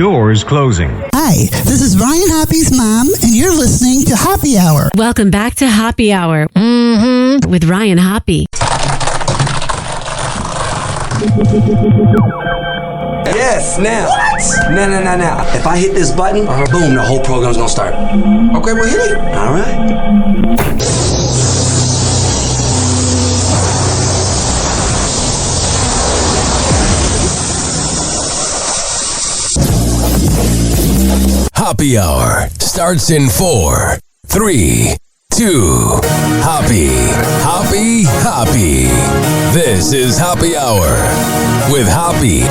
Doors closing. Hi, this is Ryan Hoppy's mom, and you're listening to Happy Hour. Welcome back to Happy Hour with Ryan Hoppe. Yes, now. What? Now. If I hit this button, boom, the whole program's gonna start. Okay, well, hit it. All right. Happy Hour starts in 4, 3, 2. Happy. This is Happy Hour with Hoppe.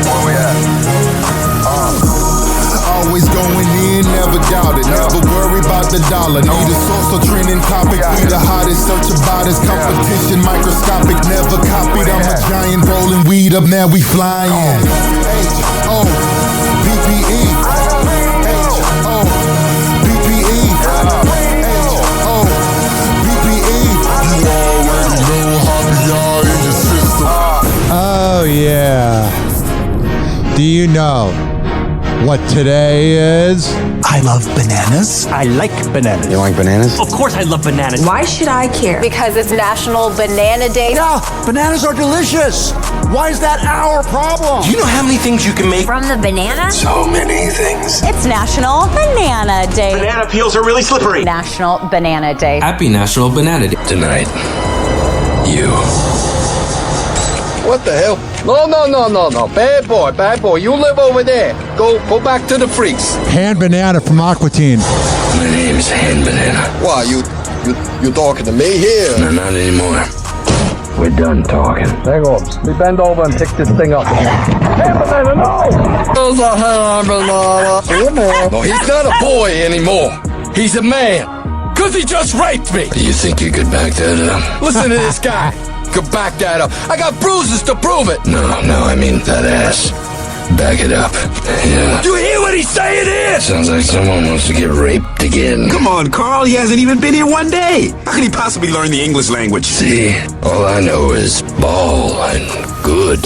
Where we at? Always going in, never doubt it. Never worry about the dollar. Need a source or trending topic. Be the hottest, search about his competition. Microscopic, never copied. I'm a giant rolling weed up, now we flying. H-O-B-P-E. H-O-B-P-E. H-O-B-P-E. You already know Happy Hour in your system. Oh, yeah. Do you know what today is? I love bananas. I like bananas. You like bananas? Of course I love bananas. Why should I care? Because it's National Banana Day. Yeah, bananas are delicious. Why is that our problem? Do you know how many things you can make From the banana? So many things. It's National Banana Day. Banana peels are really slippery. National Banana Day. Happy National Banana Day. Tonight, you. What the hell? No. Bad boy. You live over there. Go back to the freaks. Hand banana from Aqua Teen. My name's Hand Banana. Why, you talking to me here? No, not anymore. We're done talking. Hang on. Let me bend over and pick this thing up. Hand Banana, no! There's a Hand Banana. No, he's not a boy anymore. He's a man. Because he just raped me. You think you could back that up? Listen to this guy. Could back that up. I got bruises to prove it. No, I mean that ass. Back it up. Yeah. You hear what he's saying here? Sounds like someone wants to get raped again. Come on, Carl. He hasn't even been here one day. How can he possibly learn the English language? See, all I know is ball and good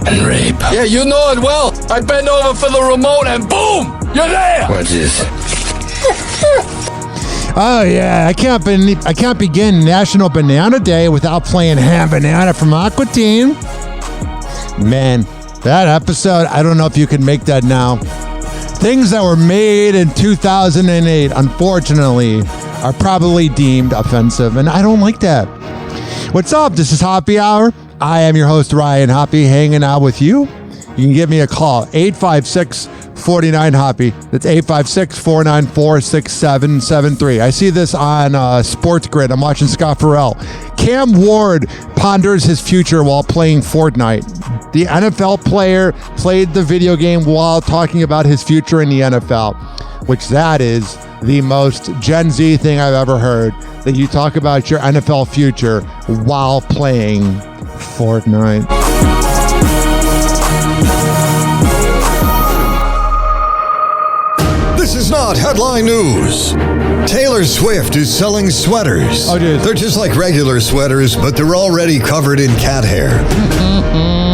and rape. Yeah, you know it well. I bend over for the remote and boom! You're there! Watch this. Oh, yeah. I can't begin National Banana Day without playing Hand Banana from Aqua Teen. Man, that episode, I don't know if you can make that now. Things that were made in 2008, unfortunately, are probably deemed offensive, and I don't like that. What's up? This is Happy Hour. I am your host, Ryan Hoppe, hanging out with you. You can give me a call, 856-49-HOPPE. That's 856-494-6773. I see this on Sports Grid. I'm watching Scott Farrell. Cam Ward ponders his future while playing Fortnite. The NFL player played the video game while talking about his future in the NFL, which that is the most Gen Z thing I've ever heard, that you talk about your NFL future while playing Fortnite. This is not headline news. Taylor Swift is selling sweaters. Oh, dude. They're just like regular sweaters, but they're already covered in cat hair.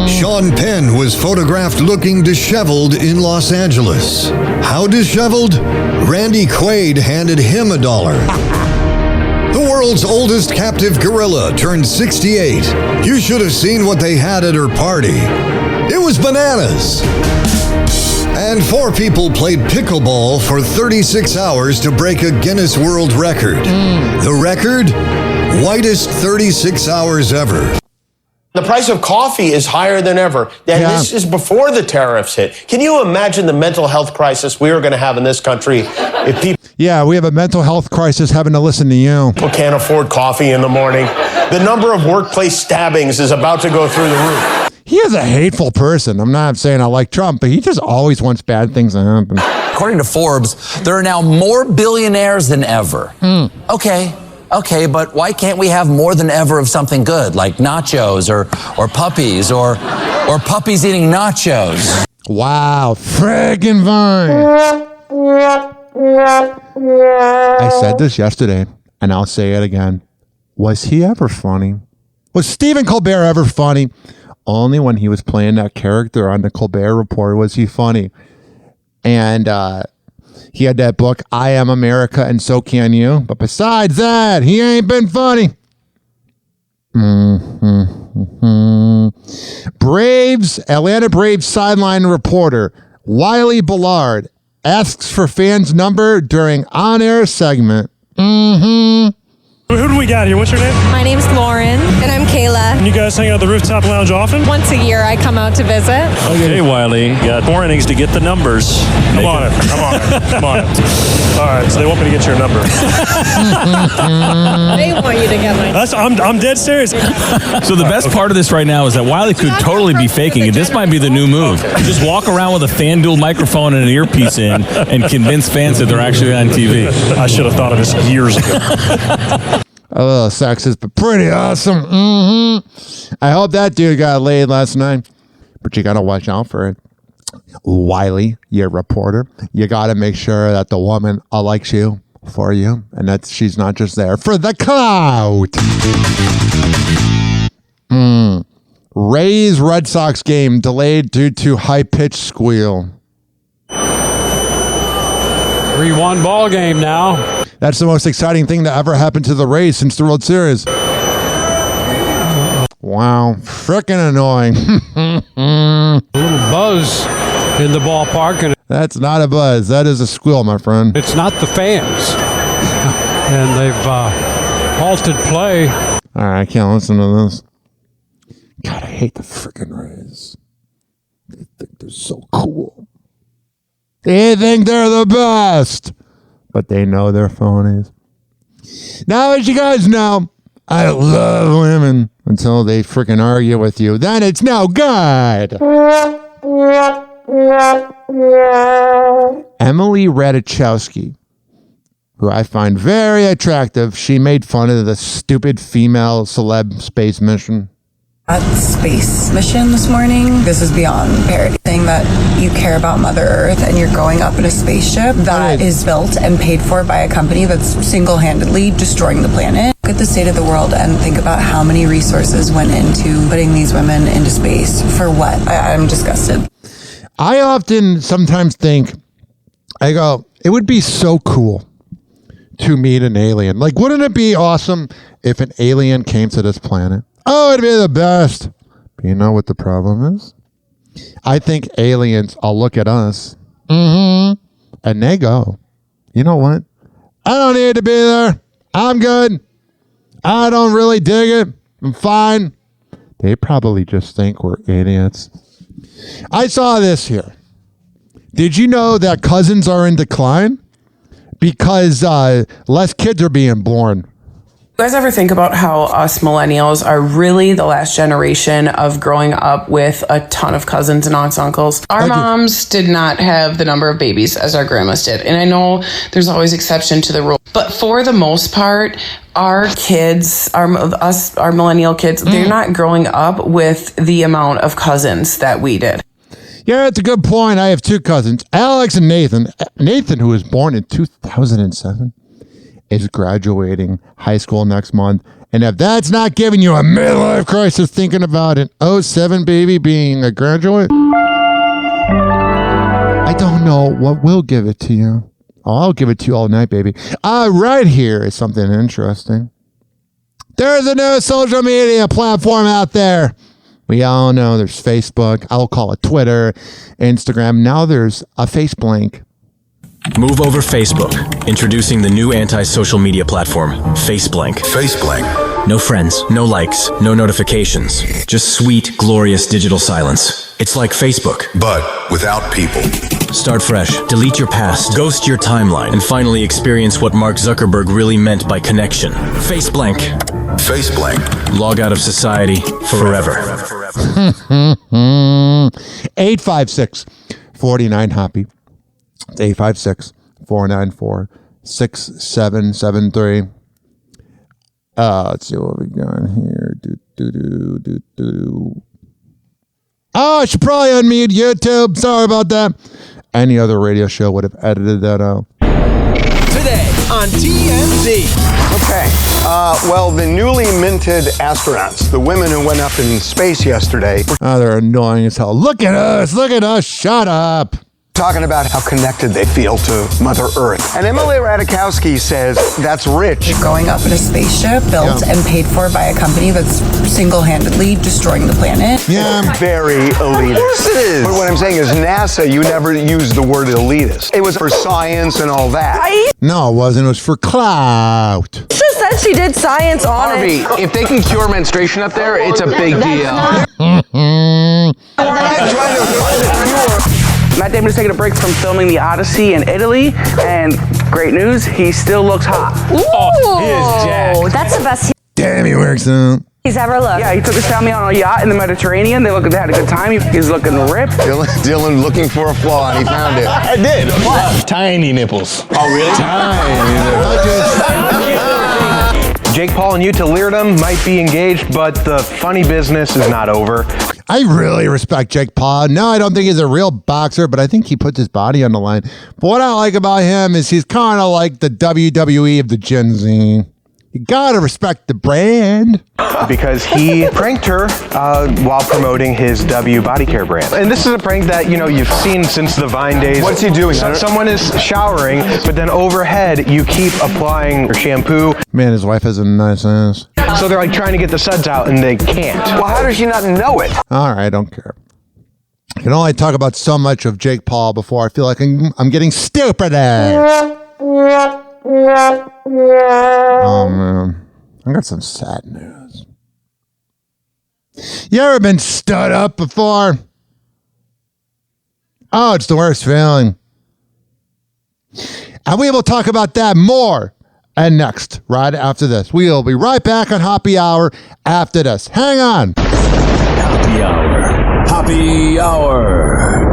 Sean Penn was photographed looking disheveled in Los Angeles. How disheveled? Randy Quaid handed him $1. The world's oldest captive gorilla turned 68. You should have seen what they had at her party. It was bananas. And 4 people played pickleball for 36 hours to break a Guinness World Record. The record? Whitest 36 hours ever. The price of coffee is higher than ever. And this is before the tariffs hit. Can you imagine the mental health crisis we are going to have in this country if people... Yeah, we have a mental health crisis having to listen to you. People can't afford coffee in the morning. The number of workplace stabbings is about to go through the roof. He is a hateful person. I'm not saying I like Trump, but he just always wants bad things to happen. According to Forbes, there are now more billionaires than ever. Okay, but why can't we have more than ever of something good, like nachos or puppies or puppies eating nachos? Wow, friggin' Vine. I said this yesterday, and I'll say it again. Was he ever funny? Was Stephen Colbert ever funny? Only when he was playing that character on the Colbert Report was he funny. And he had that book, I Am America and So Can You. But besides that, he ain't been funny. Atlanta Braves sideline reporter Wiley Ballard asks for fans' number during on-air segment. Who do we got here? What's your name? My name's Lauren. And I'm Kayla. And you guys hang out at the Rooftop Lounge often? Once a year I come out to visit. Okay, Wiley. You got 4 innings to get the numbers. Come on it. All right, so they want me to get your number. They want you to get my number. I'm dead serious. So the best part of this right now is that Wiley could totally be faking it. This might be the new move. Just walk around with a FanDuel microphone and an earpiece in and convince fans that they're actually on TV. I should have thought of this years ago. A little sexist, but pretty awesome. I hope that dude got laid last night. But you got to watch out for it. Wiley, your reporter. You got to make sure that the woman likes you for you. And that she's not just there for the clout. Rays Red Sox game delayed due to high-pitched squeal. 3-1 ball game now. That's the most exciting thing that ever happened to the Rays since the World Series. Wow. Frickin' annoying. A little buzz in the ballpark. And that's not a buzz. That is a squeal, my friend. It's not the fans. And they've halted play. All right, I can't listen to this. God, I hate the frickin' Rays. They think they're so cool. They think they're the best. But they know they're phonies. Now, as you guys know, I love women until they freaking argue with you. Then it's no good. Emily Ratajkowski, who I find very attractive, she made fun of the stupid female celeb space mission. At space mission this morning, this is beyond parody. Saying that you care about Mother Earth and you're going up in a spaceship that is built and paid for by a company that's single-handedly destroying the planet. Look at the state of the world and think about how many resources went into putting these women into space. For what? I'm disgusted. I often sometimes think, I go, it would be so cool to meet an alien. Like, wouldn't it be awesome if an alien came to this planet? Oh, it'd be the best. But you know what the problem is? I think aliens all look at us. And they go, you know what? I don't need to be there. I'm good. I don't really dig it. I'm fine. They probably just think we're idiots. I saw this here. Did you know that cousins are in decline? Because less kids are being born. You guys ever think about how us millennials are really the last generation of growing up with a ton of cousins and aunts and uncles? Our moms did not have the number of babies as our grandmas did. And I know there's always exception to the rule. But for the most part, our kids, our millennial kids, they're not growing up with the amount of cousins that we did. Yeah, that's a good point. I have 2 cousins, Alex and Nathan. Nathan, who was born in 2007. Is graduating high school next month. And if that's not giving you a midlife crisis thinking about an 07 baby being a graduate, I don't know what will give it to you. Oh, I'll give it to you all night, baby. Right here is something interesting. There's a new social media platform out there. We all know there's Facebook. I'll call it Twitter, Instagram. Now there's a face blank. Move over Facebook. Introducing the new anti-social media platform, FaceBlank. FaceBlank. No friends, no likes, no notifications. Just sweet, glorious digital silence. It's like Facebook, but without people. Start fresh, delete your past, ghost your timeline, and finally experience what Mark Zuckerberg really meant by connection. FaceBlank. FaceBlank. Log out of society forever. 856-49-HOPPY. It's 856-494-6773. Let's see what we got here. Oh, I should probably unmute YouTube. Sorry about that. Any other radio show would have edited that out. Today on TNT. Z. Okay. Well, the newly minted astronauts, the women who went up in space yesterday. Oh, they're annoying as hell. Look at us. Shut up. Talking about how connected they feel to Mother Earth. And Emily Ratajkowski says that's rich. You're going up in a spaceship built and paid for by a company that's single-handedly destroying the planet. Yeah. Very elitist. Of course it is. But what I'm saying is NASA, you never used the word elitist. It was for science and all that. No, it wasn't. It was for clout. She just said she did science on Harvey, it. if they can cure menstruation up there, it's a big deal. Matt Damon is taking a break from filming The Odyssey in Italy, and great news, he still looks hot. Ooh, he is jacked. that's the best Damn, he works out. he's ever looked. Yeah, he took his family on a yacht in the Mediterranean. They had a good time. He's looking ripped. Dylan looking for a flaw, and he found it. I did. What? Tiny nipples. Oh, really? Jake Paul and Yuta Leardom might be engaged, but the funny business is not over. I really respect Jake Paul. No, I don't think he's a real boxer, but I think he puts his body on the line. But what I like about him is he's kind of like the WWE of the Gen Z. You gotta respect the brand. Because he pranked her while promoting his W body care brand. And this is a prank that, you've seen since the Vine days. What's he doing? Someone is showering, but then overhead, you keep applying shampoo. Man, his wife has a nice ass. So they're like trying to get the suds out, and they can't. Well, how does she not know it? All right, I don't care. I can only talk about so much of Jake Paul before I feel like I'm getting stupid at. Oh, man. I got some sad news. You ever been stood up before? Oh, it's the worst feeling. And we will talk about that more and next, right after this. We'll be right back on Hoppe Hour after this. Hang on. Hoppe Hour. Hoppe Hour.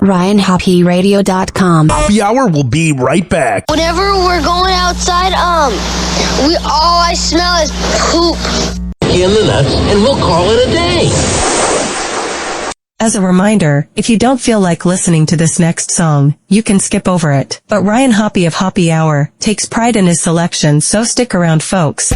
RyanHoppyRadio.com. Hoppe Hour will be right back. Whenever we're going outside, all I smell is poop. In the nuts, and we'll call it a day. As a reminder, if you don't feel like listening to this next song, you can skip over it. But Ryan Hoppe of Hoppe Hour takes pride in his selection, so stick around, folks.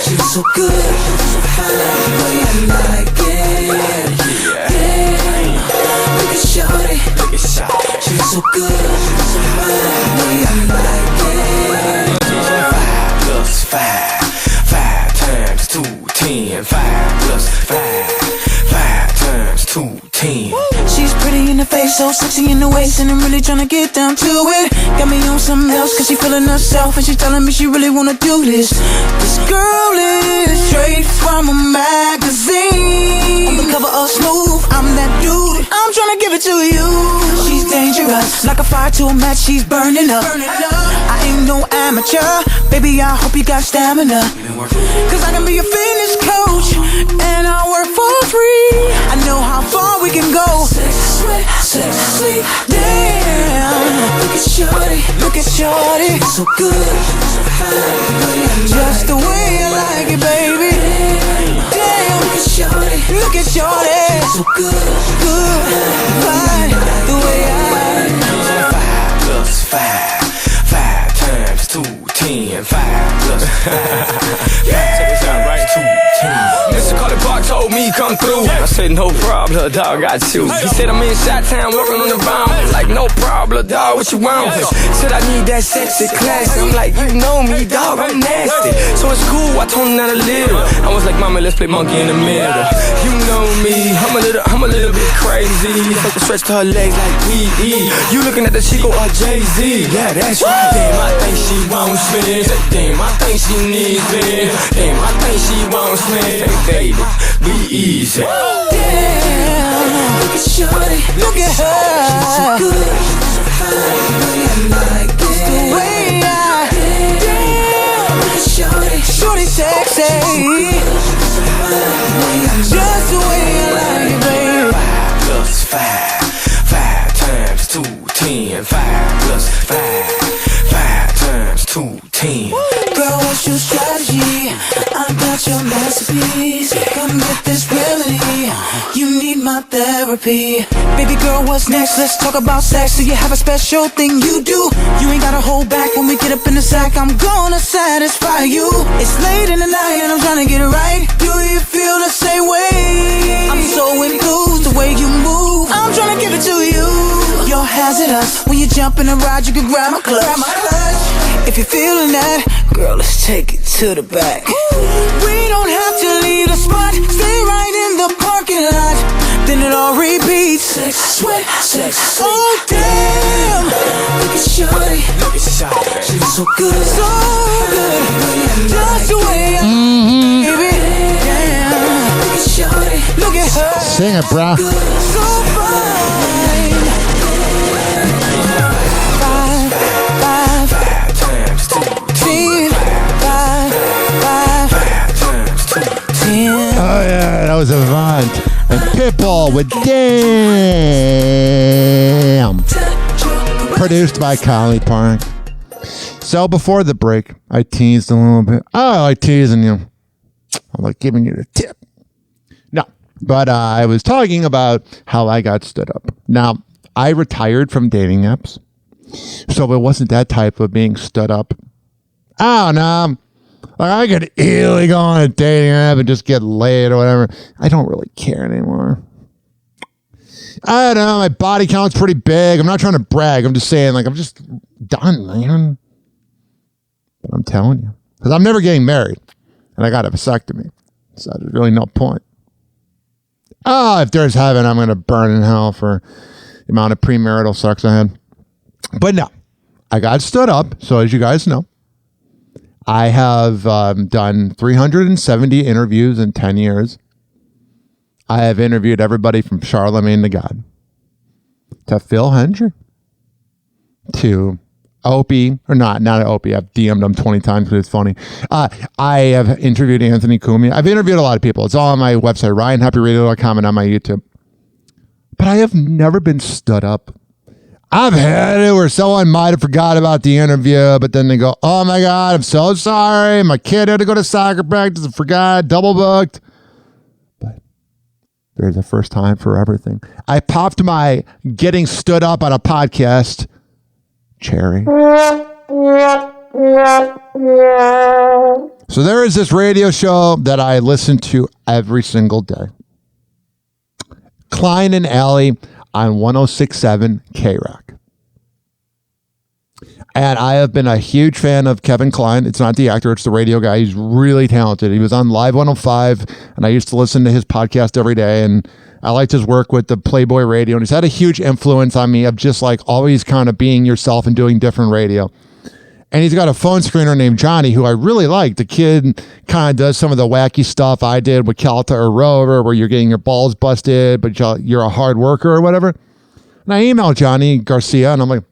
She's so good, so fine, the way I like it. Damn, look at Shorty, she's so good, so fine, the way I like it. 5 + 5, 5 times 2, 10. 5 + 5, 5 times 2, 10. She's pretty in the face, so sexy in the waist, and I'm really tryna get down to it. Got me on something else, cause she feeling herself, and she telling me she really wanna do this. This girl is straight from a magazine. On the cover of Smooth, I'm that dude. I'm tryna give it to you. She's dangerous, like a fire to a match, she's burning up. I ain't no amateur, baby, I hope you got stamina. Cause I can be a fitness coach, and I work for free. I know how far we can go. Sexy, damn. Look at Shorty, so good, so fine, just the way I like it, baby. Damn, look at Shorty, so good, fine, the way I like it. 5 + 5, 5 times 2, 10. 5 + 5. Check this out, right? 2, 10. Mr. Carly Park told me come through. I said no problem, dog, got you. He said I'm in Chi-Town working on the bomb. Like no problem, dog, what you want? Said I need that sexy class. I'm like, you know me, dog, I'm nasty. So it's cool, I told him not a little. I was like, mama, let's play monkey in the middle. You know me, I'm a little bit crazy. Fuck the stretch to her legs like P.E. You looking at the Chico or Jay-Z? Yeah, that's right. Damn, I think she wants me. Damn, I think she needs me. Damn, I think she wants me. Baby, be easy. Damn, look at Shorty, look at her. She's so good, so fine, the way I like it. The way I, damn, look at Shorty, Shorty sexy. So fine, just the way I like it, baby. 5 + 5, 5 times 10. 5 plus 5. 5 times 2, 10. Girl, what's your strategy? I got your masterpiece. Come get this remedy. You need my therapy. Baby girl, what's next? Let's talk about sex. Do you have a special thing you do? You ain't gotta hold back when we get up in the sack. I'm gonna satisfy you. It's late in the night and I'm trying to get it right. Do you feel the same way? I'm so enthused the way you move. I'm trying to give it to you. You're hazardous. When you jump in a ride, you can grab my clutch. If you're feeling that, girl, let's take it to the back. We don't have to leave the spot. Stay right in the parking lot. Then it all repeats. Sex, sweat, sex, sleep. Oh, damn. Look at shorty. She's so good. So good. Just the way I baby. Damn. Look at shorty. Look at her. Sing it, brah. So fine. 5 times 2, 10. 5 times 2, 10. Oh, yeah, that was Avant. And Pitbull with Damn. Produced by Collie Park. So before the break, I teased a little bit. Oh, I like teasing you. I like giving you the tip. No, but I was talking about how I got stood up. Now, I retired from dating apps. So it wasn't that type of being stood up. Oh, no. Like I could easily go on a dating app and just get laid or whatever. I don't really care anymore. I don't know. My body count's pretty big. I'm not trying to brag. I'm just saying, like, I'm just done, man. But I'm telling you. Because I'm never getting married. And I got a vasectomy. So there's really no point. Oh, if there's heaven, I'm going to burn in hell for the amount of premarital sex I had. But no, I got stood up. So as you guys know, I have done 370 interviews in 10 years. I have interviewed everybody from Charlemagne the God to Phil Hendry to Opie, or not Opie. I've DM'd him 20 times because it's funny. I have interviewed Anthony Cumia. I've interviewed a lot of people. It's all on my website, RyanHappyRadio.com, and on my YouTube. But I have never been stood up. I've had it where someone might have forgot about the interview, but then they go, oh my God, I'm so sorry. My kid had to go to soccer practice and forgot, double booked. But there's a first time for everything. I popped my getting stood up on a podcast cherry. So there is this radio show that I listen to every single day. Klein and Alley on 106.7 K-Rock. And I have been a huge fan of Kevin Kline. It's not the actor, it's the radio guy. He's really talented. He was on Live 105, and I used to listen to his podcast every day, and I liked his work with the Playboy Radio, and he's had a huge influence on me of just like always kind of being yourself and doing different radio. And he's got a phone screener named Johnny, who I really like. The kid kind of does some of the wacky stuff I did with Calta or Rover, where you're getting your balls busted, but you're a hard worker or whatever. And I emailed Johnny Garcia, and I'm like,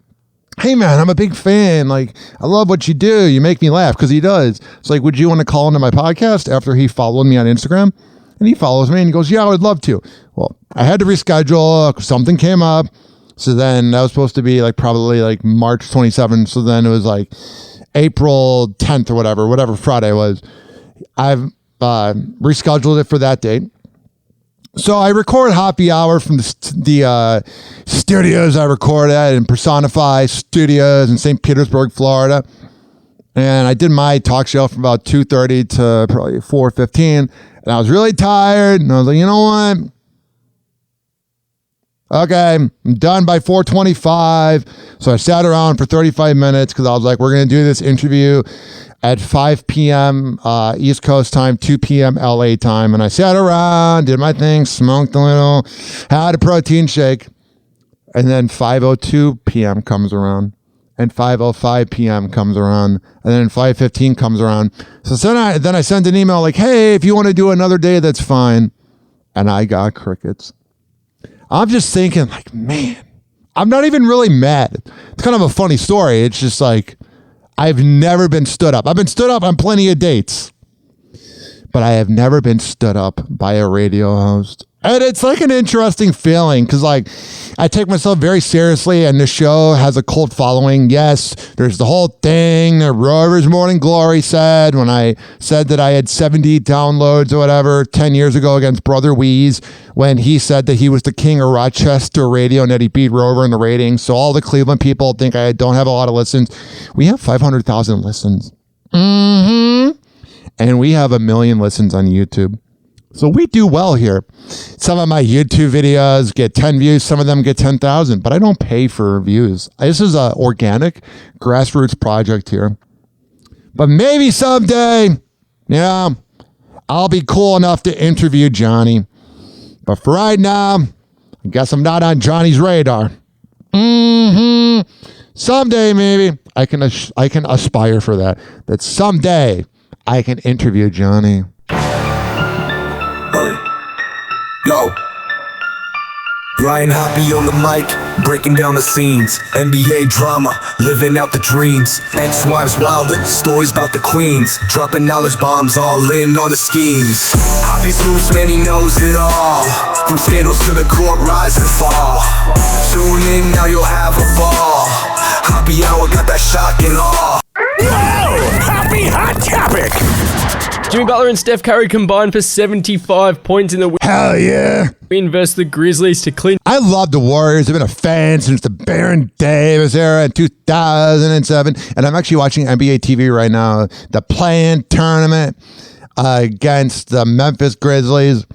hey, man, I'm a big fan. Like, I love what you do. You make me laugh, because he does. It's like, would you want to call into my podcast after he followed me on Instagram? And he follows me, and he goes, yeah, I would love to. Well, I had to reschedule. Something came up. So then that was supposed to be like probably like March 27th. So then it was like April 10th or whatever Friday was. I've rescheduled it for that date. So I record Happy Hour from the studios I record at in Personify Studios in St. Petersburg, Florida. And I did my talk show from about 2:30 to probably 4:15. And I was really tired. And I was like, you know what? Okay, I'm done by 4:25. So I sat around for 35 minutes because I was like, we're going to do this interview at 5 p.m. East Coast time, 2 p.m. LA time. And I sat around, did my thing, smoked a little, had a protein shake. And then 5:02 p.m. comes around. And 5:05 p.m. comes around. And then 5:15 comes around. So then I sent an email like, hey, if you want to do another day, that's fine. And I got crickets. I'm just thinking, like, man, I'm not even really mad. It's kind of a funny story. It's just like, I've never been stood up. I've been stood up on plenty of dates, but I have never been stood up by a radio host. And it's like an interesting feeling because, like, I take myself very seriously, and the show has a cult following. Yes, there's the whole thing that Rover's Morning Glory said when I said that I had 70 downloads or whatever 10 years ago against Brother Weeze, when he said that he was the king of Rochester radio and that he beat Rover in the ratings. So all the Cleveland people think I don't have a lot of listens. We have 500,000 listens. And we have 1 million listens on YouTube. So we do well here. Some of my YouTube videos get 10 views. Some of them get 10,000, but I don't pay for views. This is an organic grassroots project here. But maybe someday, I'll be cool enough to interview Johnny. But for right now, I guess I'm not on Johnny's radar. Someday, maybe I can aspire for that. That someday I can interview Johnny. Yo, Ryan Hoppe on the mic, breaking down the scenes. NBA drama, living out the dreams. Ex-wives wildin', stories about the queens. Dropping knowledge bombs, all in on the schemes. Hoppe's loose, man, he knows it all. From scandals to the court, rise and fall. Tune in, now you'll have a ball. Hoppe Hour got that shock and awe. Hoppe Hot Topic. Jimmy Butler and Steph Curry combined for 75 points in the win. Hell yeah. Win versus the Grizzlies to clinch. I love the Warriors. I've been a fan since the Baron Davis era in 2007. And I'm actually watching NBA TV right now. The play-in tournament against the Memphis Grizzlies.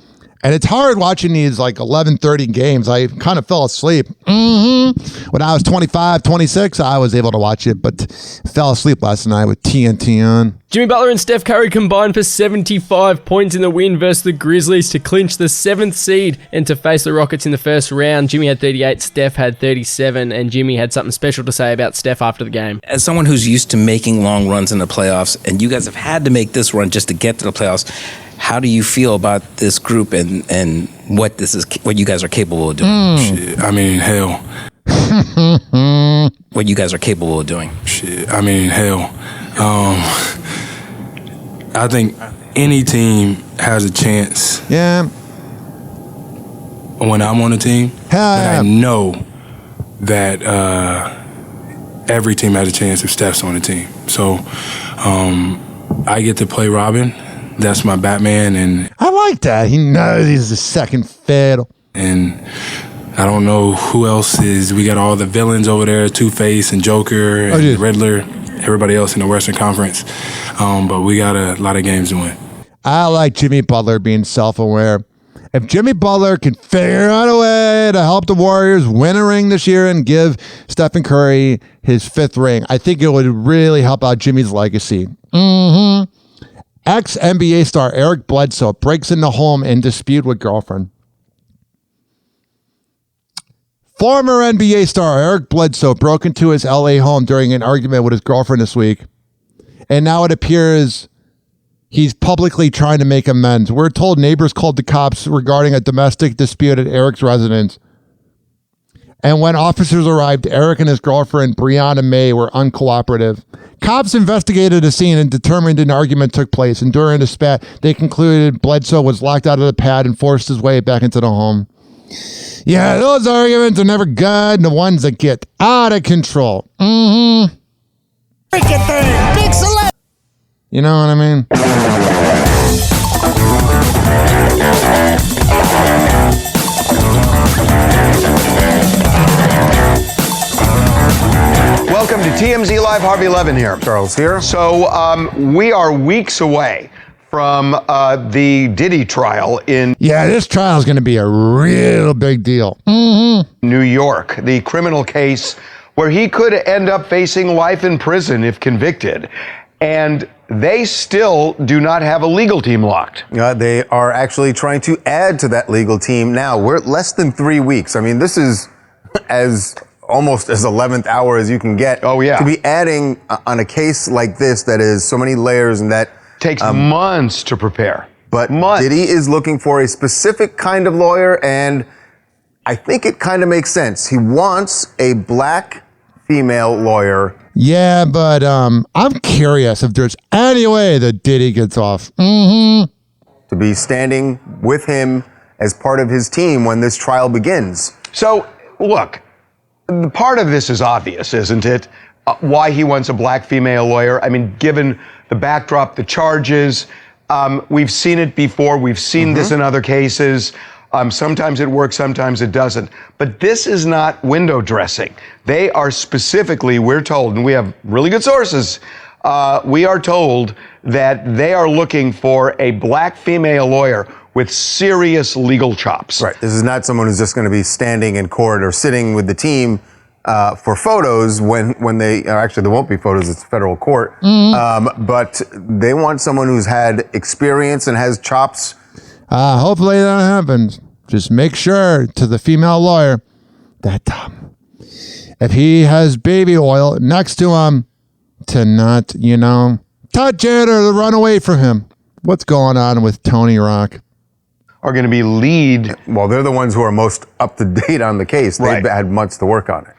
And it's hard watching these like 11:30 games. I kind of fell asleep. When I was 25, 26, I was able to watch it, but fell asleep last night with TNT on. Jimmy Butler and Steph Curry combined for 75 points in the win versus the Grizzlies to clinch the 7th seed and to face the Rockets in the first round. Jimmy had 38, Steph had 37, and Jimmy had something special to say about Steph after the game. As someone who's used to making long runs in the playoffs, and you guys have had to make this run just to get to the playoffs, how do you feel about this group and what you guys are capable of doing? Shit, I mean, hell. What you guys are capable of doing? Shit, I mean, hell. I think any team has a chance. Yeah. When I'm on the team, but I know that every team has a chance if Steph's on the team. So I get to play Robin. That's my Batman, and I like that. He knows he's the second fiddle. And I don't know who else is. We got all the villains over there: Two-Face and Joker and Riddler. Everybody else in the Western Conference, but we got a lot of games to win. I like Jimmy Butler being self-aware. If Jimmy Butler can figure out a way to help the Warriors win a ring this year and give Stephen Curry his 5th ring, I think it would really help out Jimmy's legacy. Ex-NBA star Eric Bledsoe breaks into home in dispute with girlfriend. Former NBA star Eric Bledsoe broke into his LA home during an argument with his girlfriend this week. And now it appears he's publicly trying to make amends. We're told neighbors called the cops regarding a domestic dispute at Eric's residence. And when officers arrived, Eric and his girlfriend, Brianna May, were uncooperative. Cops investigated the scene and determined an argument took place. And during the spat, they concluded Bledsoe was locked out of the pad and forced his way back into the home. Yeah, those arguments are never good. The ones that get out of control. Freaking thing. Big celeb. You know what I mean? Welcome to TMZ Live. Harvey Levin here. Charles here. So we are weeks away from the Diddy trial in... Yeah, this trial is going to be a real big deal. New York, the criminal case where he could end up facing life in prison if convicted. And they still do not have a legal team locked. They are actually trying to add to that legal team now. We're less than 3 weeks. I mean, this is almost as 11th hour as you can get. Oh, yeah. To be adding on a case like this that is so many layers and that takes months to prepare. But Diddy is looking for a specific kind of lawyer, and I think it kind of makes sense. He wants a black female lawyer. Yeah, but I'm curious if there's any way that Diddy gets off. To be standing with him as part of his team when this trial begins. So, look, part of this is obvious, isn't it? Why he wants a black female lawyer. I mean, given the backdrop, the charges, we've seen it before. We've seen this in other cases. Sometimes it works, sometimes it doesn't. But this is not window dressing. They are specifically, we're told, and we have really good sources, we are told that they are looking for a black female lawyer with serious legal chops. Right. This is not someone who's just going to be standing in court or sitting with the team for photos when they, actually there won't be photos, it's federal court. But they want someone who's had experience and has chops. Hopefully that happens. Just make sure to the female lawyer that if he has baby oil next to him, to not, touch it or run away from him. What's going on with Tony Rock? Are going to be lead. Well, they're the ones who are most up to date on the case. They've had months to work on it.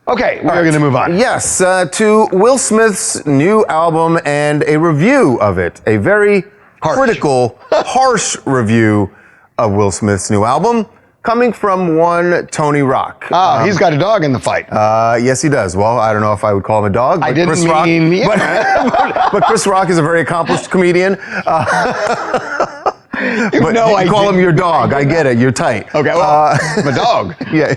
Okay, we're going to move on. Yes, to Will Smith's new album and a review of it. A very critical, harsh review of Will Smith's new album, coming from one Tony Rock. He's got a dog in the fight. Yes, he does. Well, I don't know if I would call him a dog. But I didn't Chris mean... Rock, but Chris Rock is a very accomplished comedian. But you call him your dog. I get it. You're tight. Okay, well, I'm a dog. Yeah.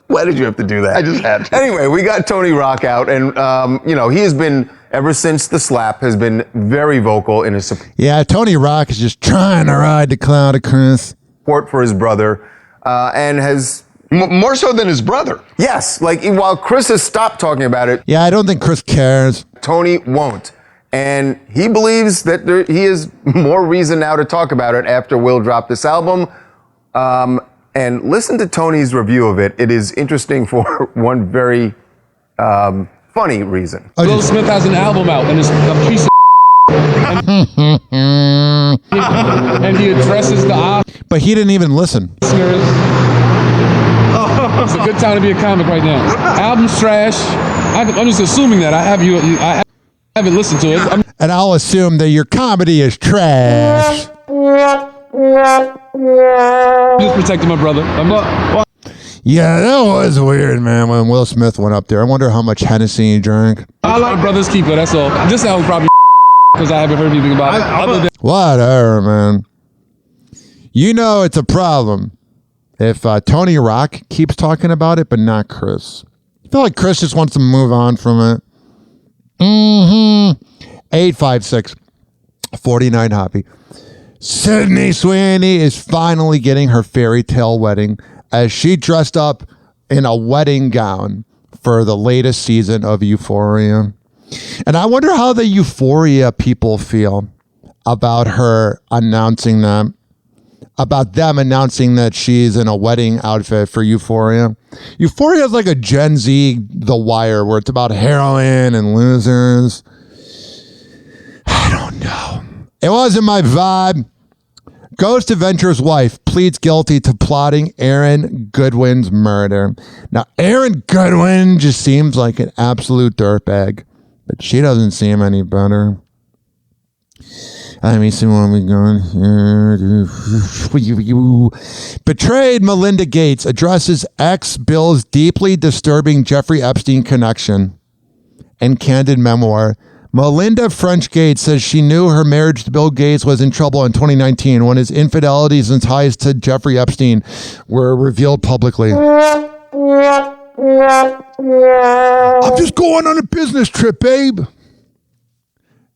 Why did you have to do that? I just had to. Anyway, we got Tony Rock out, and he has been, ever since the slap, has been very vocal in his support. Yeah, Tony Rock is just trying to ride the cloud of Chris. Support for his brother, and has more so than his brother. Yes, while Chris has stopped talking about it. Yeah, I don't think Chris cares. Tony won't. And he believes that he has more reason now to talk about it after Will dropped this album. And listen to Tony's review of it. It is interesting for one very funny reason. Will Smith has an album out, and it's a piece of and he addresses the audience. But he didn't even listen. It's a good time to be a comic right now. Album's trash. I'm just assuming that. I haven't listened to it. And I'll assume that your comedy is trash. Just protecting my brother. Yeah, that was weird, man, when Will Smith went up there. I wonder how much Hennessy he drank. I like my brother's keeper, that's all. This album probably because I haven't heard anything about it. Other than whatever, man. It's a problem if Tony Rock keeps talking about it, but not Chris. I feel like Chris just wants to move on from it. 856-49 Hoppy. Sydney Sweeney is finally getting her fairy tale wedding as she dressed up in a wedding gown for the latest season of Euphoria. And I wonder how the Euphoria people feel about her announcing that, about them announcing that she's in a wedding outfit for Euphoria. Euphoria is like a Gen Z The Wire, where it's about heroin and losers. I don't know. It wasn't my vibe. Ghost Adventure's wife pleads guilty to plotting Aaron Goodwin's murder. Now, Aaron Goodwin just seems like an absolute dirtbag, but she doesn't seem any better. Let me see where we going here. Betrayed Melinda Gates addresses ex-Bill's deeply disturbing Jeffrey Epstein connection. In candid memoir, Melinda French Gates says she knew her marriage to Bill Gates was in trouble in 2019 when his infidelities and ties to Jeffrey Epstein were revealed publicly. I'm just going on a business trip, babe.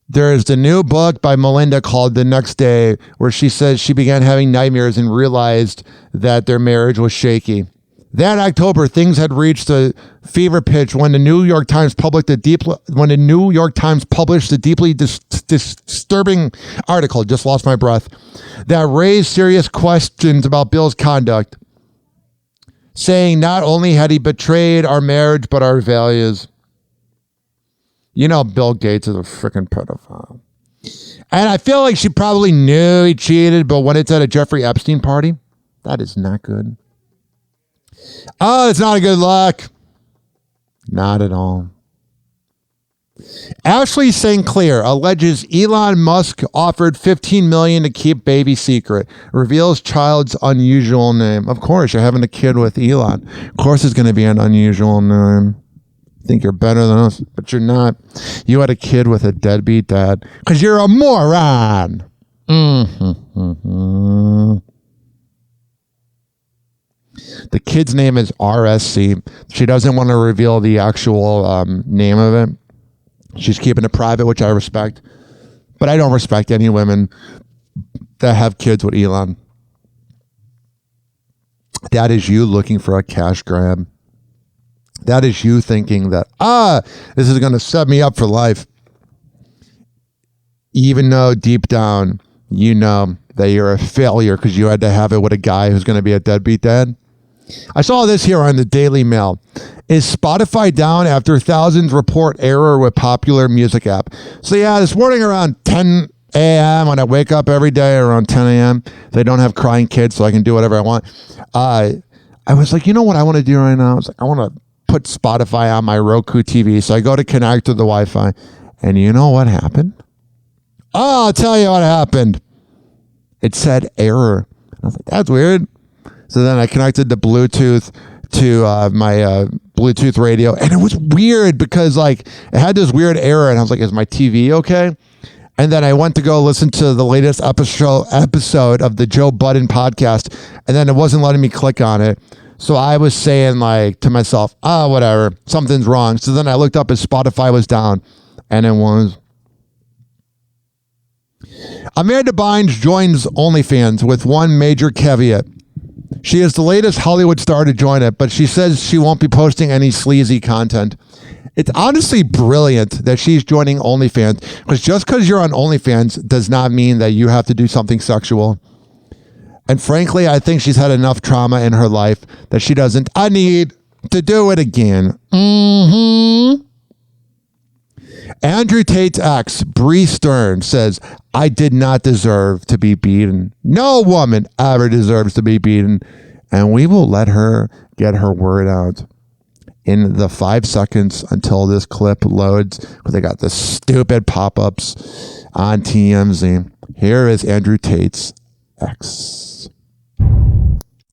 There is the new book by Melinda called The Next Day, where she says she began having nightmares and realized that their marriage was shaky. That October, things had reached a fever pitch when the New York Times published a deeply disturbing article, just lost my breath, that raised serious questions about Bill's conduct, saying not only had he betrayed our marriage, but our values. You know, Bill Gates is a freaking pedophile. And I feel like she probably knew he cheated, but when it's at a Jeffrey Epstein party, that is not good. Oh, it's not a good look. Not at all. Ashley St. Clair alleges Elon Musk offered $15 million to keep baby secret. Reveals child's unusual name. Of course, you're having a kid with Elon. Of course, it's going to be an unusual name. Think you're better than us, but you're not. You had a kid with a deadbeat dad because you're a moron. The kid's name is RSC. She doesn't want to reveal the actual name of it. She's keeping it private, which I respect. But I don't respect any women that have kids with Elon. That is you looking for a cash grab. That is you thinking that, this is going to set me up for life. Even though deep down, you know that you're a failure because you had to have it with a guy who's going to be a deadbeat dad. I saw this here on the Daily Mail. Is Spotify down after thousands report error with popular music app? So yeah, this morning around 10 a.m. when I wake up every day around 10 a.m., they don't have crying kids so I can do whatever I want. I was like, you know what I want to do right now? I was like, I want to put Spotify on my Roku TV. So I go to connect to the Wi-Fi. And you know what happened? I'll tell you what happened. It said error. I was like, that's weird. So then I connected the Bluetooth to my Bluetooth radio, and it was weird because like it had this weird error, and I was like, "Is my TV okay?" And then I went to go listen to the latest episode of the Joe Budden podcast, and then it wasn't letting me click on it. So I was saying like to myself, whatever, something's wrong. So then I looked up as Spotify was down, and it was. Amanda Bynes joins OnlyFans with one major caveat. She is the latest Hollywood star to join it, but she says she won't be posting any sleazy content. It's honestly brilliant that she's joining OnlyFans, because just because you're on OnlyFans does not mean that you have to do something sexual. And frankly, I think she's had enough trauma in her life that she doesn't need to do it again. Andrew Tate's ex, Bree Stern, says, I did not deserve to be beaten. No woman ever deserves to be beaten. And we will let her get her word out in the 5 seconds until this clip loads, because they got the stupid pop-ups on TMZ. Here is Andrew Tate's ex.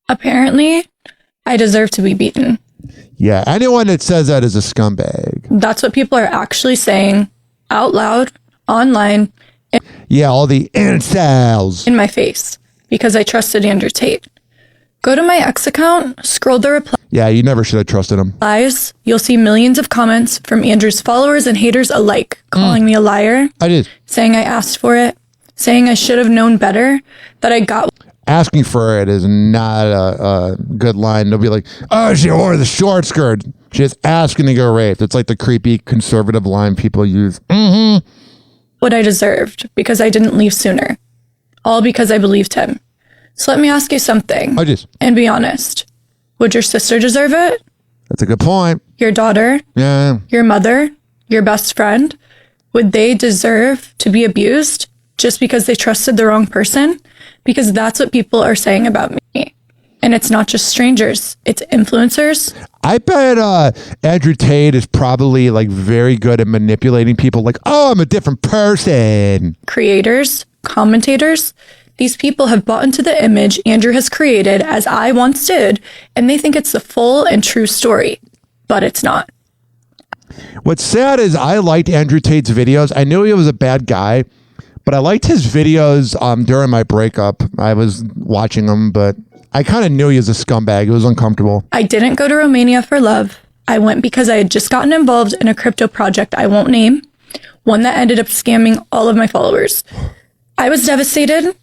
Apparently, I deserve to be beaten. Yeah, anyone that says that is a scumbag. That's what people are actually saying out loud, online. Yeah, all the incels. In my face, because I trusted Andrew Tate. Go to my ex account, scroll the replies. Yeah, you never should have trusted him. You'll see millions of comments from Andrew's followers and haters alike, calling me a liar. I did. Saying I asked for it, saying I should have known better, that I got... Asking for it is not a good line. They'll be like, oh, she wore the short skirt. She's asking to get raped. It's like the creepy conservative line people use. What I deserved, because I didn't leave sooner. All because I believed him. So let me ask you something. And be honest. Would your sister deserve it? That's a good point. Your daughter? Yeah. Your mother? Your best friend? Would they deserve to be abused just because they trusted the wrong person? Because that's what people are saying about me. And it's not just strangers. It's influencers. I bet Andrew Tate is probably like very good at manipulating people. Like, oh, I'm a different person. Creators, commentators. These people have bought into the image Andrew has created, as I once did, and they think it's the full and true story. But it's not. What's sad is I liked Andrew Tate's videos. I knew he was a bad guy, but I liked his videos during my breakup. I was watching them, but I kind of knew he was a scumbag. It was uncomfortable. I didn't go to Romania for love. I went because I had just gotten involved in a crypto project I won't name, one that ended up scamming all of my followers. I was devastated.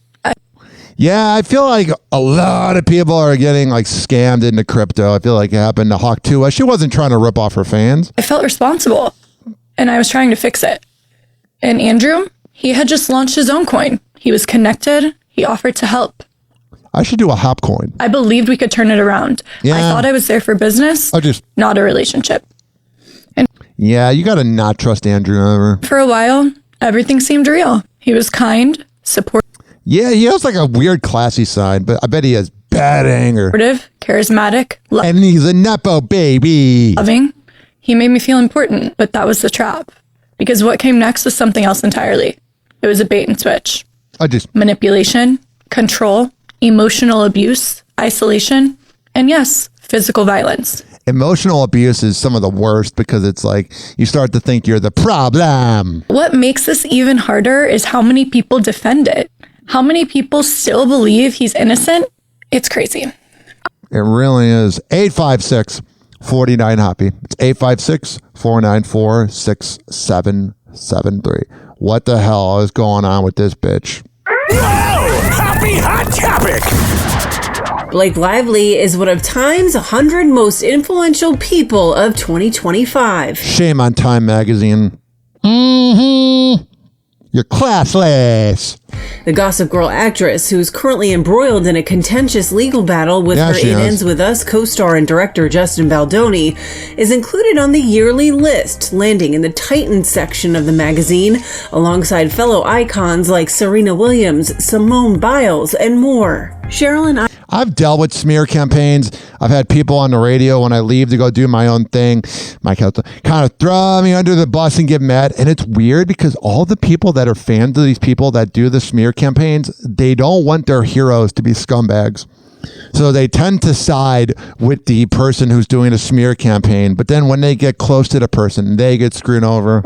Yeah, I feel like a lot of people are getting like scammed into crypto. I feel like it happened to Hawk 2. She wasn't trying to rip off her fans. I felt responsible, and I was trying to fix it. And Andrew, he had just launched his own coin. He was connected. He offered to help. I should do a hop coin. I believed we could turn it around. Yeah. I thought I was there for business, not a relationship. And yeah, you got to not trust Andrew ever. For a while, everything seemed real. He was kind, supportive. Yeah, he has like a weird classy side, but I bet he has bad anger. Charismatic. And he's a nepo baby. Loving. He made me feel important, but that was the trap. Because what came next was something else entirely. It was a bait and switch. Manipulation, control, emotional abuse, isolation, and yes, physical violence. Emotional abuse is some of the worst because it's like you start to think you're the problem. What makes this even harder is how many people defend it. How many people still believe he's innocent? It's crazy. It really is. 856-49-HOPPY. It's 856-494-6773. What the hell is going on with this bitch? Happy Hot Topic! Blake Lively is one of Time's 100 most influential people of 2025. Shame on Time magazine. You're classless. The Gossip Girl actress, who is currently embroiled in a contentious legal battle with her It Ends With Us co-star and director Justin Baldoni, is included on the yearly list, landing in the Titans section of the magazine, alongside fellow icons like Serena Williams, Simone Biles, and more. Cheryl and I've dealt with smear campaigns. I've had people on the radio when I leave to go do my own thing, kind of throw me under the bus and get mad. And it's weird because all the people that are fans of these people that do the smear campaigns, they don't want their heroes to be scumbags. So they tend to side with the person who's doing a smear campaign. But then when they get close to the person, they get screwed over.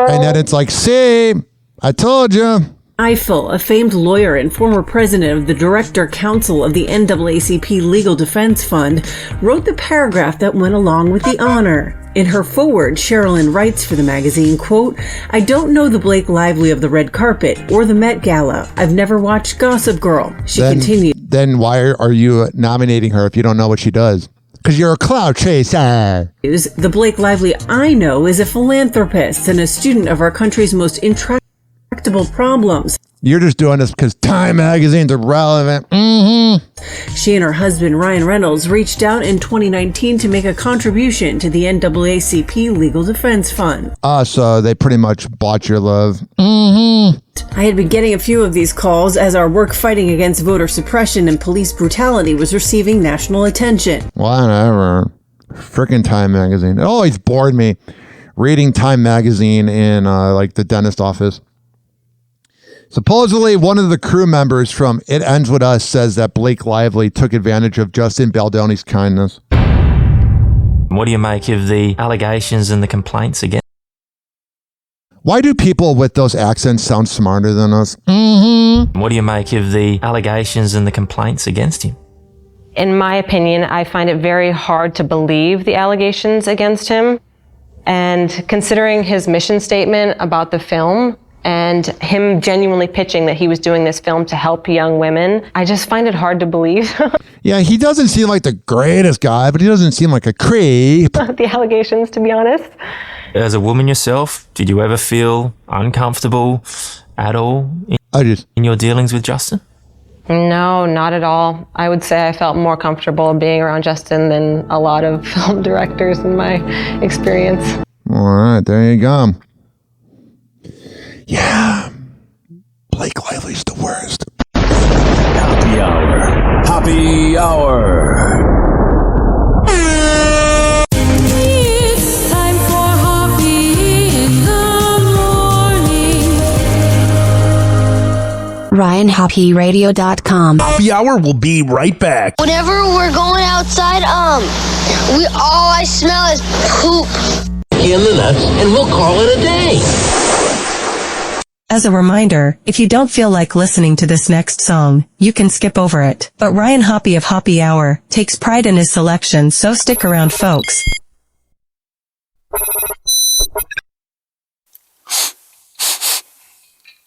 And then it's like, see, I told you. Eiffel, a famed lawyer and former president of the Director Council of the NAACP Legal Defense Fund, wrote the paragraph that went along with the honor. In her foreword, Sherilyn writes for the magazine, quote, "I don't know the Blake Lively of the red carpet or the Met Gala. I've never watched Gossip Girl." She continued. Then why are you nominating her if you don't know what she does? Because you're a cloud chaser. The Blake Lively I know is a philanthropist and a student of our country's most intractable problems. You're just doing this because Time magazine's irrelevant. She and her husband, Ryan Reynolds, reached out in 2019 to make a contribution to the NAACP Legal Defense Fund. So they pretty much bought your love. I had been getting a few of these calls as our work fighting against voter suppression and police brutality was receiving national attention. Whatever. Frickin' Time magazine. It always bored me reading Time magazine in like the dentist office. Supposedly, one of the crew members from It Ends With Us says that Blake Lively took advantage of Justin Baldoni's kindness. What do you make of the allegations and the complaints against? Why do people with those accents sound smarter than us? What do you make of the allegations and the complaints against him? In my opinion, I find it very hard to believe the allegations against him. And considering his mission statement about the film, and him genuinely pitching that he was doing this film to help young women, I just find it hard to believe. Yeah, he doesn't seem like the greatest guy, but he doesn't seem like a creep. The allegations, to be honest. As a woman yourself, did you ever feel uncomfortable at all in your dealings with Justin? No, not at all. I would say I felt more comfortable being around Justin than a lot of film directors in my experience. All right, there you go. Yeah, Blake Lively's the worst. Happy Hour. Happy Hour. It's time for Hoppe in the morning. RyanHoppyRadio.com. Happy Hour will be right back. Whenever we're going outside, all I smell is poop. In the nuts, and we'll call it a day. As a reminder, if you don't feel like listening to this next song, you can skip over it. But Ryan Hoppe of Hoppe Hour takes pride in his selection, so stick around, folks.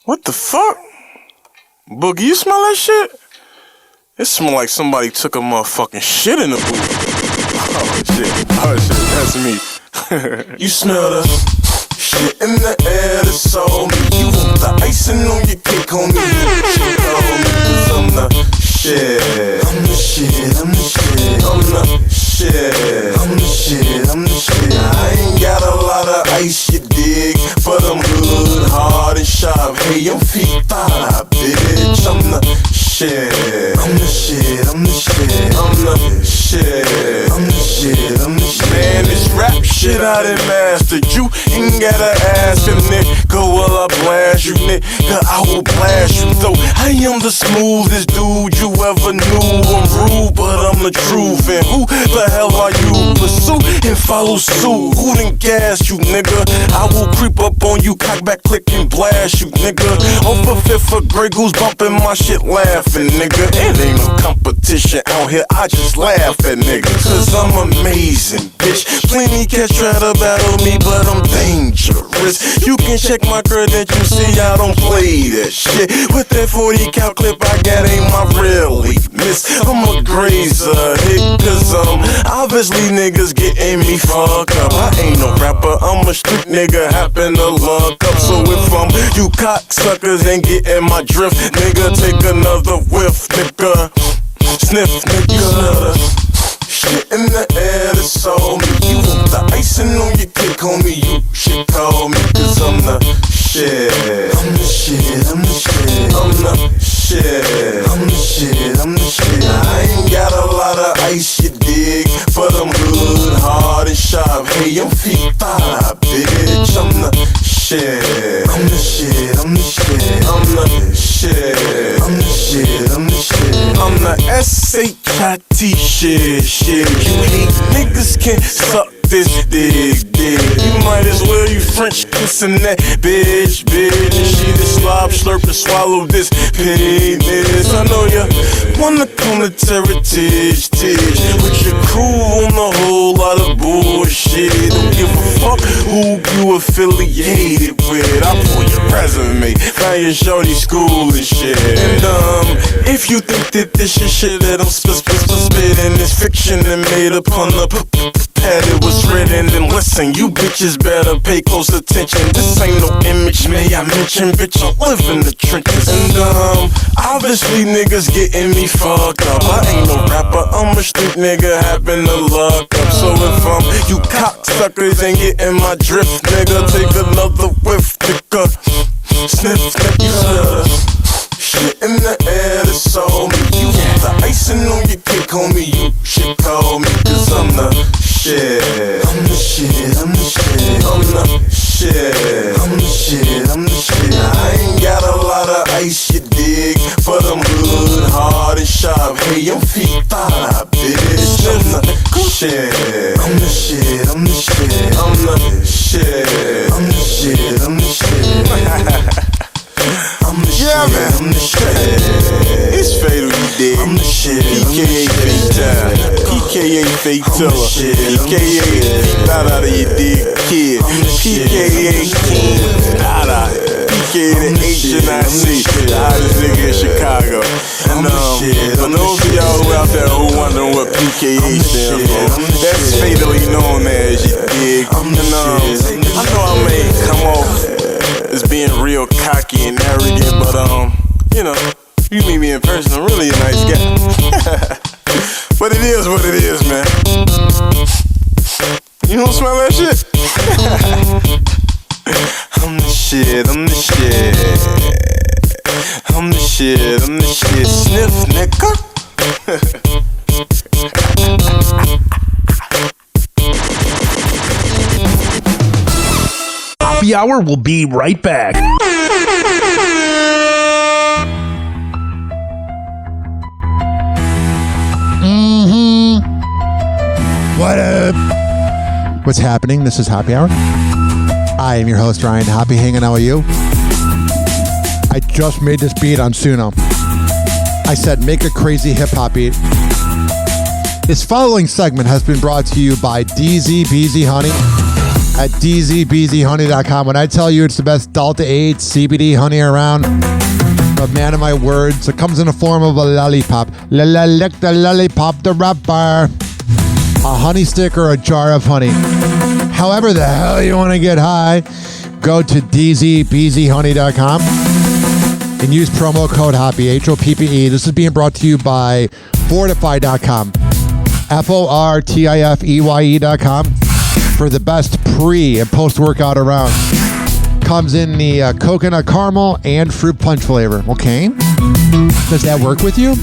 What the fuck? Boogie, you smell that shit? It smells like somebody took a motherfucking shit in the booth. Oh shit, that's me. You smell the shit in the air, that's all me. You want the icing on your cake, homie. Shit on me, 'cause I'm the shit. I'm the shit, I'm the shit. I'm the shit. I'm the shit, I'm the shit. I ain't got a lot of ice, you dig, but I'm good, hard and sharp. Hey, I'm feet fire, bitch. I'm the shit. I'm the shit, I'm the shit. I'm the shit. I'm the shit, I'm the shit. Man, this rap shit I done mastered. You ain't gotta ask a nigga, will I blast you, nigga? I will blast you, though. I am the smoothest dude you ever knew. I'm rude, but I'm the truth. And who the hell are you? Pursue and follow suit. Who done gas you, nigga? I will creep up on you, cock back, click and blast you, nigga. Over fifth of Grey Goose bumping my shit, laughing, nigga. It ain't no competition out here, I just laugh at niggas. Cause I'm amazing, bitch. Plenty cats try to battle me, but I'm dangerous. You can check my credentials, see I don't play that shit. With that 40 cal clip I got, ain't my really miss. I'm a grazer, cause obviously niggas getting me fucked up. I ain't no rapper, I'm a street nigga, happen to luck up. So if you cocksuckers ain't getting my drift, nigga, take another whiff, nigga. Sniff, nigga. Shit in the air, that's all me. You want the icing on your cake, homie, you should call me. Cause I'm the shit. I'm the shit, I'm the shit. I'm the shit. I'm the shit, I'm the shit. I ain't got a lot of ice, you dig, but I'm good, hard and sharp. Hey, I'm feet 5, bitch. I'm the shit. I'm the shit, I'm the shit. I'm the shit. I'm the shit, I'm the shit. I'm the S-H-I-T shit. You hate niggas can't suck this dick. You might as well you French kissing that bitch. And she the slob, slurp and swallow this penis. I know you wanna come to heritage, with your crew on a whole lot of bullshit. Don't give a fuck who you affiliated with. I pull your resume, find your shorty school and shit. And if you think that this shit that I'm spitting is fiction and made upon the pad it was written, then listen, you bitches better pay close attention. This ain't no image, may I mention, bitch, I live in the trenches. And obviously niggas getting me fucked up. I ain't no rapper, I'm a street nigga, happen to luck up. So if you cocksuckers ain't getting my drift, nigga, take another whiff, nigga. Sniff, nigga. Shit in the air, that's all me. You want the icing on your cake, homie, you should call me. Cause I'm the shit. I'm the shit, I'm the shit. I'm the shit. I'm the shit, I'm the shit. I ain't got a lot of ice, you dig, but I'm good, hard and sharp. Hey, I'm feet 5, bitch. I'm the shit. I'm the shit, I'm the shit. I'm the shit. I'm the shit, I'm the shit. I'm the shit, I'm the shit. It's fatal, you dig. I'm the shit, PKA fake time, PKA fake tiller, PKA peep out of your dig kid, PKA king, out of PKA the H&IC, the hottest nigga in Chicago. And for those of y'all who out there who wondering what PKA stands for, that's fatally known as, you dig. And I know I may come off as being real cocky and arrogant, but you know, you meet me in person, I'm really a nice guy. But it is what it is, man. You don't smell that shit? I'm the shit, I'm the shit. I'm the shit, I'm the shit. Sniff, nigga. Happy Hour will be right back. What up? What's happening? This is Happy Hour. I am your host, Ryan Hoppe, hanging out with you. I just made this beat on Suno. I said, make a crazy hip-hop beat. This following segment has been brought to you by DZBZ Honey at dzbzhoney.com. When I tell you it's the best Delta 8 CBD honey around, but man of my words, it comes in the form of a lollipop. Lick the lollipop, the wrapper. A honey stick or a jar of honey. However the hell you want to get high, go to dzbzhoney.com and use promo code Hoppe, Hoppe. This is being brought to you by Fortify.com, FORTIFEYE.com for the best pre and post workout around. Comes in the coconut caramel and fruit punch flavor. Okay, does that work with you?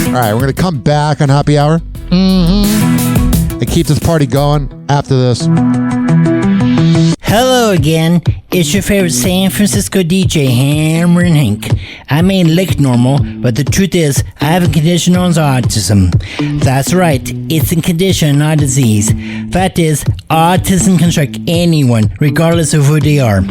All right, we're gonna come back on Happy Hour and keep this party going after this. Hello again. It's your favorite San Francisco DJ, Hammer and Hank. I may look normal, but the truth is, I have a condition known as autism. That's right, it's a condition, not a disease. Fact is, autism can strike anyone, regardless of who they are.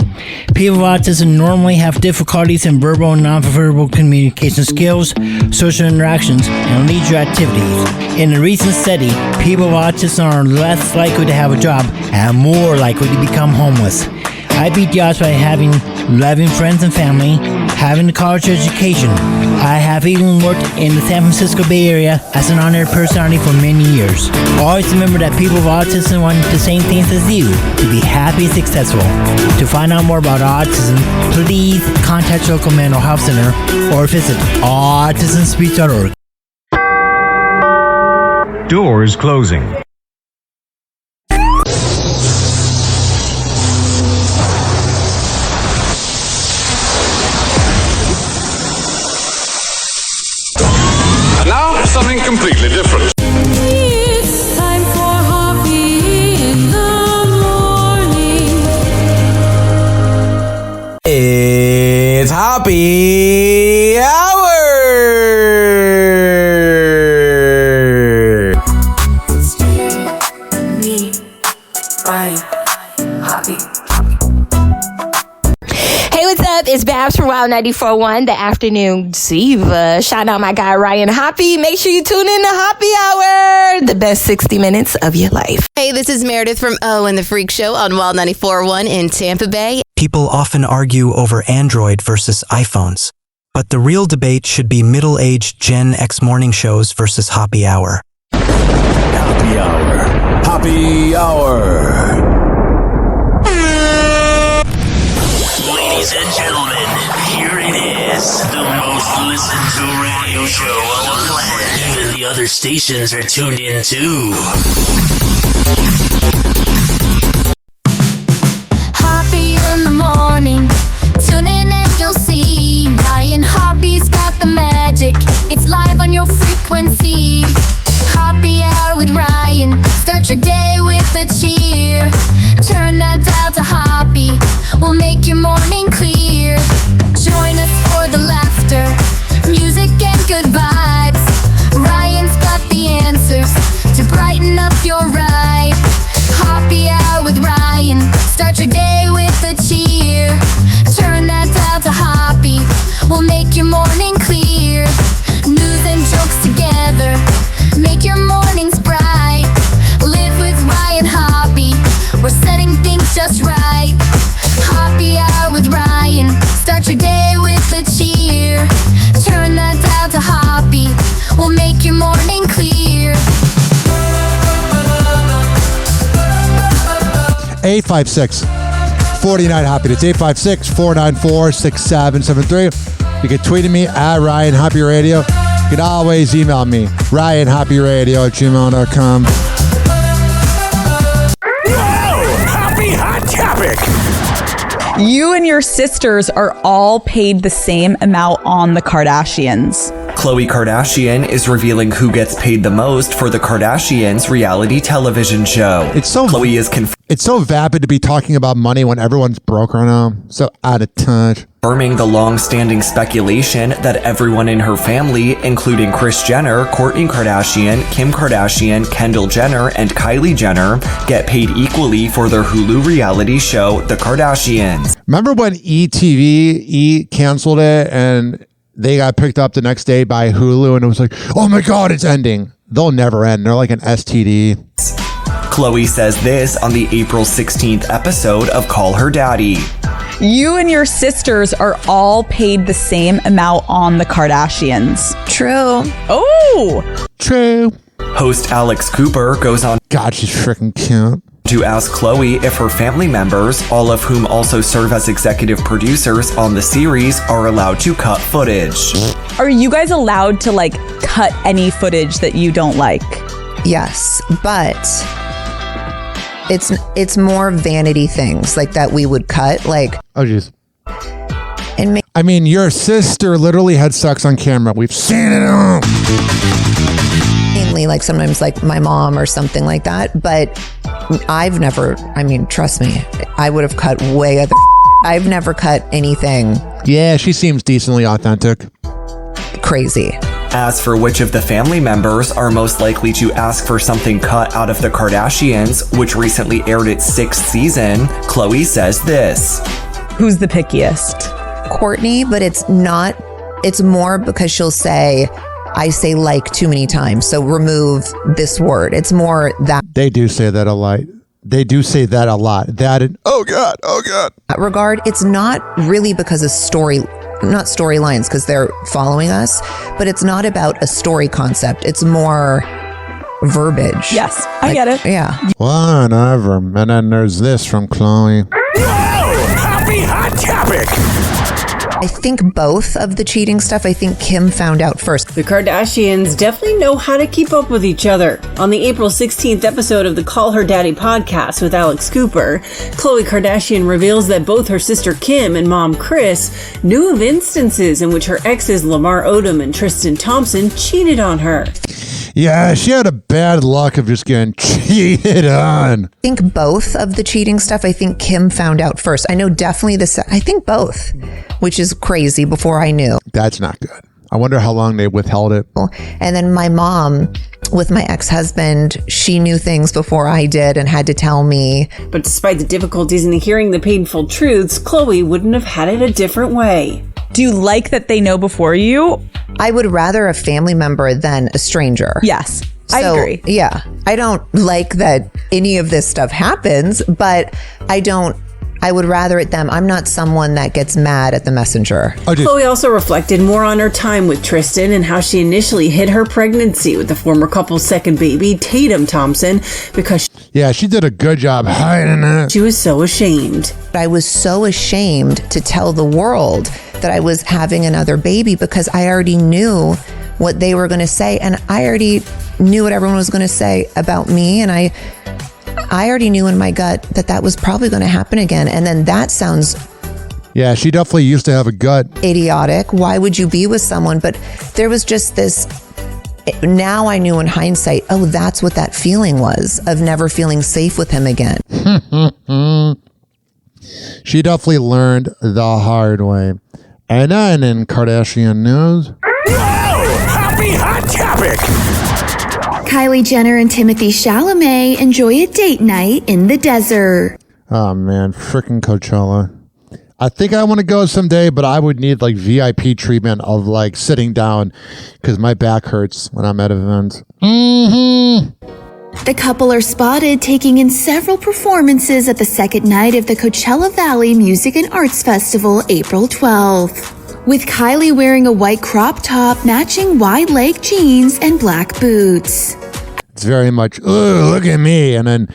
People with autism normally have difficulties in verbal and non-verbal communication skills, social interactions, and leisure activities. In a recent study, people with autism are less likely to have a job and more likely to become homeless. I beat the odds by having loving friends and family, having a college education. I have even worked in the San Francisco Bay Area as an honored personality for many years. Always remember that people with autism want the same things as you, to be happy and successful. To find out more about autism, please contact your local mental health center or visit autismspeech.org. Doors closing. Now, something completely different. It's time for Hoppe in the morning. It's Hoppe Hour! It's you, me, Ryan, Hoppe. Hey, what's up? It's Babs from Wild 94.1, the afternoon diva. Shout out my guy Ryan Hoppe. Make sure you tune in to Hoppe Hour, the best 60 minutes of your life. Hey, this is Meredith from O and the Freak Show on Wild 94.1 in Tampa Bay. People often argue over Android versus iPhones, but the real debate should be middle-aged Gen X morning shows versus Hoppe Hour. Hoppe Hour. Hoppe Hour. Ladies and gentlemen, here it is, the most listened to radio show on the planet. Even the other stations are tuned in too. Hoppe in the morning. Tune in and you'll see Ryan Hoppe's got the magic. It's live on your frequency. Hoppe Hour with Ryan. Start your day with a cheer. Turn that dial to Hoppe. We'll make your morning clear. Join us for the laughter, music and good vibes. Ryan's got the answers to brighten up your ride. Hoppe Hour with Ryan. Start your day with a cheer. Turn that dial to Hoppe. We'll make your morning clear. News and jokes together. Make your mornings bright. Live with Ryan Hoppe. We're setting things just right. Hoppe Hour with Ryan. Start your day with a cheer. Turn that dial to Hoppe. We'll make your morning clear. 856-49-HOPPE. It's 856-494-6773. You can tweet at me at Ryan Hoppe Radio. You can always email me, RyanHoppeRadio@gmail.com. Hoppe Hot Topic. You and your sisters are all paid the same amount on the Kardashians. Khloe Kardashian is revealing who gets paid the most for the Kardashians reality television show. Khloe is It's so vapid to be talking about money when everyone's broke right now. So out of touch. confirming the long-standing speculation that everyone in her family, including Kris Jenner, Kourtnei Kardashian, Kim Kardashian, Kendall Jenner, and Kylie Jenner, get paid equally for their Hulu reality show, The Kardashians. Remember when E canceled it and they got picked up the next day by Hulu and it was like, oh my God, it's ending. They'll never end. They're like an STD. Khloe says this on the April 16th episode of Call Her Daddy. You and your sisters are all paid the same amount on the Kardashians. True. Oh! True. Host Alex Cooper goes on God, she's freaking cute. to ask Khloe if her family members, all of whom also serve as executive producers on the series, are allowed to cut footage. Are you guys allowed to cut any footage that you don't like? Yes, but it's more vanity things that we would cut. Oh, jeez. And I mean, your sister literally had sex on camera. We've seen it all. mainly sometimes my mom or something like that. But I've never, I mean, trust me, I would have cut way other. I've never cut anything. Yeah, she seems decently authentic. Crazy. As for which of the family members are most likely to ask for something cut out of the Kardashians, which recently aired its 6th season, Khloe says this. Who's the pickiest? Kourtnei, but it's not, it's more because she'll say, I say like too many times, so remove this word. It's more that. They do say that a lot. They do say that a lot. That and, oh God. That regard, it's not really because of not storylines, because they're following us, but it's not about a story concept. It's more verbiage. Yes, I get it. Yeah. Whatever. And then there's this from Chloe. Whoa! Happy Hot Topic! I think both of the cheating stuff, I think Kim found out first. The Kardashians definitely know how to keep up with each other. On the April 16th episode of the Call Her Daddy podcast with Alex Cooper, Khloe Kardashian reveals that both her sister Kim and mom Kris knew of instances in which her exes Lamar Odom and Tristan Thompson cheated on her. Yeah, she had a bad luck of just getting cheated on. I think both of the cheating stuff, I think Kim found out first. I know definitely I think both, which is crazy before I knew. That's not good. I wonder how long they withheld it. And then my mom, with my ex-husband, she knew things before I did and had to tell me. But despite the difficulties in hearing the painful truths, Khloe wouldn't have had it a different way. Do you like that they know before you? I would rather a family member than a stranger. Yes, I agree. Yeah, I don't like that any of this stuff happens, but I would rather it them. I'm not someone that gets mad at the messenger. Khloe also reflected more on her time with Tristan and how she initially hid her pregnancy with the former couple's second baby, Tatum Thompson, because she did a good job hiding it. She was so ashamed. I was so ashamed to tell the world that I was having another baby because I already knew what they were going to say, and I already knew what everyone was going to say about me, and I already knew in my gut that was probably going to happen again. And then that sounds... Yeah, she definitely used to have a gut. Idiotic. Why would you be with someone? But there was just this... Now I knew in hindsight, oh, that's what that feeling was, of never feeling safe with him again. She definitely learned the hard way. And then in Kardashian news... Whoa! Happy Hot Topic! Kylie Jenner and Timothée Chalamet enjoy a date night in the desert. Oh man, freaking Coachella. I think I want to go someday, but I would need like VIP treatment of like sitting down because my back hurts when I'm at events. The couple are spotted taking in several performances at the second night of the Coachella Valley Music and Arts Festival, April 12th. With Kylie wearing a white crop top matching wide leg jeans and black boots. It's very much, oh, look at me. And then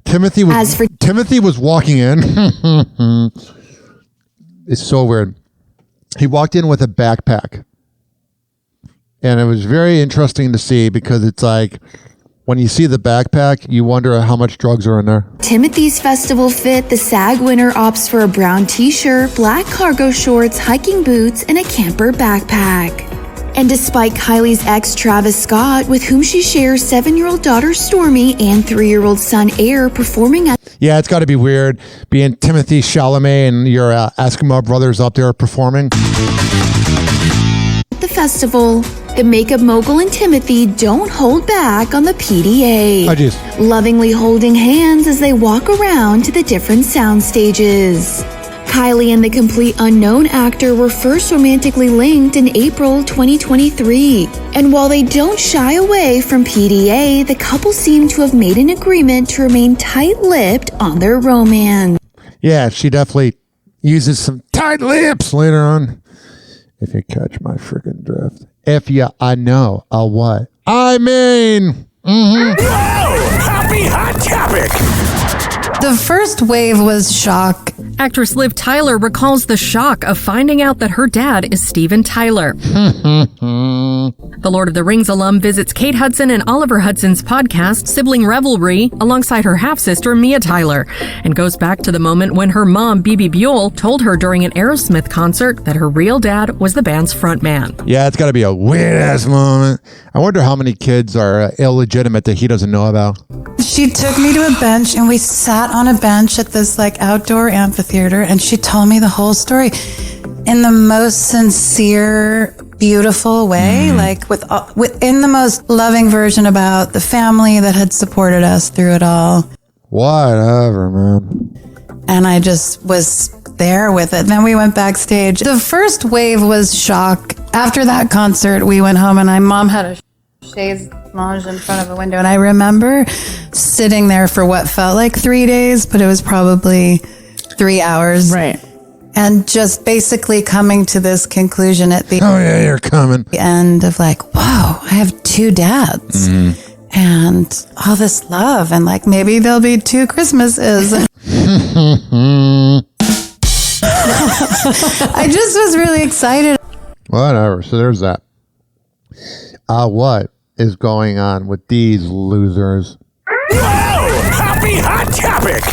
Timothy was walking in. It's so weird. He walked in with a backpack. And it was very interesting to see because it's like, when you see the backpack, you wonder how much drugs are in there. Timothy's festival fit, the SAG winner opts for a brown t-shirt, black cargo shorts, hiking boots, and a camper backpack. And despite Kylie's ex Travis Scott, with whom she shares 7-year-old daughter Stormy and 3-year-old son Air performing at... Yeah, it's got to be weird being Timothée Chalamet and your Eskimo brothers up there performing. The festival, the makeup mogul and Timothy don't hold back on the PDA. Lovingly holding hands as they walk around to the different sound stages. Kylie and the complete unknown actor were first romantically linked in April 2023. And while they don't shy away from PDA, the couple seem to have made an agreement to remain tight-lipped on their romance. Yeah, she definitely uses some tight lips later on. If you catch my freaking drift. I know a what? I mean. Whoa! Happy Hot Topic! The first wave was shock. Actress Liv Tyler recalls the shock of finding out that her dad is Steven Tyler. The Lord of the Rings alum visits Kate Hudson and Oliver Hudson's podcast, Sibling Revelry, alongside her half-sister Mia Tyler, and goes back to the moment when her mom, Bebe Buell, told her during an Aerosmith concert that her real dad was the band's frontman. Yeah, it's got to be a weird-ass moment. I wonder how many kids are illegitimate that he doesn't know about. She took me to a bench and we sat on a bench at this like outdoor amphitheater and she told me the whole story in the most sincere, beautiful way, like in the most loving version about the family that had supported us through it all. Whatever, man. And I just was there with it. Then we went backstage. The first wave was shock. After that concert, we went home and my mom had a chaise lounge in front of a window. And I remember sitting there for what felt like 3 days, but it was probably 3 hours. Right. And just basically coming to this conclusion at the you're coming. end of like, whoa, I have 2 dads. And all this love. And like, maybe there'll be 2 Christmases. I just was really excited. Whatever. So there's that. What is going on with these losers? Whoa! Happy Hot Topic!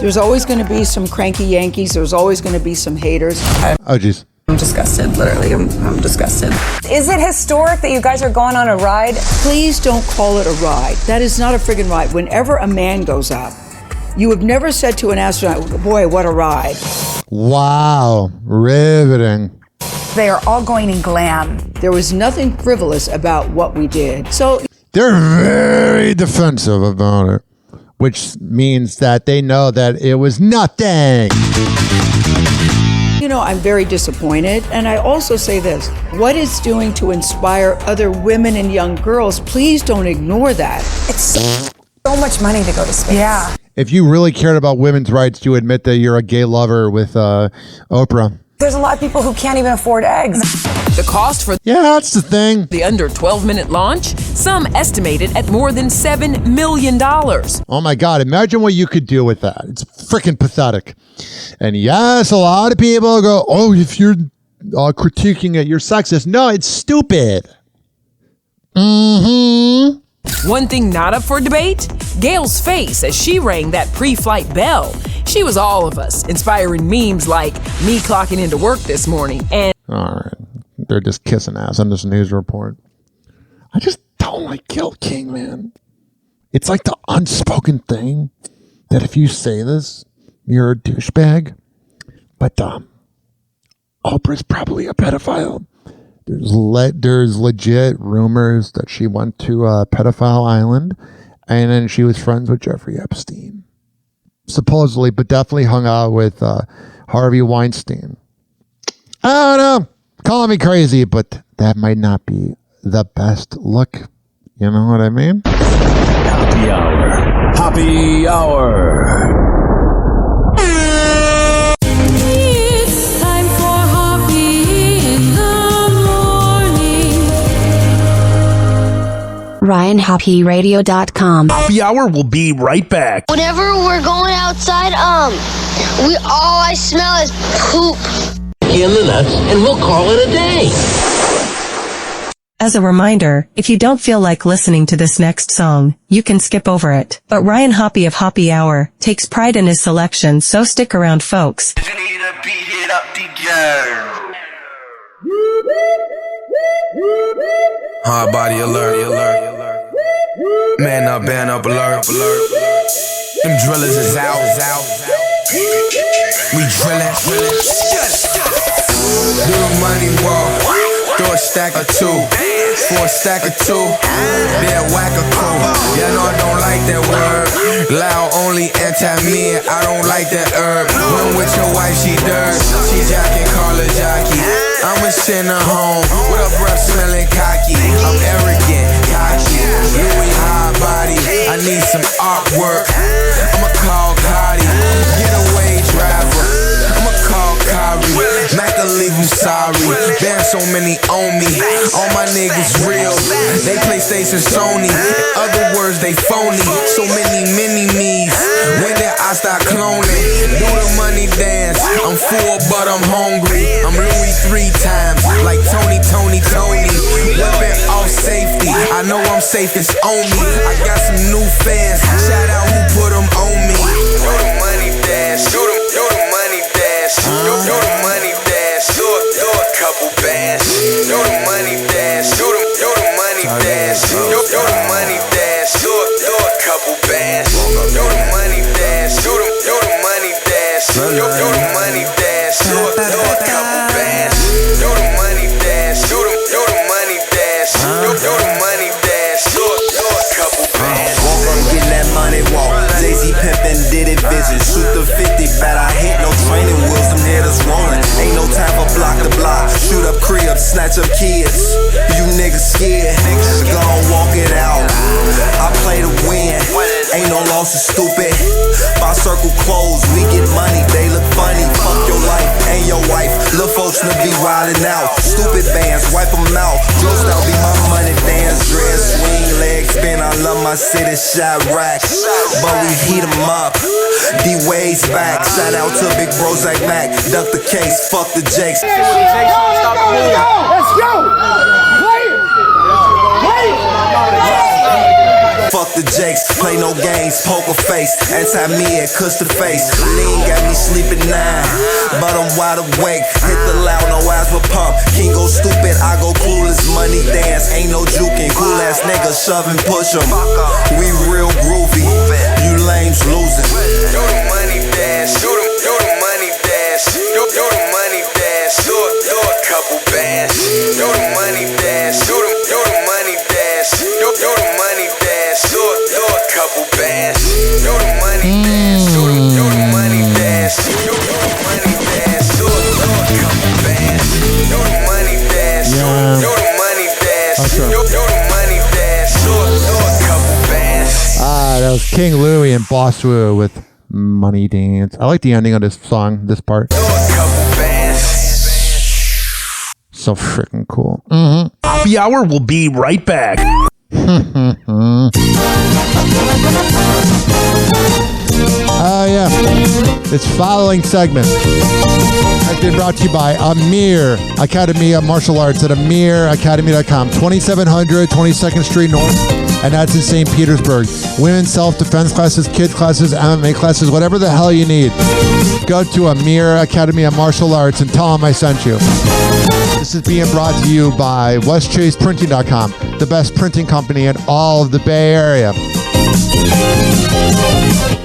There's always going to be some cranky Yankees. There's always going to be some haters. Oh, jeez. I'm disgusted, literally. I'm disgusted. Is it historic that you guys are going on a ride? Please don't call it a ride. That is not a friggin' ride. Whenever a man goes up, you have never said to an astronaut, boy, what a ride. Wow. Riveting. They are all going in glam. There was nothing frivolous about what we did. So they're very defensive about it, which means that they know that it was nothing. You know, I'm very disappointed. And I also say this, what it's doing to inspire other women and young girls, please don't ignore that. It's so much money to go to space. Yeah. If you really cared about women's rights, you admit that you're a gay lover with Oprah. There's a lot of people who can't even afford eggs. The cost for that's the thing. The under 12-minute launch, some estimated at more than $7 million. Oh my God, imagine what you could do with that. It's freaking pathetic. And yes, a lot of people go, oh, if you're critiquing it, you're sexist. No, it's stupid. One thing not up for debate, Gail's face as she rang that pre-flight bell. She was all of us, inspiring memes like me clocking into work this morning and... All right. They're just kissing ass on this news report. I just don't like Gail King, man. It's like the unspoken thing that if you say this, you're a douchebag. But Oprah's probably a pedophile. There's legit rumors that she went to Pedophile Island and then she was friends with Jeffrey Epstein. Supposedly, but definitely hung out with Harvey Weinstein. I don't know. Call me crazy, but that might not be the best look. You know what I mean? Happy hour. Happy hour. It's time for Hoppe in the morning. RyanHoppyRadio.com. Happy hour will be right back. Whenever we're going outside, all I smell is poop. In the nuts, and we'll call it a day. As a reminder, if you don't feel like listening to this next song, you can skip over it. But Ryan Hoppe of Hoppe Hour takes pride in his selection, so stick around, folks. Hard body alert. Man up, band up, alert. Them drillers is out. We drillin'. Do the money walk. Throw a stack of 2. For a stack of 2. Then whack a crew. Yeah, no, I don't like that word. Loud only anti-men. I don't like that herb. When with your wife, she dirt. She jacking, call her jockey. I'ma send her home with her breath smelling cocky. I'm arrogant, cocky. Louis high body. I need some artwork. I'ma call Cardi. Getaway driver. I'ma call Kari. Mac will leave you sorry. Damn, so many on me. All my niggas real. They PlayStation Sony. In other words, they phony. So many mini-me's. When did I start cloning? Do the money dance. I'm full, but I'm hungry. I'm Louis 3 times. Like Tony. Whipping off safety. I know I'm safe, it's on me. I got some new fans. Shout out who put them on me. Do the money dance. Do the money dance. Do the money dance. Do a couple bands. Do the money dance. Do the money dance. snatch up kids. You niggas scared, gon' walk it out. I play to win, ain't no losses, stupid. My circle closed, we get money, they look funny. Fuck your life and your wife, lil' folks to be wildin' out. Stupid bands, wipe them out. Drill style be my money dance, dress, swing, leg spin. I love my city, shot racks, but we heat them up. D-Wade's back, shout out to Big Bro Zach Mac. Duck the case, fuck the Jakes. Let's go! Play it! Play it! Fuck the Jakes, play no games, poker face. Anti-me at cuss the face. Lean got me sleeping 9, but I'm wide awake. Hit the loud, no eyes but pump. King go stupid, I go clueless. Money dance, ain't no juking. Cool ass niggas shove and push 'em. We real groovy, you lames losing. Do the money dance, do the money dance, do the money dance, do a couple bands. Do the money dance, do the money dance, do the money dance, do a couple bands. Do the money dance, do the money dance, do the money dance, do a couple bands. Do the money dance, do the money dance, do the money dance, do a couple bands. That was King Louie and Boss Woo with Money Dance. I like the ending of this song, this part. So freaking cool. Happy Hour will be right back. Yeah. This following segment has been brought to you by Amir Academy of Martial Arts at amiracademy.com, 2700 22nd Street North, and that's in St. Petersburg. Women's self-defense classes, kids classes, MMA classes, whatever the hell you need. Go to Amir Academy of Martial Arts and tell them I sent you. This is being brought to you by WestChasePrinting.com, the best printing company in all of the Bay Area.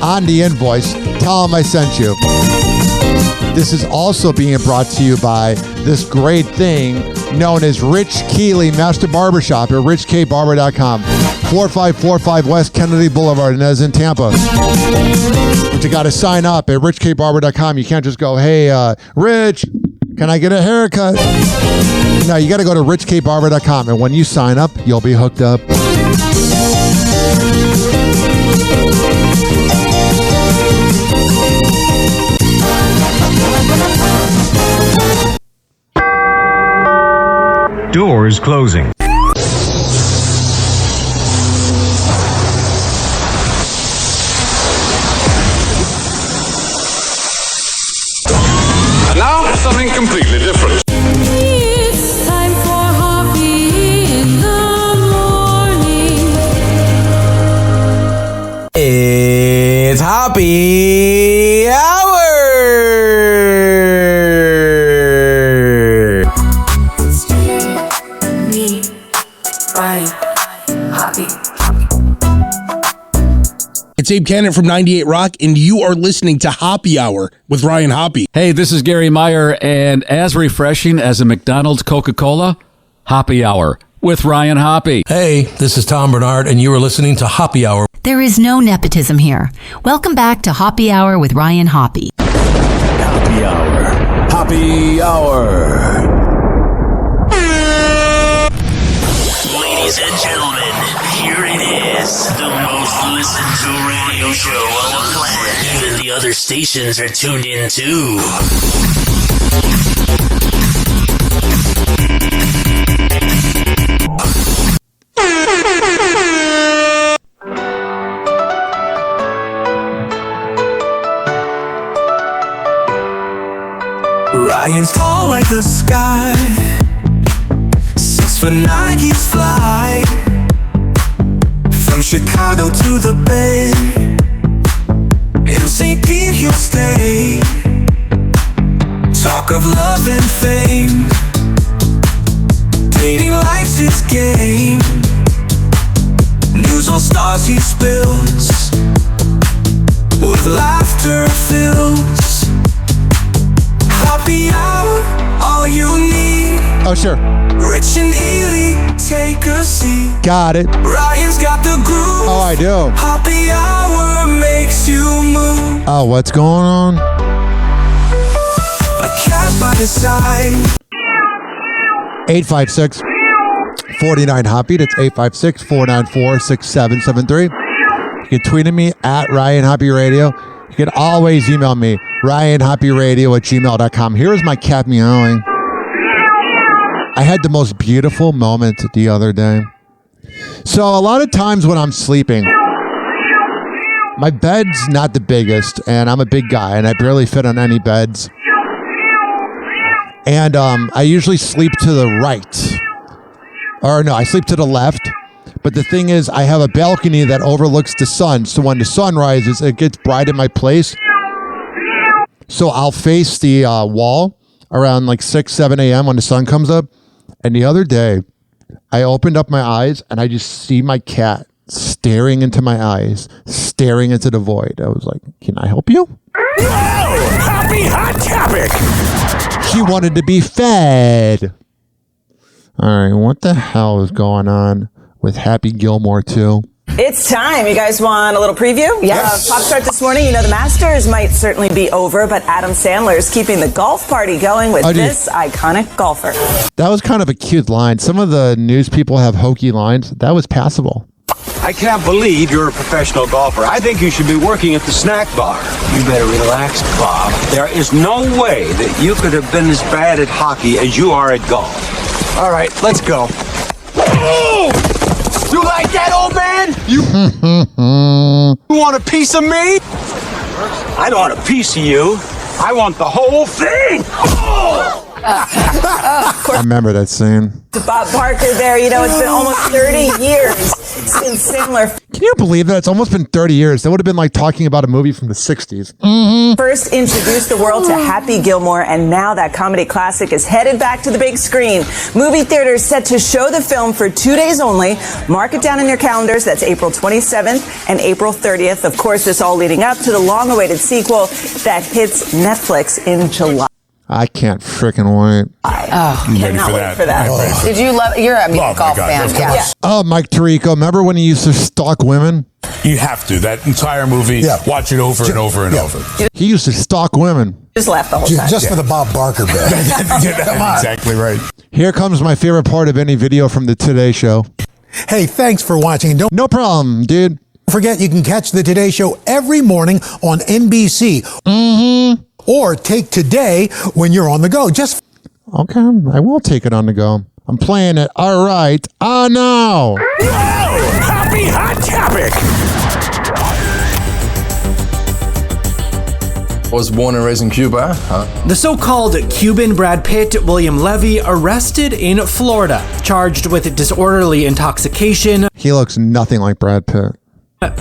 On the invoice, tell them I sent you. This is also being brought to you by this great thing known as Rich Keeley Master Barbershop at richkbarber.com, 4545 West Kennedy Boulevard, and that's in Tampa. But you got to sign up at richkbarber.com. You can't just go, hey, Rich, can I get a haircut? No, you got to go to richkbarber.com, and when you sign up, you'll be hooked up. Doors closing. And now, something completely different. It's time for Hoppe in the morning. It's Hoppe Hour! Me, Ryan, Hoppe. It's Abe Cannon from 98 Rock, and you are listening to Happy Hour with Ryan Hoppe. Hey, this is Gary Meyer, and as refreshing as a McDonald's Coca-Cola, Happy Hour with Ryan Hoppe. Hey, this is Tom Bernard, and you are listening to Happy Hour. There is no nepotism here. Welcome back to Happy Hour with Ryan Hoppe. Happy Hour. Happy Hour. Ladies and gentlemen, here it is. The most listened to radio show on the planet. Even the other stations are tuned in too. Ryan's tall like the sky, 6'9" he's fly. From Chicago to the Bay, in St. Pete he'll stay. Talk of love and fame, dating life's his game. News all stars he spills, with laughter fills. Happy Hour, all you need. Oh, sure. Rich and Ely, take a seat. Got it. Ryan's got the groove. Oh, I do. Happy Hour makes you move. Oh, what's going on? A cat by his side. 856-49-HOPPY. That's 856-494-6773. You can tweet at me at Ryan Hoppy Radio. You can always email me, ryanhoppyradio@gmail.com. Here is my cat meowing. I had the most beautiful moment the other day. So a lot of times when I'm sleeping, my bed's not the biggest, and I'm a big guy, and I barely fit on any beds. And I usually sleep to the right. Or no, I sleep to the left. But the thing is, I have a balcony that overlooks the sun. So when the sun rises, it gets bright in my place. So I'll face the wall around like 6, 7 a.m. when the sun comes up. And the other day, I opened up my eyes and I just see my cat staring into my eyes, staring into the void. I was like, can I help you? Happy Hot Topic! She wanted to be fed. All right, what the hell is going on with Happy Gilmore 2? It's time. You guys want a little preview? Yes. Pop Start this morning. You know, the Masters might certainly be over, but Adam Sandler is keeping the golf party going with this iconic golfer. That was kind of a cute line. Some of the news people have hokey lines. That was passable. I can't believe you're a professional golfer. I think you should be working at the snack bar. You better relax, Bob. There is no way that you could have been as bad at hockey as you are at golf. All right, let's go. Oh! You like that, old man? You want a piece of me? I don't want a piece of you. I want the whole thing. Oh! I remember that scene. To Bob Barker there, you know, it's been almost 30 years since Sandler Can you believe that? It's almost been 30 years. That would have been like talking about a movie from the 60s. first introduced the world to Happy Gilmore, and now that comedy classic is headed back to the big screen. Movie theaters set to show the film for 2 days only. Mark it down in your calendars. That's April 27th and April 30th. Of course, this all leading up to the long-awaited sequel that hits Netflix in July. I can't freaking wait. I'm ready for that. Oh. Did you love? You're a golf fan. of Yeah. course. Oh, Mike Tirico, remember when he used to stalk women? You have to. That entire movie, watch it over and over and over. He used to stalk women. Just laugh the whole time. Just for the Bob Barker bit. Come on. Exactly right. Here comes my favorite part of any video from the Today Show. Hey, thanks for watching. No problem, dude. Don't forget you can catch the Today Show every morning on NBC. Or take Today when you're on the go. Just okay, I will take it on the go. I'm playing it. All right. Oh, no. Whoa! Happy Hot Topic! Was born and raised in Cuba, huh? The so-called Cuban Brad Pitt, William Levy, arrested in Florida, charged with disorderly intoxication. He looks nothing like Brad Pitt.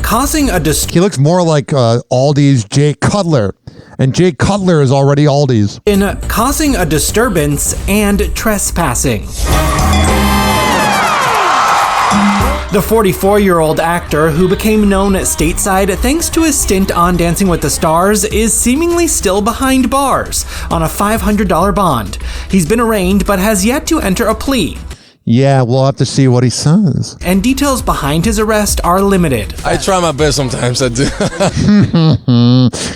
Causing a He looks more like Aldi's Jake Cutler. And Jake Cutler is already Aldi's. Causing a disturbance and trespassing. The 44-year-old actor, who became known stateside thanks to his stint on Dancing with the Stars, is seemingly still behind bars on a $500 bond. He's been arraigned but has yet to enter a plea. Yeah, we'll have to see what he says. And details behind his arrest are limited. I try my best sometimes, I do.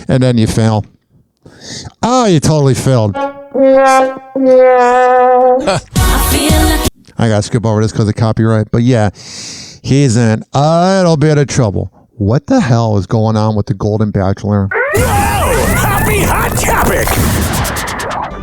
And then you fail. Oh, you totally failed. I gotta skip over this because of copyright. But yeah, he's in a little bit of trouble. What the hell is going on with the Golden Bachelor? Whoa! Happy Hot Topic!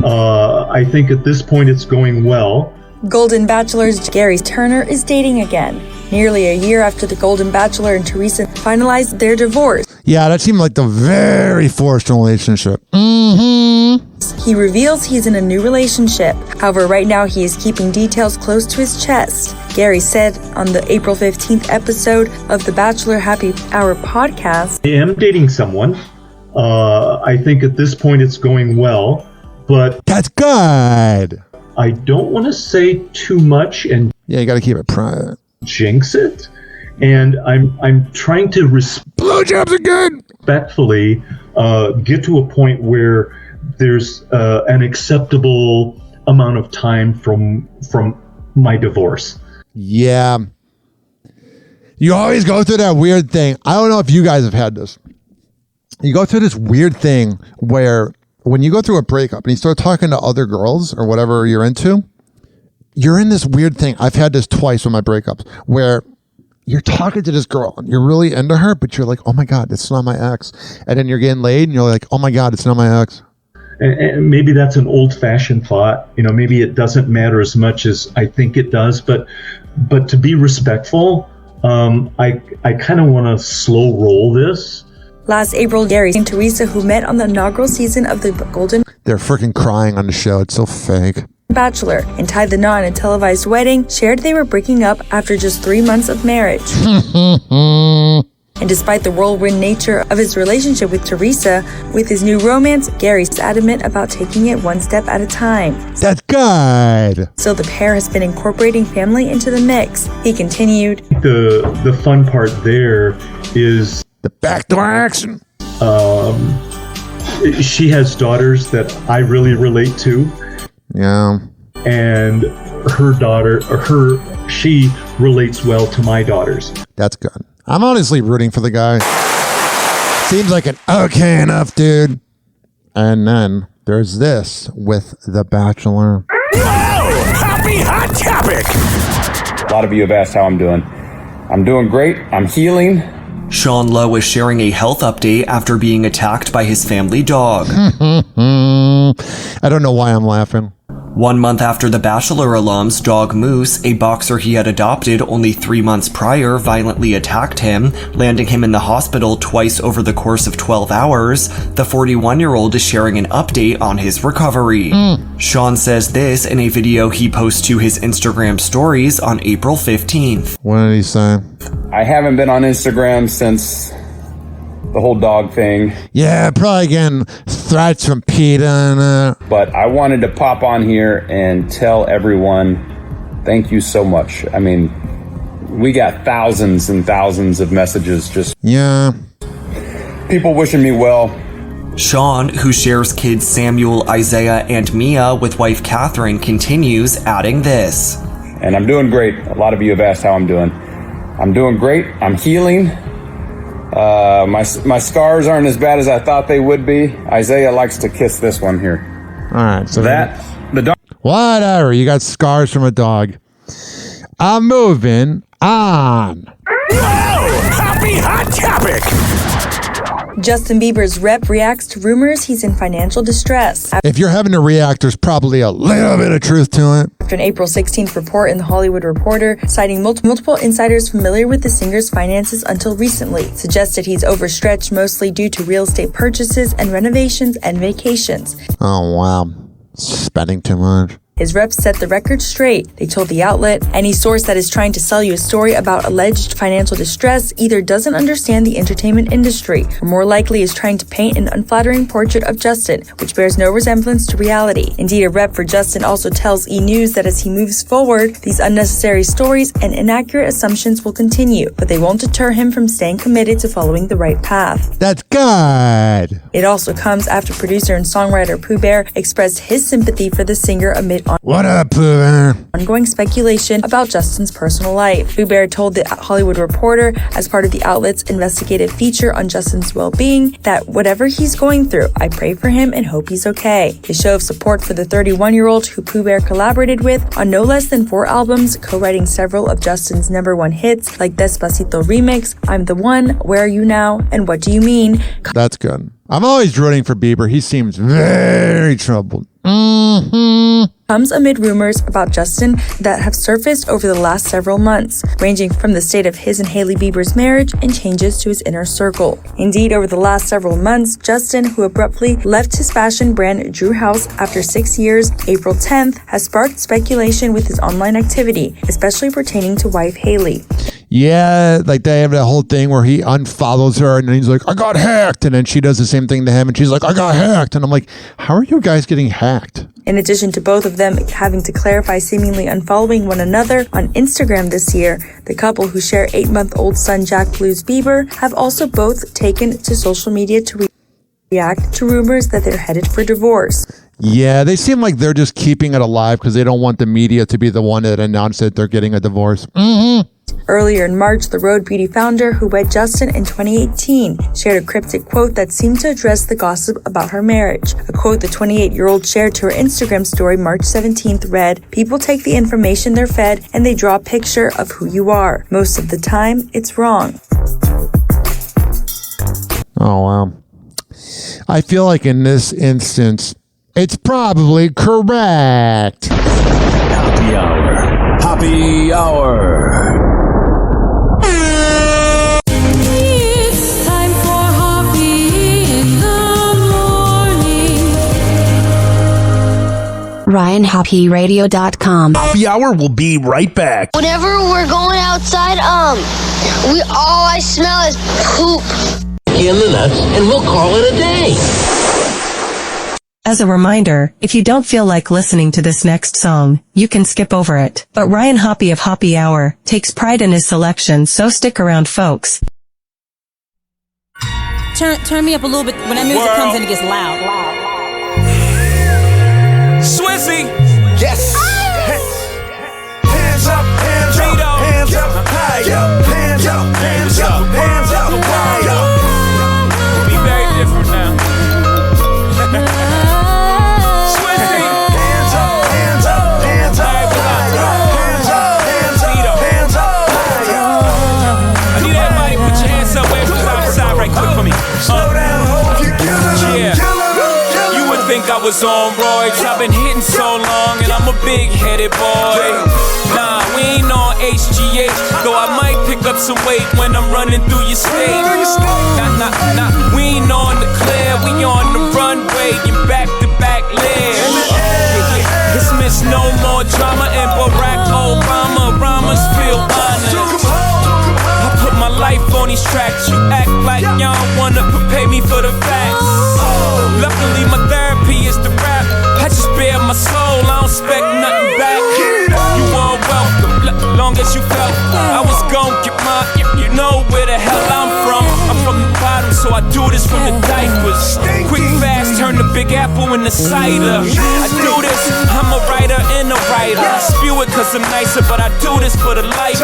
I think at this point it's going well. Golden Bachelor's Gary Turner is dating again, nearly a year after the Golden Bachelor and Teresa finalized their divorce. Yeah, that seemed like the very forced relationship. He reveals he's in a new relationship. However, right now he is keeping details close to his chest. Gary said on the April 15th episode of the Bachelor Happy Hour podcast, I am dating someone. I think at this point it's going well, but that's good. I don't want to say too much and you got to keep it private. Jinx it. And I'm trying to respectfully get to a point where there's an acceptable amount of time from my divorce. Yeah. You always go through that weird thing. I don't know if you guys have had this. You go through this weird thing where when you go through a breakup and you start talking to other girls or whatever you're into, you're in this weird thing. I've had this twice with my breakups where you're talking to this girl and you're really into her, but you're like, oh my God, it's not my ex. And then you're getting laid and you're like, oh my God, it's not my ex. And maybe that's an old-fashioned thought. Maybe it doesn't matter as much as I think it does. But to be respectful, I kind of want to slow roll this. Last April, Gary and Teresa, who met on the inaugural season of the Golden They're freaking crying on the show. It's so fake. Bachelor, and tied the knot in a televised wedding, shared they were breaking up after just 3 months of marriage. And despite the whirlwind nature of his relationship with Teresa, with his new romance, Gary's adamant about taking it one step at a time. That's good. So the pair has been incorporating family into the mix. He continued, The fun part there is the backdoor action. She has daughters that I really relate to. Yeah. And she relates well to my daughters. That's good. I'm honestly rooting for the guy. Seems like an okay enough dude. And then there's this with The Bachelor. Happy hot topic! A lot of you have asked how I'm doing. I'm doing great. I'm healing. Sean Lowe is sharing a health update after being attacked by his family dog. I don't know why I'm laughing. 1 month after the Bachelor alum's dog Moose, a boxer he had adopted only 3 months prior, violently attacked him, landing him in the hospital twice over the course of 12 hours, the 41-year-old is sharing an update on his recovery. Sean says this in a video he posts to his Instagram stories on April 15th. What did he say? I haven't been on Instagram since the whole dog thing. Yeah, probably getting threats from PETA. But I wanted to pop on here and tell everyone, thank you so much. I mean, we got thousands and thousands of messages just... Yeah. People wishing me well. Sean, who shares kids Samuel, Isaiah, and Mia with wife Catherine, continues, adding this. And I'm doing great. A lot of you have asked how I'm doing. I'm doing great. I'm healing. My scars aren't as bad as I thought they would be. Isaiah likes to kiss this one here. All right. So the dog. Whatever. You got scars from a dog. I'm moving on. Happy hot topic. Justin Bieber's rep reacts to rumors he's in financial distress. If you're having to react, there's probably a little bit of truth to it. After an April 16th report in The Hollywood Reporter, citing multiple insiders familiar with the singer's finances until recently, suggested he's overstretched mostly due to real estate purchases and renovations and vacations. Oh, wow. Spending too much. His reps set the record straight. They told the outlet, any source that is trying to sell you a story about alleged financial distress either doesn't understand the entertainment industry, or more likely is trying to paint an unflattering portrait of Justin, which bears no resemblance to reality. Indeed, a rep for Justin also tells E! News that as he moves forward, these unnecessary stories and inaccurate assumptions will continue, but they won't deter him from staying committed to following the right path. That's good. It also comes after producer and songwriter Pooh Bear expressed his sympathy for the singer amid what up, Pooh Bear? Ongoing speculation about Justin's personal life. Pooh Bear told The Hollywood Reporter, as part of the outlet's investigative feature on Justin's well-being, that whatever he's going through, I pray for him and hope he's okay. The show of support for the 31-year-old who Pooh Bear collaborated with on no less than 4 albums, co-writing several of Justin's #1 hits like Despacito Remix, I'm the One, Where Are You Now, and What Do You Mean? That's good. I'm always rooting for Bieber. He seems very troubled. Comes amid rumors about Justin that have surfaced over the last several months, ranging from the state of his and Hailey Bieber's marriage and changes to his inner circle. Indeed, over the last several months, Justin, who abruptly left his fashion brand Drew House after 6 years, April 10th, has sparked speculation with his online activity, especially pertaining to wife Hailey. Yeah, like they have that whole thing where he unfollows her and then he's like, I got hacked. And then she does the same thing to him and she's like, I got hacked. And I'm like, how are you guys getting hacked? In addition to both of them having to clarify seemingly unfollowing one another on Instagram this year, the couple who share 8-month-old son Jack Blues Bieber have also both taken to social media to react to rumors that they're headed for divorce. Yeah, they seem like they're just keeping it alive because they don't want the media to be the one that announced that they're getting a divorce. Earlier in March, the Rhode Beauty founder, who wed Justin in 2018, shared a cryptic quote that seemed to address the gossip about her marriage. A quote the 28-year-old shared to her Instagram story March 17th read, "People take the information they're fed and they draw a picture of who you are. Most of the time, it's wrong." Oh, wow. I feel like in this instance, it's probably correct. Happy hour. Happy hour. It's time for Hoppe in the morning. RyanHoppyRadio.com. Happy Hour will be right back. Whenever we're going outside, all I smell is poop. In the nuts, and we'll call it a day. As a reminder, if you don't feel like listening to this next song, you can skip over it. But Ryan Hoppe of Happy Hour takes pride in his selection, so stick around, folks. Turn me up a little bit. When that music comes in, it gets loud. Swizzy. Yes. Hands up, hands up, hands up, higher. Hands up, hands up, hands up, higher. Be very different now. Swizzy. Hands up, hands up, hands up, higher. Hands up, hands up, hands up, higher. I need everybody to put your hands up way from side to side right quick for me. Slow down, hope you kill it. You would think I was on roids. I've been hitting so long and I'm a big-headed boy. Nah, we ain't on HGH, though I might pick up some weight when I'm running through your state. Nah, we ain't on the clear, we on the runway in back-to-back lives. It's Miss No More Drama and Barack Obama. Rhymes feel honest. I put my life on these tracks. You act like y'all wanna prepare me for the facts. Luckily my therapy is the rap. I just bare my soul, I don't expect nothing back. You all welcome, long as you felt I was gon' get mine. You know where the hell I'm from. I'm from the bottom, so I do this from the diapers. Quick, fast, turn the Big Apple into cider. I do this, I'm a writer and a writer. I spew it cause I'm nicer, but I do this for the lifers.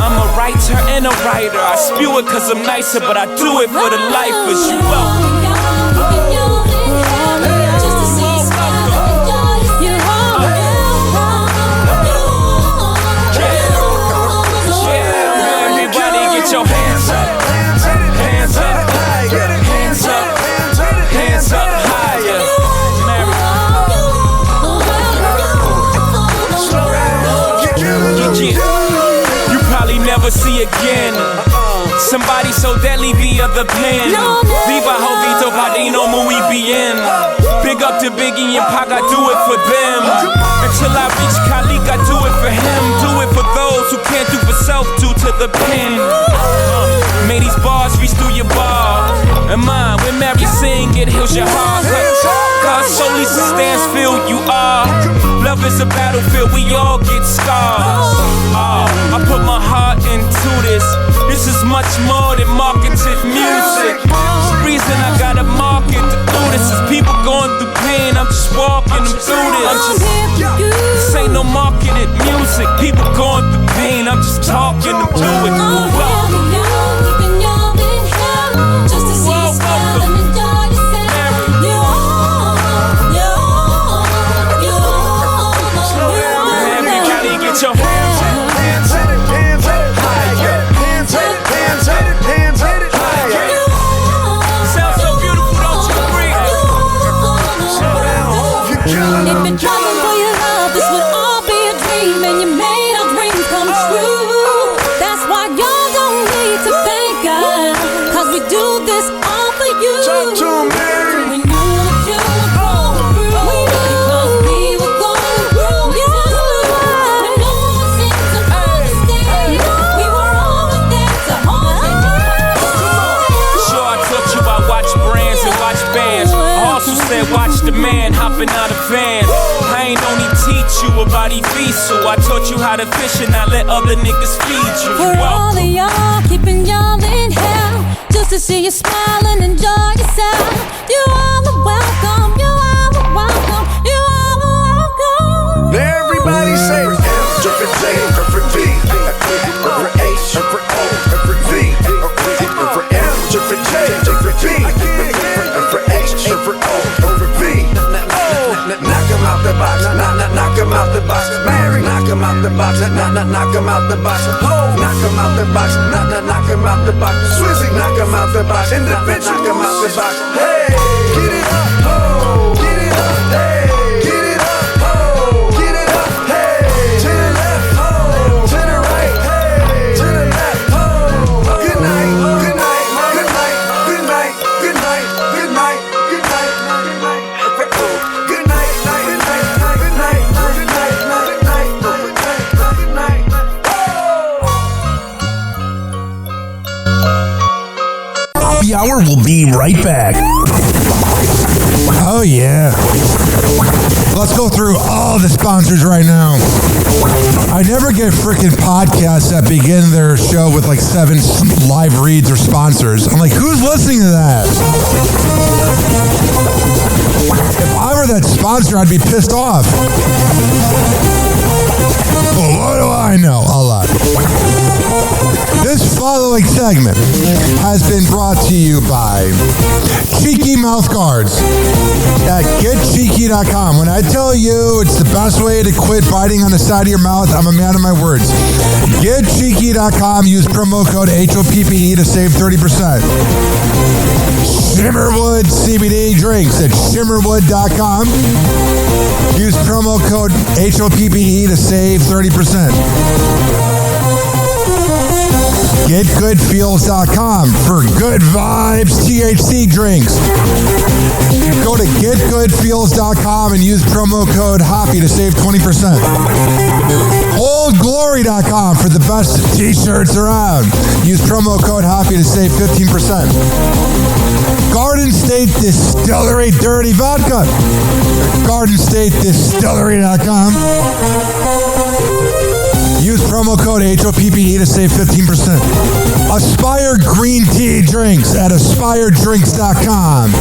I'm a writer and a writer. I spew it cause I'm nicer, but I do it for the lifers. You welcome. Your hands up, hands up, hands up, hands up higher. You probably never see again somebody so deadly via the pen. Viva Jovito Padino, muy bien. Big up to Biggie and Pac, I do it for them. Until I reach Khalik, I do it for him. Do it for those who can't do for self, due to the pen. May these bars reach through your bar. And mine, when Mary sing, it heals your heart. God solely stands filled, you are. Love is a battlefield, we all get scars. I put my heart into this. This is much more than marketed music. The reason I gotta market to do this is people going through pain. I'm just walking them through this. This ain't no marketed music. People going through pain. I'm just talking them through it. Get your hands up, hands up, hands up, higher. Hands up, hands up, hands up, higher. Sounds so beautiful, don't you agree? Slow down, hope you kill it. If you're driving for your love, this would all be a dream, and you made our dreams come true. That's why y'all don't need to thank us, cause we do this all for you. Talk to him, Mary. We knew what you were going through, because we were going through. Said watch the man hopping out of van. I ain't only teach you about Ibiza, I taught you how to fish and not let other niggas feed you. For all of y'all, keeping y'all in hell, just to see you smile and enjoy yourself. You all are welcome, you all are welcome, you all are welcome. Everybody say, perfect J, perfect B. him out the box. Oh, knock him out the box. Knock him out the box. Swizzy, knock him out the box. Individual, knock him out the box. Hey, get it up, oh, get it up, hey, get it up, oh, get it up, hey, to the left, oh, to the right, hey, to the left, oh. Good night, good night, good night, good night, good night, good night, good night, good night, good night, good night, good night, good night, good night, good night, good night. Happy Hour will be right back. Oh, yeah. Let's go through all the sponsors right now. I never get freaking podcasts that begin their show with like 7 live reads or sponsors. I'm like, who's listening to that? If I were that sponsor, I'd be pissed off. Well, what do I know? A lot. This following segment has been brought to you by Cheeky Mouth Guards at getcheeky.com. When I tell you it's the best way to quit biting on the side of your mouth, I'm a man of my words. Getcheeky.com. Use promo code HOPPE to save 30%. Shimmerwood CBD drinks at shimmerwood.com. Use promo code HOPPE to save 30%. GetGoodFeels.com for good vibes THC drinks. Go to GetGoodFeels.com and use promo code HOPPY to save 20%. OldGlory.com for the best t-shirts around. Use promo code HOPPY to save 15%. Garden State Distillery Dirty Vodka. GardenStateDistillery.com. Use promo code HOPPE to save 15%. Aspire Green Tea Drinks at AspireDrinks.com.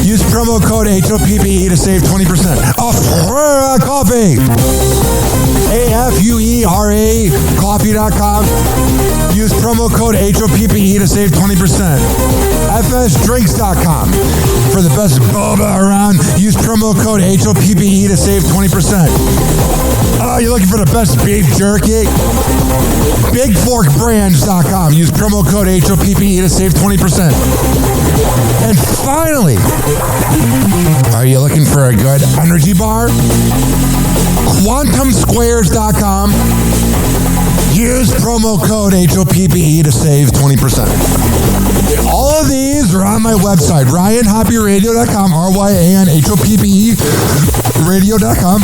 Use promo code HOPPE to save 20%. Afuera Coffee. AFUERA Coffee.com. Use promo code HOPPE to save 20%. FSDrinks.com. For the best boba around, use promo code HOPPE to save 20%. Oh, you're looking for the best beef jerky? BigForkBrands.com. Use promo code HOPPE to save 20%. And finally, are you looking for a good energy bar? QuantumSquares.com. Use promo code HOPPE to save 20%. All of these are on my website, RyanHoppyRadio.com, RYANHOPPE radio.com.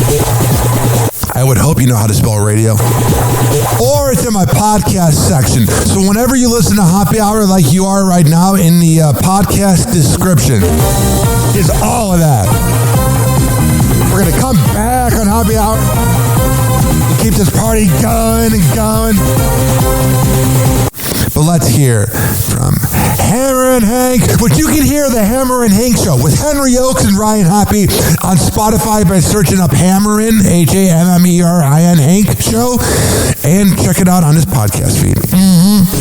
I would hope you know how to spell radio. Or it's in my podcast section. So whenever you listen to Happy Hour like you are right now, in the podcast description is all of that. We're going to come back on Happy Hour and keep this party going and going. But let's hear from Hammer and Hank, which you can hear the Hammer and Hank Show with Henry Oakes and Ryan Hoppe on Spotify by searching up Hammerin, HAMMERIN Hank Show, and check it out on his podcast feed.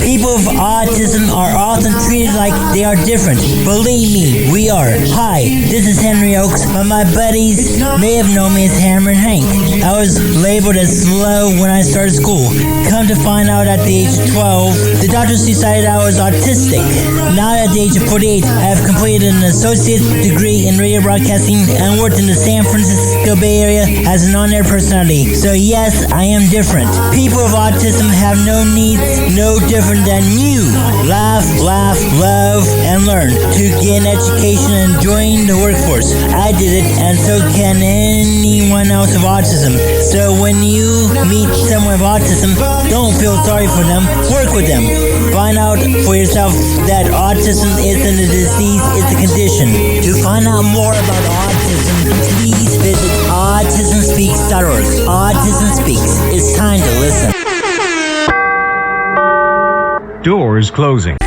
People with autism are often treated like they are different. Believe me, we are. Hi, this is Henry Oakes, but my buddies may have known me as Hammer and Hank. I was labeled as slow when I started school. Come to find out at the age of 12, the doctors decided I was autistic. Now at the age of 48, I have completed an associate degree in radio broadcasting and worked in the San Francisco Bay Area as an on-air personality. So yes, I am different. People with autism have no needs, no different than you. Laugh, love, and learn to get an education and join the workforce. I did it, and so can anyone else with autism. So when you meet someone with autism, don't feel sorry for them. Work with them. Find out for yourself that autism isn't a disease, it's a condition. To find out more about autism, please visit autismspeaks.org. Autism Speaks. It's time to listen. Doors closing.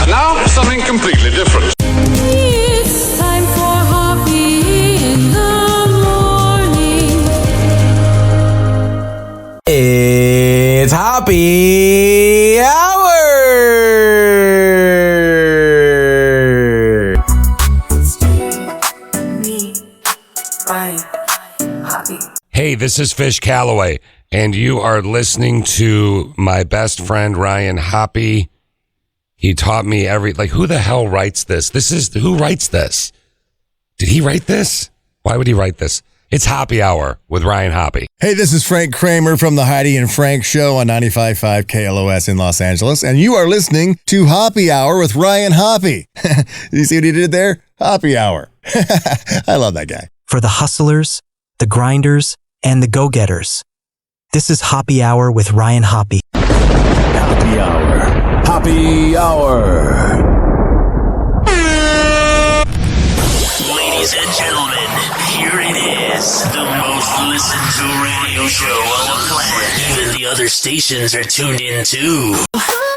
And now, something completely different. It's time for Hoppy in the morning. It's Happy Hour! this is Fish Calloway, and you are listening to my best friend Ryan Hoppe. He taught me who the hell writes this? Who writes this? Did he write this? Why would he write this? It's Hoppe Hour with Ryan Hoppe. Hey, this is Frank Kramer from the Heidi and Frank Show on 95.5 KLOS in Los Angeles, and you are listening to Hoppe Hour with Ryan Hoppe. You see what he did there? Hoppe Hour. I love that guy. For the hustlers, the grinders, and the go-getters. This is Hoppe Hour with Ryan Hoppe. Hoppe Hour. Hoppe Hour. Ladies and gentlemen, here it is. The most listened to radio show on the planet. Even the other stations are tuned in too.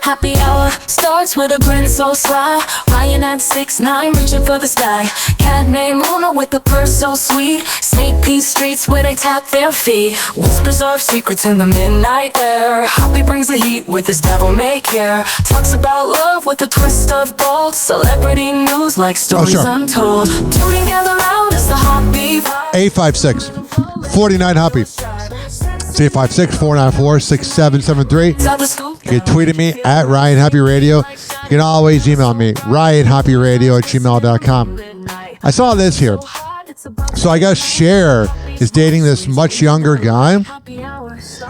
Happy hour starts with a grin so sly. Ryan at 6'9", reaching for the sky. Cat named Luna with a purse so sweet. Snake Peace streets where they tap their feet. Whispers of secrets in the midnight air. Hoppe brings the heat with his devil may care. Talks about love with a twist of bold. Celebrity news like stories untold. Tuning together loud as the Hoppe vibe. 856 49 Hoppe. It's 856-494-6773. You can tweet at me at Ryan Hoppe Radio. You can always email me, ryanhopperadio@gmail.com. I saw this here. So I guess Cher is dating this much younger guy.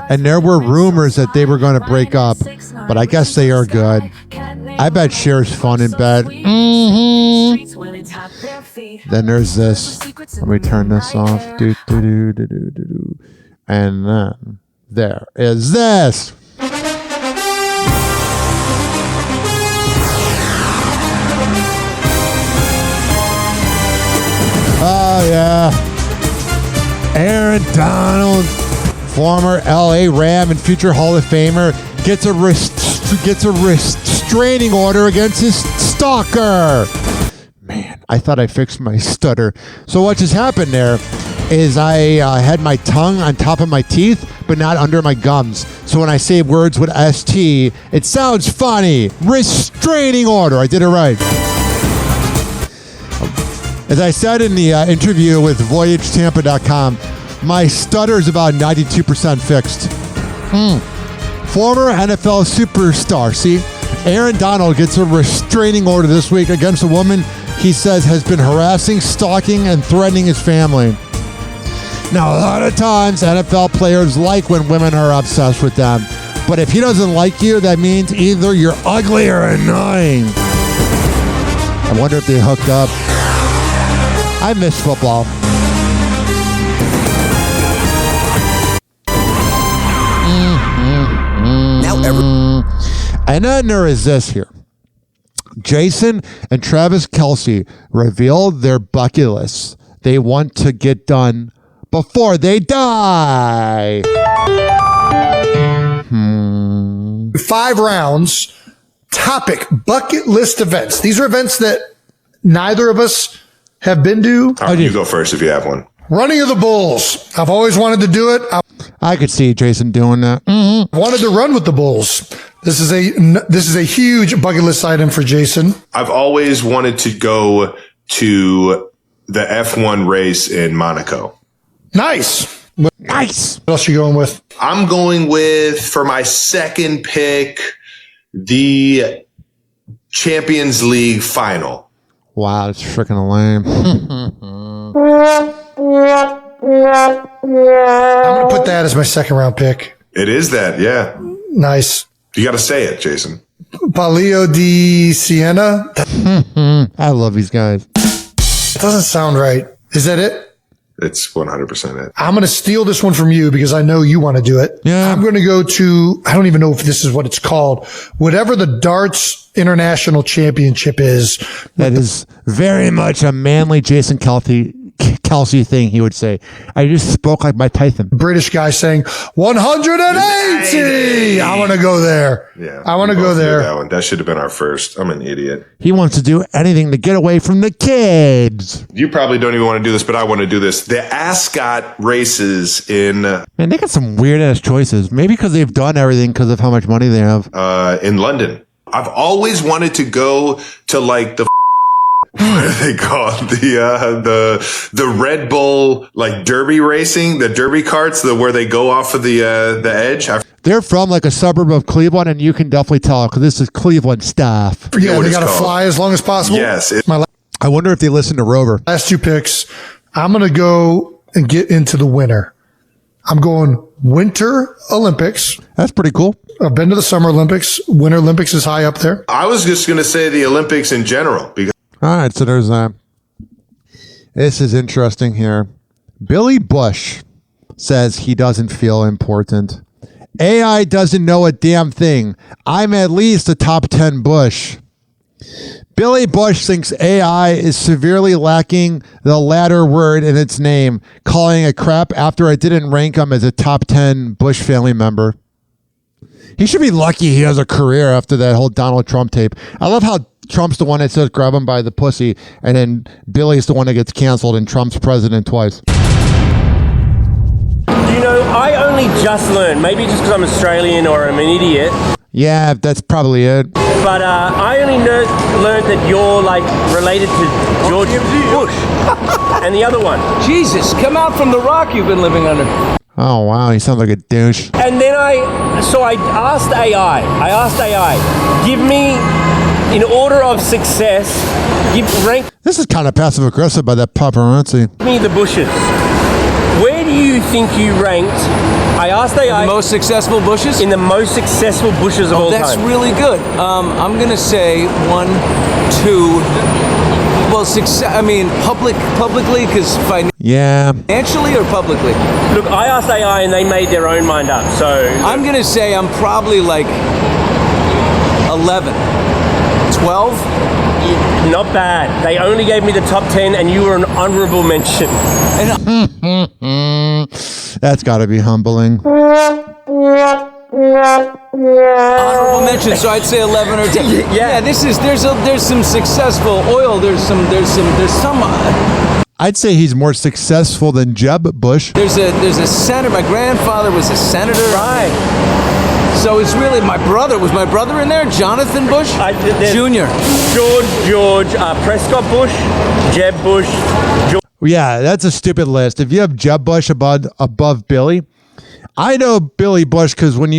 And there were rumors that they were going to break up. But I guess they are good. I bet Cher's fun in bed. Then there's this. Let me turn this off. And then there is this. Oh, yeah. Aaron Donald, former LA Ram and future Hall of Famer, gets a restraining order against his stalker. Man, I thought I fixed my stutter. So what just happened there is I had my tongue on top of my teeth, but not under my gums. So when I say words with ST, it sounds funny. Restraining order. I did it right. As I said in the interview with VoyageTampa.com, my stutter is about 92% fixed. Former NFL superstar, see? Aaron Donald gets a restraining order this week against a woman he says has been harassing, stalking, and threatening his family. Now, a lot of times, NFL players like when women are obsessed with them. But if he doesn't like you, that means either you're ugly or annoying. I wonder if they hooked up. I miss football. And then there is this here. Jason and Travis Kelce revealed their bucket lists they want to get done before they die. 5 rounds. Topic, bucket list events. These are events that neither of us have been to. You go first if you have one. Running of the Bulls. I've always wanted to do it. I could see Jason doing that. Wanted to run with the Bulls. This is a huge bucket list item for Jason. I've always wanted to go to the F1 race in Monaco. Nice. Nice. What else are you going with? I'm going with, for my second pick, the Champions League final. Wow, that's freaking lame. I'm going to put that as my second round pick. It is that, yeah. Nice. You got to say it, Jason. Palio di Siena. I love these guys. It doesn't sound right. Is that it? It's 100% it. I'm going to steal this one from you because I know you want to do it. Yeah. I'm going to go to, I don't even know if this is what it's called, whatever the darts international championship is. That is very much a manly Jason Kelce thing, he would say. I just spoke like Mike Tyson. British guy saying 180. I want to go there. Yeah. I want to go there. That one. That should have been our first. I'm an idiot. He wants to do anything to get away from the kids. You probably don't even want to do this, but I want to do this. The Ascot races in... Man, they got some weird-ass choices. Maybe because they've done everything because of how much money they have. In London. I've always wanted to go to like the what are they called? The Red Bull like derby racing, the derby carts, where they go off of the edge. They're from like a suburb of Cleveland, and you can definitely tell because this is Cleveland stuff. Yeah, they got to fly as long as possible. Yes. I wonder if they listen to Rover. Last 2 picks. I'm going to go and get into the winter. I'm going Winter Olympics. That's pretty cool. I've been to the Summer Olympics. Winter Olympics is high up there. I was just going to say the Olympics in general. Because all right, so there's this is interesting here. Billy Bush says he doesn't feel important. AI doesn't know a damn thing. I'm at least a top 10 Bush. Billy Bush thinks AI is severely lacking the latter word in its name, calling it crap after I didn't rank him as a top 10 Bush family member. He should be lucky he has a career after that whole Donald Trump tape. I love how Trump's the one that says grab him by the pussy, and then Billy's the one that gets canceled, and Trump's president twice. You know, I only just learned, maybe just because I'm Australian or I'm an idiot. Yeah, that's probably it. But I only learned that you're like related to George Bush and the other one. Jesus, come out from the rock you've been living under. Oh, wow, he sounds like a douche. And then I asked AI, give me, in order of success, rank This is kind of passive aggressive by that paparazzi. me the Bushes. Where do you think you ranked? I asked AI. The most successful Bushes? In the most successful Bushes of all time. That's really good. I'm going to say 1, 2. Well, publicly, because financially or publicly? Look, I asked AI and they made their own mind up. So I'm going to say I'm probably like 11, 12. Not bad. They only gave me the top 10 and you were an honorable mention. That's got to be humbling. Honorable mention, so I'd say 11 or 10. Yeah, there's some successful oil. There's some. I'd say he's more successful than Jeb Bush. There's a senator. My grandfather was a senator. Right. So it's really my brother. Was my brother in there? Jonathan Bush? Jr. George Prescott Bush, Jeb Bush. Yeah, that's a stupid list. If you have Jeb Bush above Billy, I know Billy Bush because when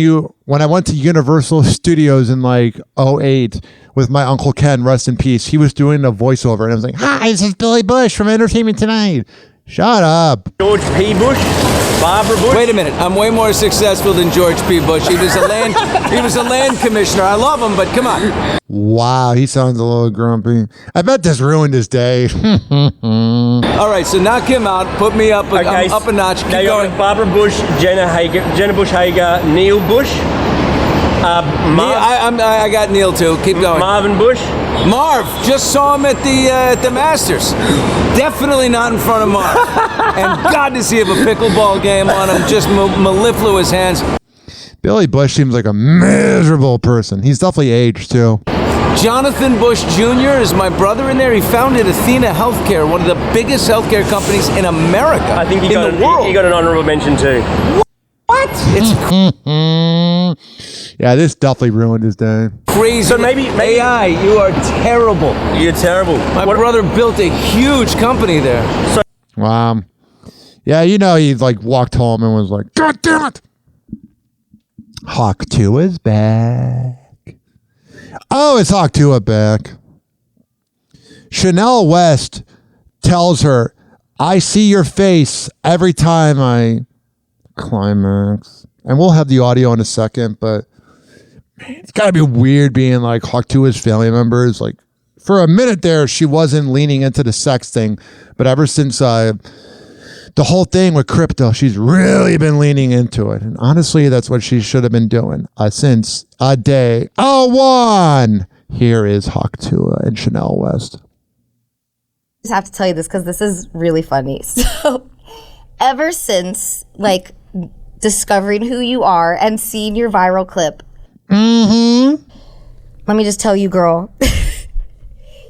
I went to Universal Studios in like 2008 with my Uncle Ken, rest in peace, he was doing a voiceover and I was like, "Hi, this is Billy Bush from Entertainment Tonight." Shut up. George P. Bush, Barbara Bush. Wait a minute, I'm way more successful than George P. Bush. He was a land commissioner. I love him, but come on. Wow, he sounds a little grumpy. I bet this ruined his day. All right, so knock him out. Put me up. Okay, I'm up a notch. Keep going. Barbara Bush, Jenna Bush Hager, Neil Bush. I got Neil too. Keep going. Marvin Bush. Marv, just saw him at the Masters. Definitely not in front of Marv. And God, does he have a pickleball game on him? Just mellifluous hands. Billy Bush seems like a miserable person. He's definitely aged too. Jonathan Bush Jr. is my brother in there. He founded Athena Healthcare, one of the biggest healthcare companies in America. I think he got an honorable mention too. What? Yeah, this definitely ruined his day. Crazy. So maybe AI, you are terrible. You're terrible. My brother built a huge company there. So wow. Yeah, he like walked home and was like, "God damn it! Hawk 2 is back." Oh, it's Hawk 2 back. Chanel West tells her, "I see your face every time I climax." And we'll have the audio in a second, but man, it's got to be weird being like Hawk 2's family members. Like for a minute there, she wasn't leaning into the sex thing, but ever since the whole thing with crypto, she's really been leaning into it. And honestly, that's what she should have been doing since day 01. Here is Hawk 2 and Chanel West. I just have to tell you this because this is really funny. So ever since like discovering who you are and seeing your viral clip, let me just tell you, girl,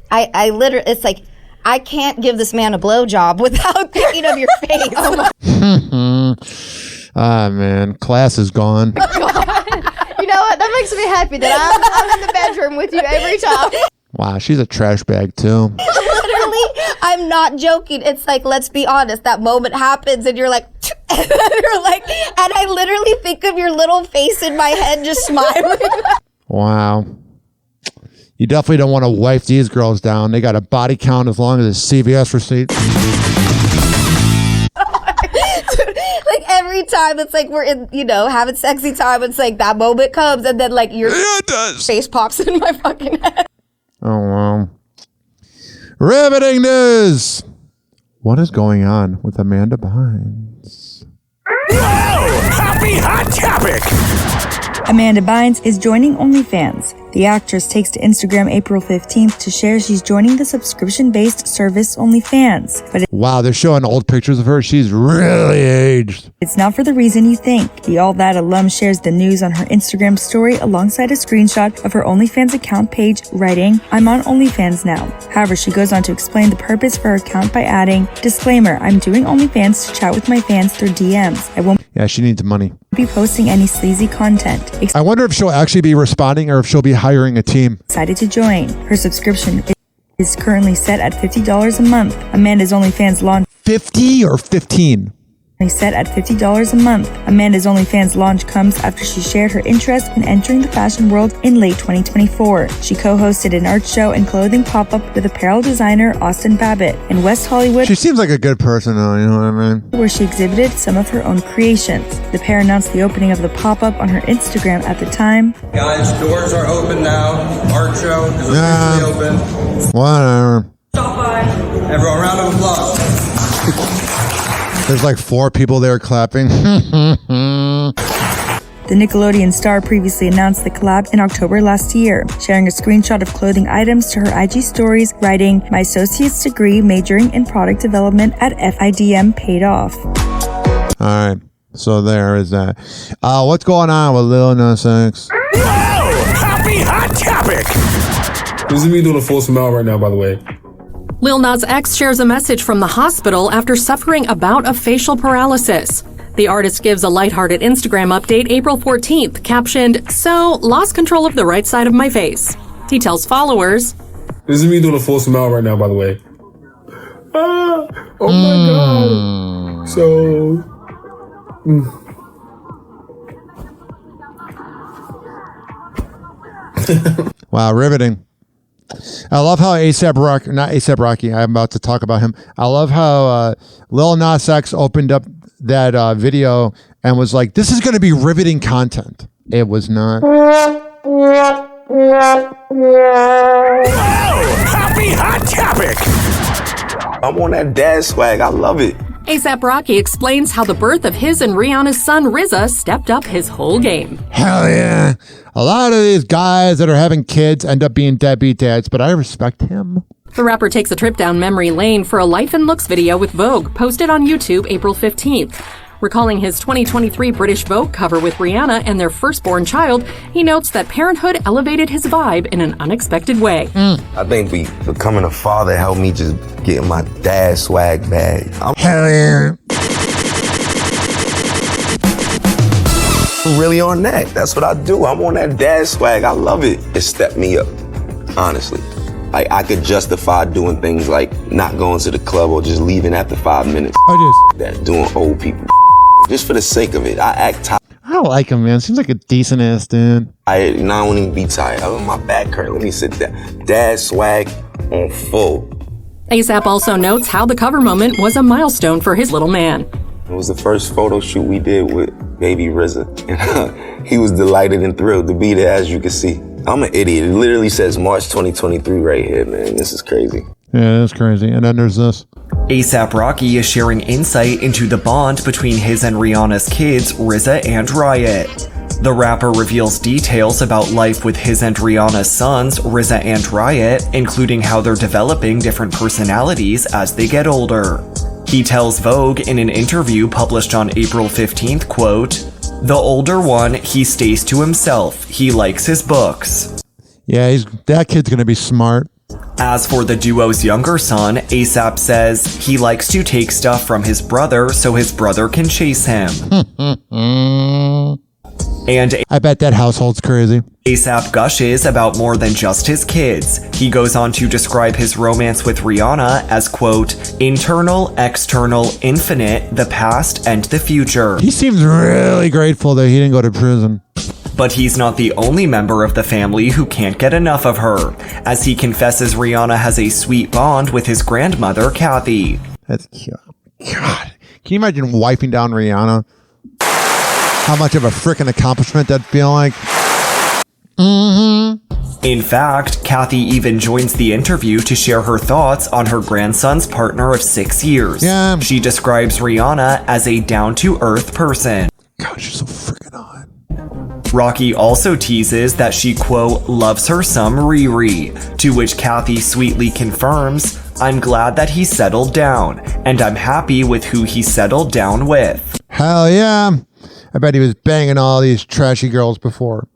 I literally, it's like, I can't give this man a blowjob without thinking of your face. Ah, man, class is gone. You know what? That makes me happy that I'm in the bedroom with you every time. Wow, she's a trash bag too. I'm not joking. It's like, let's be honest, that moment happens and you're like, and you're like, and I literally think of your little face in my head just smiling. Wow. You definitely don't want to wipe these girls down. They got a body count as long as a CVS receipt. Like every time it's like we're in, having sexy time, it's like that moment comes and then like your face pops in my fucking head. Oh, wow. Riveting news. What is going on with Amanda Bynes? Happy Hot Topic! Amanda Bynes is joining OnlyFans. The actress takes to Instagram April 15th to share she's joining the subscription-based service OnlyFans. But wow, they're showing old pictures of her. She's really aged. It's not for the reason you think. The All That alum shares the news on her Instagram story alongside a screenshot of her OnlyFans account page, writing, "I'm on OnlyFans now." However, she goes on to explain the purpose for her account by adding, "Disclaimer, I'm doing OnlyFans to chat with my fans through DMs. I won't she needs money. Be posting any sleazy content." I wonder if she'll actually be responding or if she'll be hiring a team. Excited to join. Her subscription is currently set at $50 a month. Amanda's OnlyFans launch 50 or 15? Set at $50 a month. Amanda's OnlyFans launch comes after she shared her interest in entering the fashion world in late 2024. She co-hosted an art show and clothing pop-up with apparel designer Austin Babbitt in West Hollywood. She seems like a good person though, you know what I mean? Where she exhibited some of her own creations. The pair announced the opening of the pop-up on her Instagram at the time. Guys, doors are open now. Art show is officially open. Whatever. Stop by. Everyone, round of applause. There's like 4 people there clapping. The Nickelodeon star previously announced the collab in October last year, sharing a screenshot of clothing items to her IG stories, writing, "My associate's degree majoring in product development at FIDM paid off." All right, so there is that. What's going on with Lil Nas X? Happy Hot Topic! This is me doing a full smile right now, by the way. Lil Nas X shares a message from the hospital after suffering a bout of facial paralysis. The artist gives a lighthearted Instagram update April 14th, captioned, "So, lost control of the right side of my face." He tells followers, This is me doing a full smile right now, by the way. Oh my God. So... Wow, riveting. I love how not ASAP Rocky, I'm about to talk about him. I love how Lil Nas X opened up that video and was like, this is going to be riveting content. It was not. Happy Hot Topic! I'm on that dad swag. I love it. A$AP Rocky explains how the birth of his and Rihanna's son RZA stepped up his whole game. Hell yeah. A lot of these guys that are having kids end up being deadbeat dads, but I respect him. The rapper takes a trip down memory lane for a Life and Looks video with Vogue, posted on YouTube April 15th. Recalling his 2023 British Vogue cover with Rihanna and their firstborn child, he notes that parenthood elevated his vibe in an unexpected way. I think becoming a father helped me just get my dad swag bag. Hell yeah. I'm really on that. That's what I do. I'm on that dad swag. I love it. It stepped me up, honestly. Like, I could justify doing things like not going to the club or just leaving after 5 minutes. That doing old people. Just for the sake of it. I act tired. I don't like him, man. Seems like a decent ass dude. I won't even be tired. My back hurt. Let me sit down. Dad swag on full. A$AP also notes how the cover moment was a milestone for his little man. It was the first photo shoot we did with baby RZA. And he was delighted and thrilled to be there, as you can see. I'm an idiot. It literally says March 2023 right here, man. This is crazy. Yeah, that's crazy. And then there's this. A$AP Rocky is sharing insight into the bond between his and Rihanna's kids, RZA and Riot. The rapper reveals details about life with his and Rihanna's sons, RZA and Riot, including how they're developing different personalities as they get older. He tells Vogue in an interview published on April 15th, quote, "The older one, he stays to himself. He likes his books." Yeah, that kid's gonna be smart. As for the duo's younger son, A$AP says he likes to take stuff from his brother so his brother can chase him. And I bet that household's crazy. ASAP gushes about more than just his kids. He goes on to describe his romance with Rihanna as, quote, internal, external, infinite, the past and the future. He seems really grateful that he didn't go to prison. But he's not the only member of the family who can't get enough of her, as he confesses Rihanna has a sweet bond with his grandmother, Kathy. That's cute. God, can you imagine wiping down Rihanna? How much of a freaking accomplishment that'd feel like? In fact, Kathy even joins the interview to share her thoughts on her grandson's partner of 6 years. Yeah. She describes Rihanna as a down-to-earth person. God, she's so freaking hot. Rocky also teases that she, quote, loves her some Riri, to which Kathy sweetly confirms, I'm glad that he settled down, and I'm happy with who he settled down with. Hell yeah. I bet he was banging all these trashy girls before.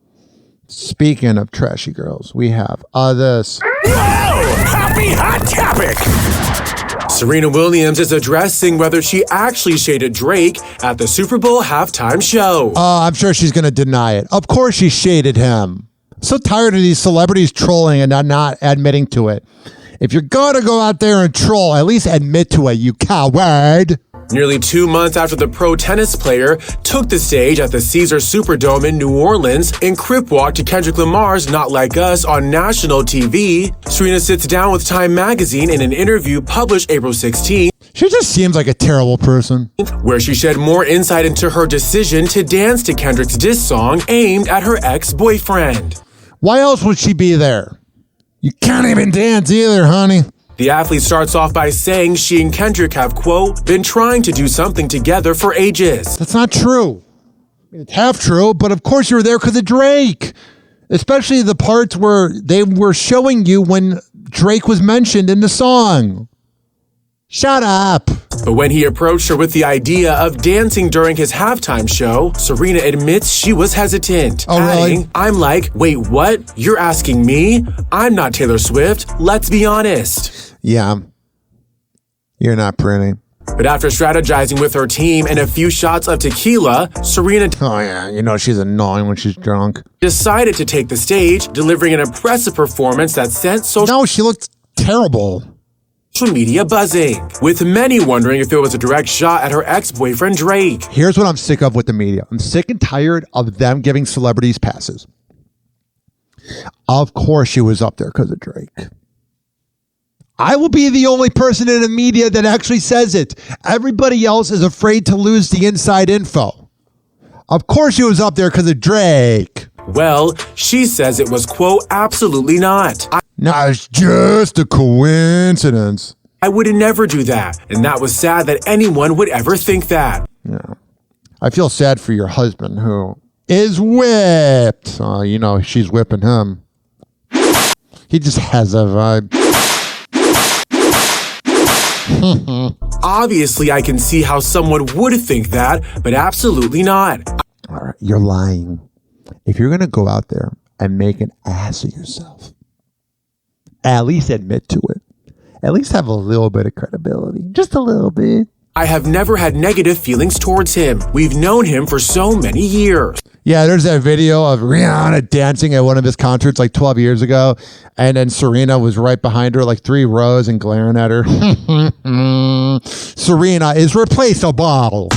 Speaking of trashy girls, we have this. Whoa! Happy hot topic! Serena Williams is addressing whether she actually shaded Drake at the Super Bowl halftime show. I'm sure she's going to deny it. Of course she shaded him. I'm so tired of these celebrities trolling and not admitting to it. If you're going to go out there and troll, at least admit to it, you coward. Nearly 2 months after the pro tennis player took the stage at the Caesars Superdome in New Orleans and crip walked to Kendrick Lamar's Not Like Us on national TV, Serena sits down with Time magazine in an interview published April 16, she just seems like a terrible person, where she shed more insight into her decision to dance to Kendrick's diss song aimed at her ex-boyfriend. Why else would she be there? You can't even dance either, honey. The athlete starts off by saying she and Kendrick have, quote, been trying to do something together for ages. That's not true. It's half true, but of course you were there because of Drake. Especially the parts where they were showing you when Drake was mentioned in the song. Shut up. But when he approached her with the idea of dancing during his halftime show, Serena admits she was hesitant. Oh, adding, really? I'm like, wait, what? You're asking me? I'm not Taylor Swift. Let's be honest. Yeah. You're not pretty. But after strategizing with her team and a few shots of tequila, Serena oh yeah, you know she's annoying when she's drunk. Decided to take the stage, delivering an impressive performance that sent No, she looked terrible. Social media buzzing, with many wondering if it was a direct shot at her ex-boyfriend Drake. Here's what I'm sick of with the media. I'm sick and tired of them giving celebrities passes. Of course she was up there because of Drake. I will be the only person in the media that actually says it. Everybody else is afraid to lose the inside info. Of course she was up there because of Drake. Well, she says it was, quote, absolutely not. No, it's just a coincidence. I would never do that. And that was sad that anyone would ever think that. Yeah. I feel sad for your husband who is whipped. You know, she's whipping him. He just has a vibe. Obviously, I can see how someone would think that, but absolutely not. All right, you're lying. If you're going to go out there and make an ass of yourself, at least admit to it. At least have a little bit of credibility. Just a little bit. I have never had negative feelings towards him. We've known him for so many years. Yeah, there's that video of Rihanna dancing at one of his concerts like 12 years ago. And then Serena was right behind her, like 3 rows and glaring at her. Serena is replaceable.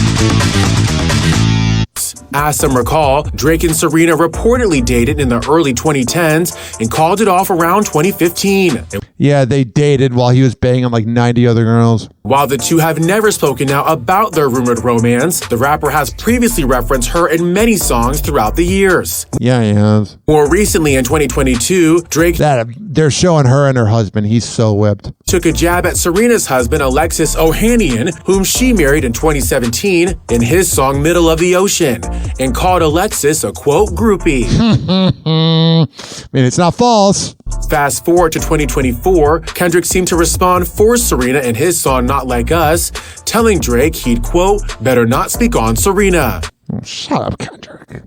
As some recall, Drake and Serena reportedly dated in the early 2010s and called it off around 2015. Yeah, they dated while he was banging like 90 other girls. While the two have never spoken now about their rumored romance, the rapper has previously referenced her in many songs throughout the years. Yeah, he has. More recently in 2022, Drake... They're showing her and her husband. He's so whipped. Took a jab at Serena's husband, Alexis Ohanian, whom she married in 2017, in his song Middle of the Ocean, and called Alexis a, quote, groupie. I mean, it's not false. Fast forward to 2024, Kendrick seemed to respond for Serena in his song Not Like Us, telling Drake he'd, quote, better not speak on Serena. Oh, shut up, Kendrick.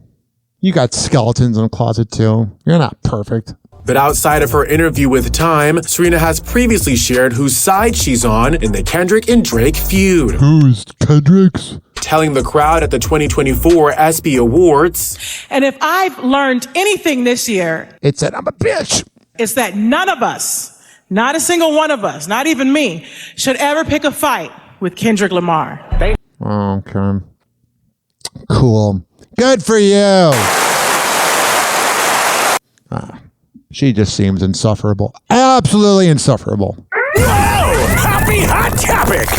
You got skeletons in the closet too. You're not perfect. But outside of her interview with Time, Serena has previously shared whose side she's on in the Kendrick and Drake feud. Who's Kendrick's? Telling the crowd at the 2024 ESPY Awards, and if I've learned anything this year, it's that I'm a bitch. It's that none of us, not a single one of us, not even me, should ever pick a fight with Kendrick Lamar. Okay. Cool. Good for you. She just seems insufferable. Absolutely insufferable. Happy hot topic.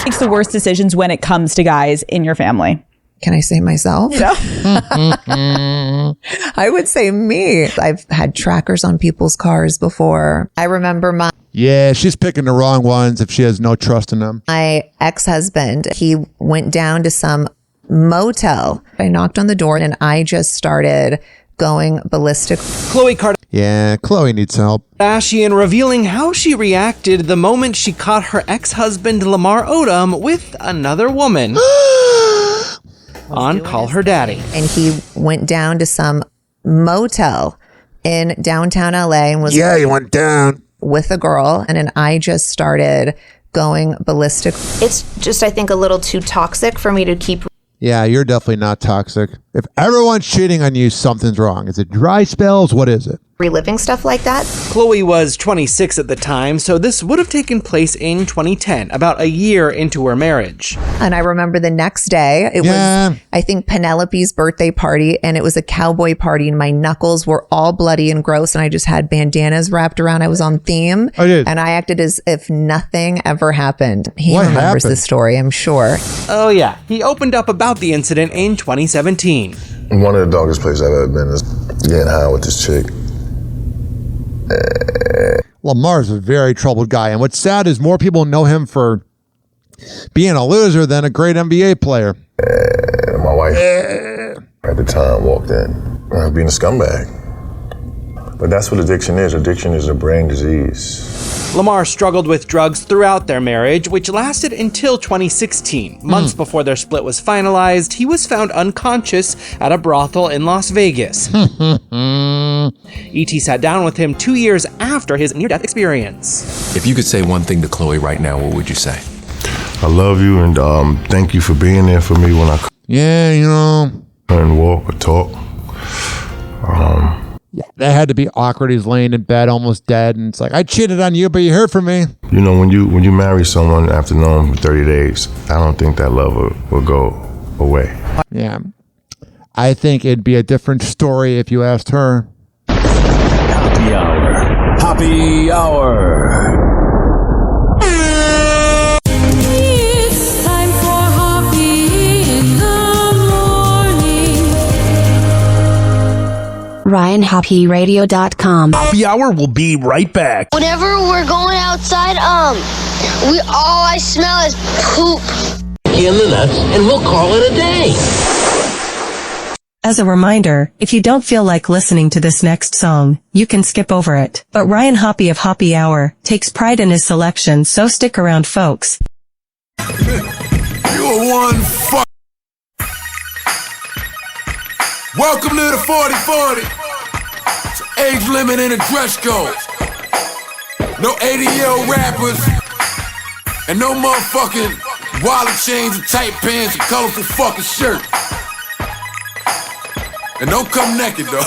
Makes the worst decisions when it comes to guys in your family? Can I say myself? No. I would say me. I've had trackers on people's cars before. I remember Yeah, she's picking the wrong ones if she has no trust in them. my ex-husband. He went down to some motel. I knocked on the door and I just started going ballistic. Khloe Yeah, Chloe needs help. Kardashian revealing how she reacted the moment she caught her ex-husband Lamar Odom with another woman on Call Her Daddy. And he went down to some motel in downtown LA and was he went down with a girl. And then I just started going ballistic. It's just, I think, a little too toxic for me to keep. Yeah, you're definitely not toxic. If everyone's cheating on you, something's wrong. Is it dry spells? What is it? Reliving stuff like that. Khloe was 26 at the time, so this would have taken place in 2010, about a year into her marriage. And I remember the next day, it was, I think, Penelope's birthday party, and it was a cowboy party, and my knuckles were all bloody and gross, and I just had bandanas wrapped around. I was on theme. I did. And I acted as if nothing ever happened. He What remembers happened? the story, I'm sure. Oh yeah, he opened up about the incident in 2017. One of the darkest places I've ever been is getting high with this chick. Lamar's a very troubled guy. And what's sad is more people know him for being a loser than a great NBA player. And my wife at the time walked in, being a scumbag. But that's what addiction is. Addiction is a brain disease. Lamar struggled with drugs throughout their marriage, which lasted until 2016. Months before their split was finalized, he was found unconscious at a brothel in Las Vegas. E.T. sat down with him 2 years after his near-death experience. If you could say one thing to Khloe right now, what would you say? I love you and thank you for being there for me when I couldn't walk or talk. Yeah, that had to be awkward. He's laying in bed almost dead, and it's like, I cheated on you, but you heard from me. You know, when you marry someone after knowing them for 30 days, I don't think that love will go away. Yeah. I think it'd be a different story if you asked her. Happy hour. Happy hour. It's time for Hoppe in the morning. RyanHoppyRadio.com. Happy hour will be right back. Whenever we're going outside, all I smell is poop. In the nuts, and we'll call it a day. As a reminder, if you don't feel like listening to this next song, you can skip over it. But Ryan Hoppe of Hoppe Hour takes pride in his selection, so stick around, folks. You're one fuck. Welcome to the 40-40. It's age limit and a dress code. No 80-year-old rappers. And no motherfucking wallet chains and tight pants and colorful fucking shirt. And don't come naked though.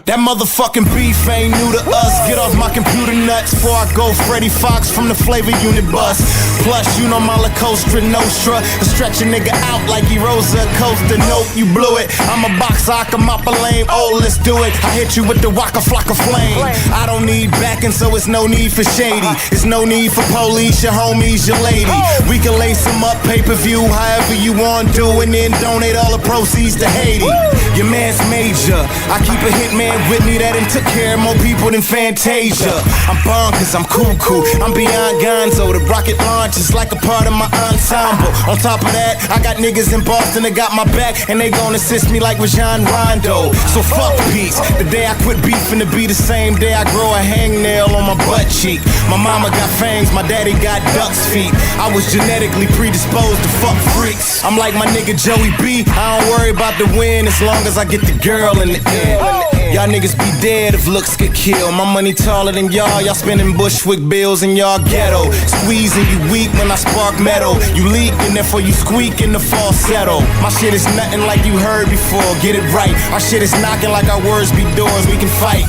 That motherfucking beef ain't new to us. Get off my computer nuts before I go Freddie Fox from the Flavor Unit bus. Plus, you know my La Costa Nostra. I stretch a nigga out like he Rosa Costa. Nope, you blew it. I'm a boxer, I can mop a lame. Oh, let's do it. I hit you with the Waka Flocka flame. I don't need backing, so it's no need for shady. It's no need for police, your homies, your lady. We can lace them up, pay-per-view, however you want to, and then donate all the proceeds to Haiti. Your man's major. I keep a hitman with me that done took care of more people than Fantasia. I'm bonkers, I'm cuckoo, I'm beyond Gonzo. The rocket launch is like a part of my ensemble. On top of that, I got niggas in Boston that got my back, and they gon' assist me like Rajon Rondo. So fuck peace. The day I quit beefing to be the same day I grow a hangnail on my butt cheek. My mama got fangs, my daddy got duck's feet. I was genetically predisposed to fuck freaks. I'm like my nigga Joey B. I don't worry about the win as long as I get the girl in the end. Y'all niggas be dead if looks get killed. My money taller than y'all spending Bushwick bills in y'all ghetto. Squeezing you weak when I spark metal. You leak and therefore you squeak in the falsetto. My shit is nothing like you heard before, get it right. Our shit is knocking like our words be doors, we can fight.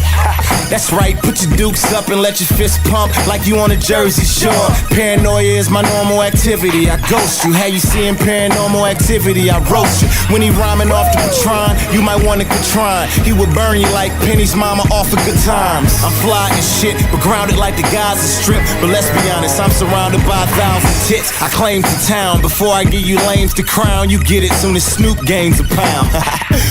That's right, put your dukes up and let your fist pump like you on a Jersey Shore. Paranoia is my normal activity. I ghost you, how you seeing paranormal activity? I roast you. When he rhyming off the Patron, you might want to Courtnei. He would burn you like Penny's mama off of Good Times. I'm fly and shit, but grounded like the Gaza Strip. But let's be honest, I'm surrounded by 1,000 tits. I claim to town before I give you lames the crown. You get it soon as Snoop gains a pound.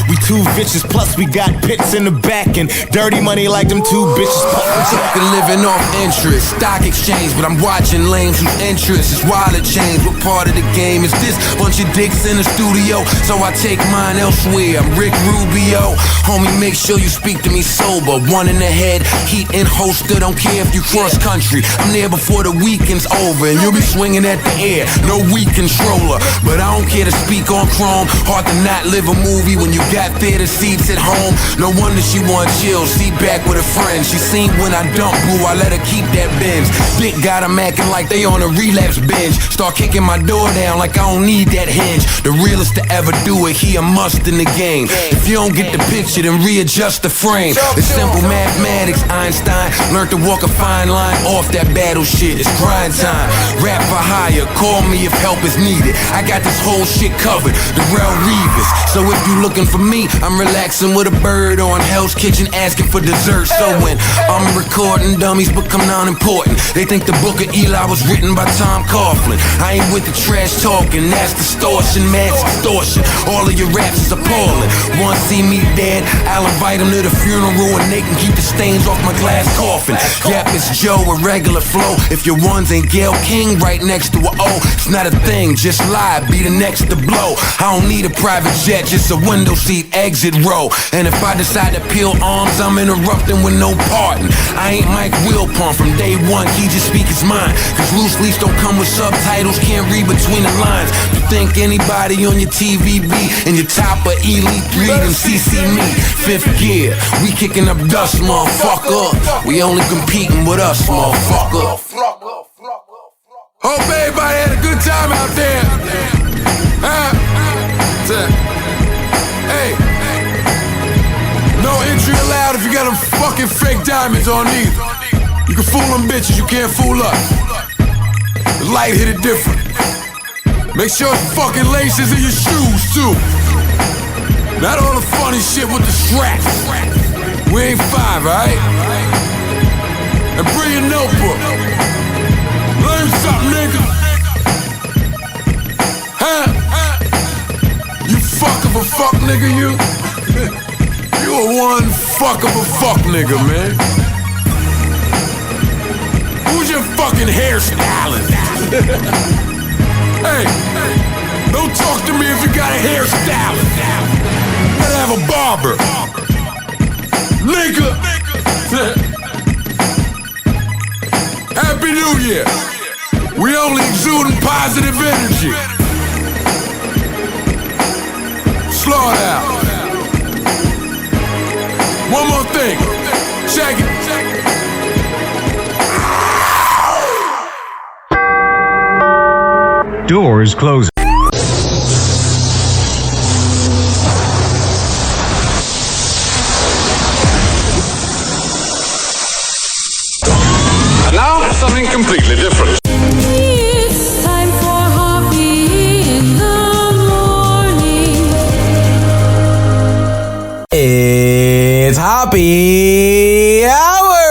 We too vicious, plus we got pits in the back and dirty money like them two bitches. I'm talking living off interest, stock exchange, but I'm watching lames whose interest is wallet change. What part of the game is this? Bunch of dicks in the studio, so I take mine elsewhere. I'm Rick Rubio, homie, make sure you speak to me sober. One in the head, heat and holster, don't care if you cross country. I'm there before the weekend's over, and you'll be swinging at the air, no weak controller. But I don't care to speak on chrome, hard to not live a movie when you got theater seats at home. No wonder she want chill, seat back with a friend. She seen when I dump, boo, I let her keep that Benz. Dick got them acting like they on a relapse binge. Start kicking my door down like I don't need that hinge. The realest to ever do it, he a must in the game. If you don't get the picture, then readjust the frame. It's simple mathematics, Einstein learned to walk a fine line off that battle shit. It's grind time, rap for hire, call me if help is needed. I got this whole shit covered, the Rel Revis. So if you looking for me, I'm relaxing with a bird on Hell's Kitchen asking for dessert. So when I'm recording, dummies become non-important. They think the book of Eli was written by Tom Coughlin. I ain't with the trash talking, that's distortion, mass extortion. All of your raps is appalling. Want to see me dead? I'll invite them to the funeral and they can keep the stains off my glass coffin. Yep, it's Joe, a regular flow. If your ones ain't Gail King right next to a O, it's not a thing, just lie, be the next to blow. I don't need a private jet, just a window seat exit row. And if I decide to peel arms, I'm interrupting with no pardon. I ain't Mike Wilpon from day one, he just speak his mind. Cause loose leaves don't come with subtitles, can't read between the lines. You think anybody on your TVB and your top of Elite 3, then CC me. Fifth gear, we kicking up dust, motherfucker. We only competing with us, motherfucker. Hope everybody had a good time out there. Hey, no entry allowed if you got them fucking fake diamonds on either. You can fool them bitches, you can't fool us. The light hit it different. Make sure it's fucking laces in your shoes too. Not all the funny shit with the straps. We ain't five, right? And bring your notebook. Learn something, nigga. Huh? You fuck of a fuck nigga, you? You a one fuck of a fuck nigga, man. Who's your fucking hairstylist? Hey, don't talk to me if you got a hairstylist. You gotta have a barber. Nigga. Happy New Year. We only exuding positive energy. Slow it out. One more thing. Check it. Doors closing. Now, something completely different. It's time for Hoppe in the morning. It's Hoppe Hour!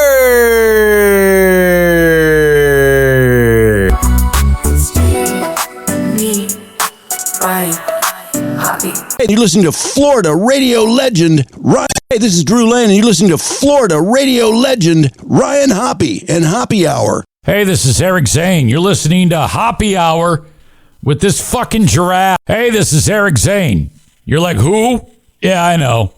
Hey, you're listening to Florida radio legend Ryan. Hey, this is Drew Lane, and you're listening to Florida radio legend Ryan Hoppe and Hoppe Hour. Hey, this is Eric Zane. You're listening to Hoppe Hour with this fucking giraffe. Hey, this is Eric Zane. You're like, who? Yeah, I know.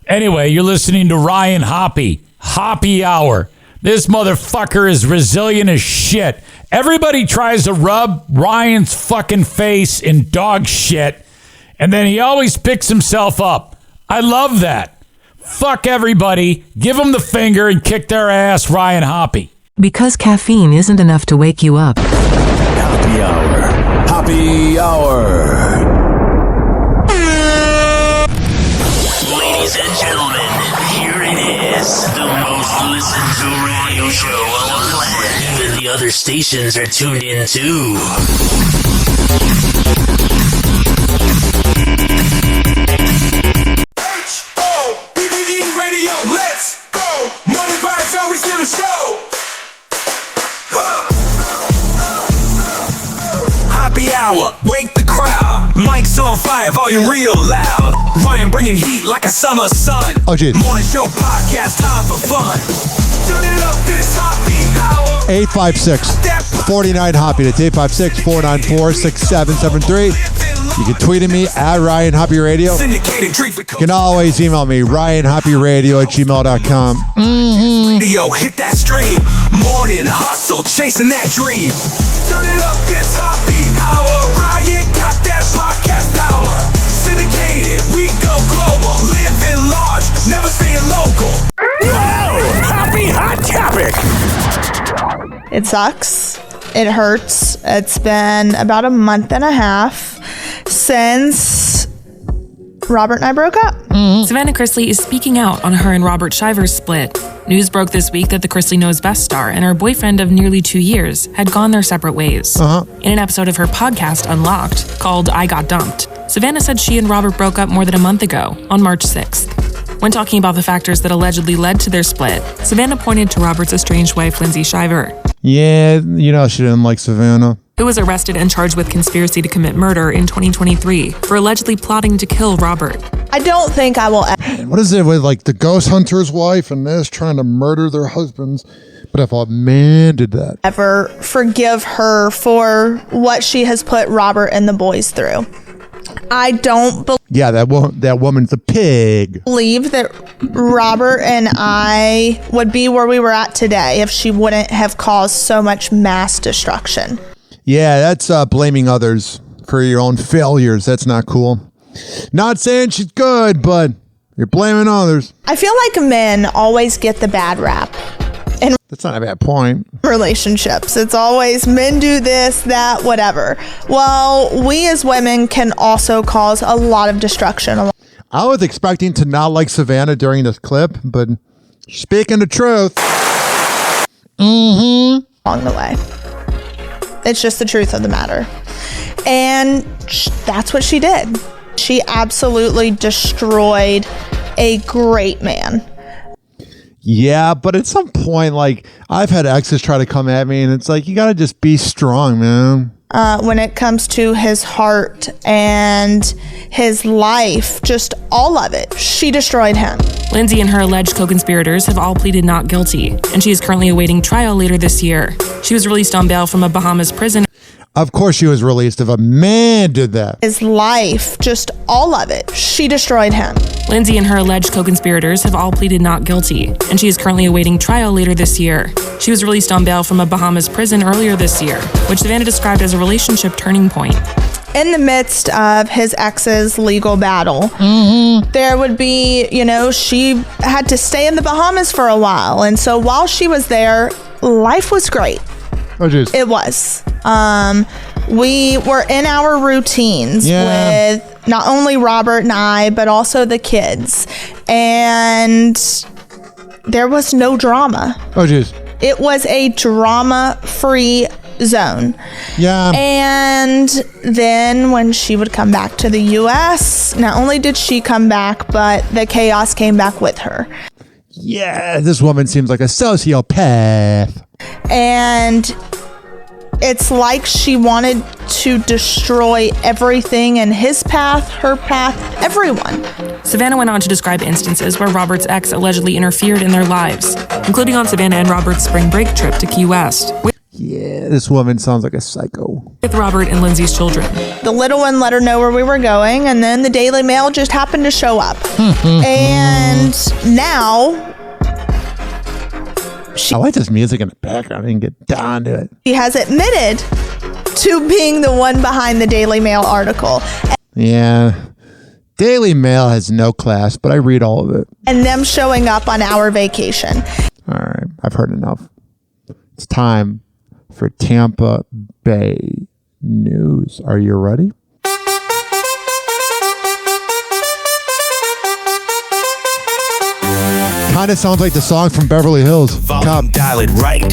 Anyway, you're listening to Ryan Hoppe. Hoppe Hour. This motherfucker is resilient as shit. Everybody tries to rub Ryan's fucking face in dog shit, and then he always picks himself up. I love that. Fuck everybody. Give them the finger and kick their ass, Ryan Hoppe. Because caffeine isn't enough to wake you up. Happy hour. Happy hour. Ladies and gentlemen, here it is. The most listened to radio show on the planet. Even the other stations are tuned in too. H-O-P-P-E radio, let's go. Money vibes always in the show. Happy hour, wake the crowd. Mic's on fire, volume real loud. Ryan bringing heat like a summer sun. Oh, geez. Morning show podcast, time for fun. Turn it up, this Hoppe hour. 856-49-HOPPE. That's 856-494-6773. You can tweet at me at Ryan Hoppe Radio. You can always email me, ryanhopperadio@gmail.com. Radio, hit that stream. Morning hustle, chasing that dream. Turn it up, this Hoppe hour. Ryan got that podcast hour. Syndicated, we go global. Living large, never staying local. Whoa, Hoppe hot topic. It sucks. It hurts. It's been about a month and a half since Robert and I broke up. Savannah Chrisley is speaking out on her and Robert Shiver's split. News broke this week that the Chrisley Knows Best star and her boyfriend of nearly 2 years had gone their separate ways. In an episode of her podcast, Unlocked, called I Got Dumped, Savannah said she and Robert broke up more than a month ago, on March 6th. When talking about the factors that allegedly led to their split, Savannah pointed to Robert's estranged wife, Lindsay Shiver. Yeah, you know she didn't like Savannah. Who was arrested and charged with conspiracy to commit murder in 2023 for allegedly plotting to kill Robert. I don't think I will What is it with like the ghost hunter's wife and this trying to murder their husbands? But if a man did that, ever forgive her for what she has put Robert and the boys through. I don't yeah, that woman's a pig. believe that Robert and I would be where we were at today if she wouldn't have caused so much mass destruction. Yeah, that's blaming others for your own failures. That's not cool. Not saying she's good, but you're blaming others. I feel like men always get the bad rap in That's not a bad point. relationships. It's always men do this, that, whatever. Well, we as women can also cause a lot of destruction. I was expecting to not like Savannah during this clip, but speaking the truth. Along the way. It's just the truth of the matter. And that's what she did. She absolutely destroyed a great man. Yeah, but at some point, like, I've had exes try to come at me, and it's like, you gotta just be strong, man. When it comes to his heart and his life, just all of it, she destroyed him. Lindsay and her alleged co-conspirators have all pleaded not guilty, and she is currently awaiting trial later this year. She was released on bail from a Bahamas prison. Of course she was released if a man did that. His life, just all of it, she destroyed him. Lindsay and her alleged co-conspirators have all pleaded not guilty, and she is currently awaiting trial later this year. She was released on bail from a Bahamas prison earlier this year, which Savannah described as a relationship turning point. In the midst of his ex's legal battle, there would be, she had to stay in the Bahamas for a while. And so while she was there, life was great. Oh, geez. It was. We were in our routines with not only Robert and I, but also the kids. And there was no drama. Oh, geez. It was a drama-free zone. Yeah. And then when she would come back to the U.S., not only did she come back, but the chaos came back with her. Yeah, this woman seems like a sociopath. And it's like she wanted to destroy everything in his path, her path, everyone. Savannah went on to describe instances where Robert's ex allegedly interfered in their lives, including on Savannah and Robert's spring break trip to Key West. Yeah, this woman sounds like a psycho. With Robert and Lindsay's children. The little one let her know where we were going, and then the Daily Mail just happened to show up. And now... I like this music in the background. I didn't get down to it. She has admitted to being the one behind the Daily Mail article. Yeah. Daily Mail has no class, but I read all of it. And them showing up on our vacation. All right, I've heard enough. It's time for Tampa Bay news. Are you ready? Kind of sounds like the song from Beverly Hills. Volume, dial it right.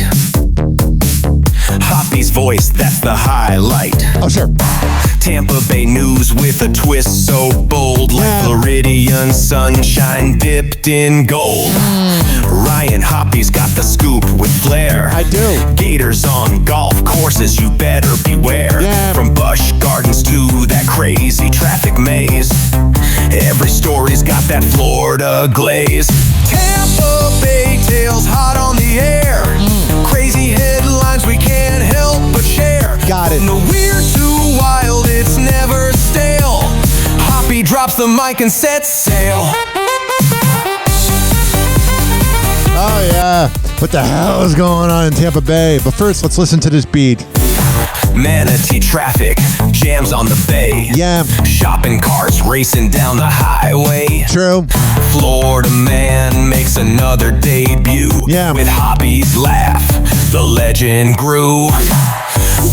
Hoppy's voice, that's the highlight. Oh, sure. Tampa Bay news with a twist so bold, like Floridian sunshine dipped in gold. Ryan Hoppy's got the scoop with flair. I do. Gators on golf courses, you better beware. From Busch Gardens to that crazy traffic maze, every story's got that Florida glaze. Tampa Bay tales hot on the air. Crazy headlines we can't help but share. Got it. No, we're too wild, it's never stale. Hoppy drops the mic and sets sail. Oh, yeah. What the hell is going on in Tampa Bay? But first, let's listen to this beat. Manatee traffic jams on the bay. Yeah. Shopping carts racing down the highway. True. Florida man makes another debut. Yeah. With Hoppy's laugh, the legend grew.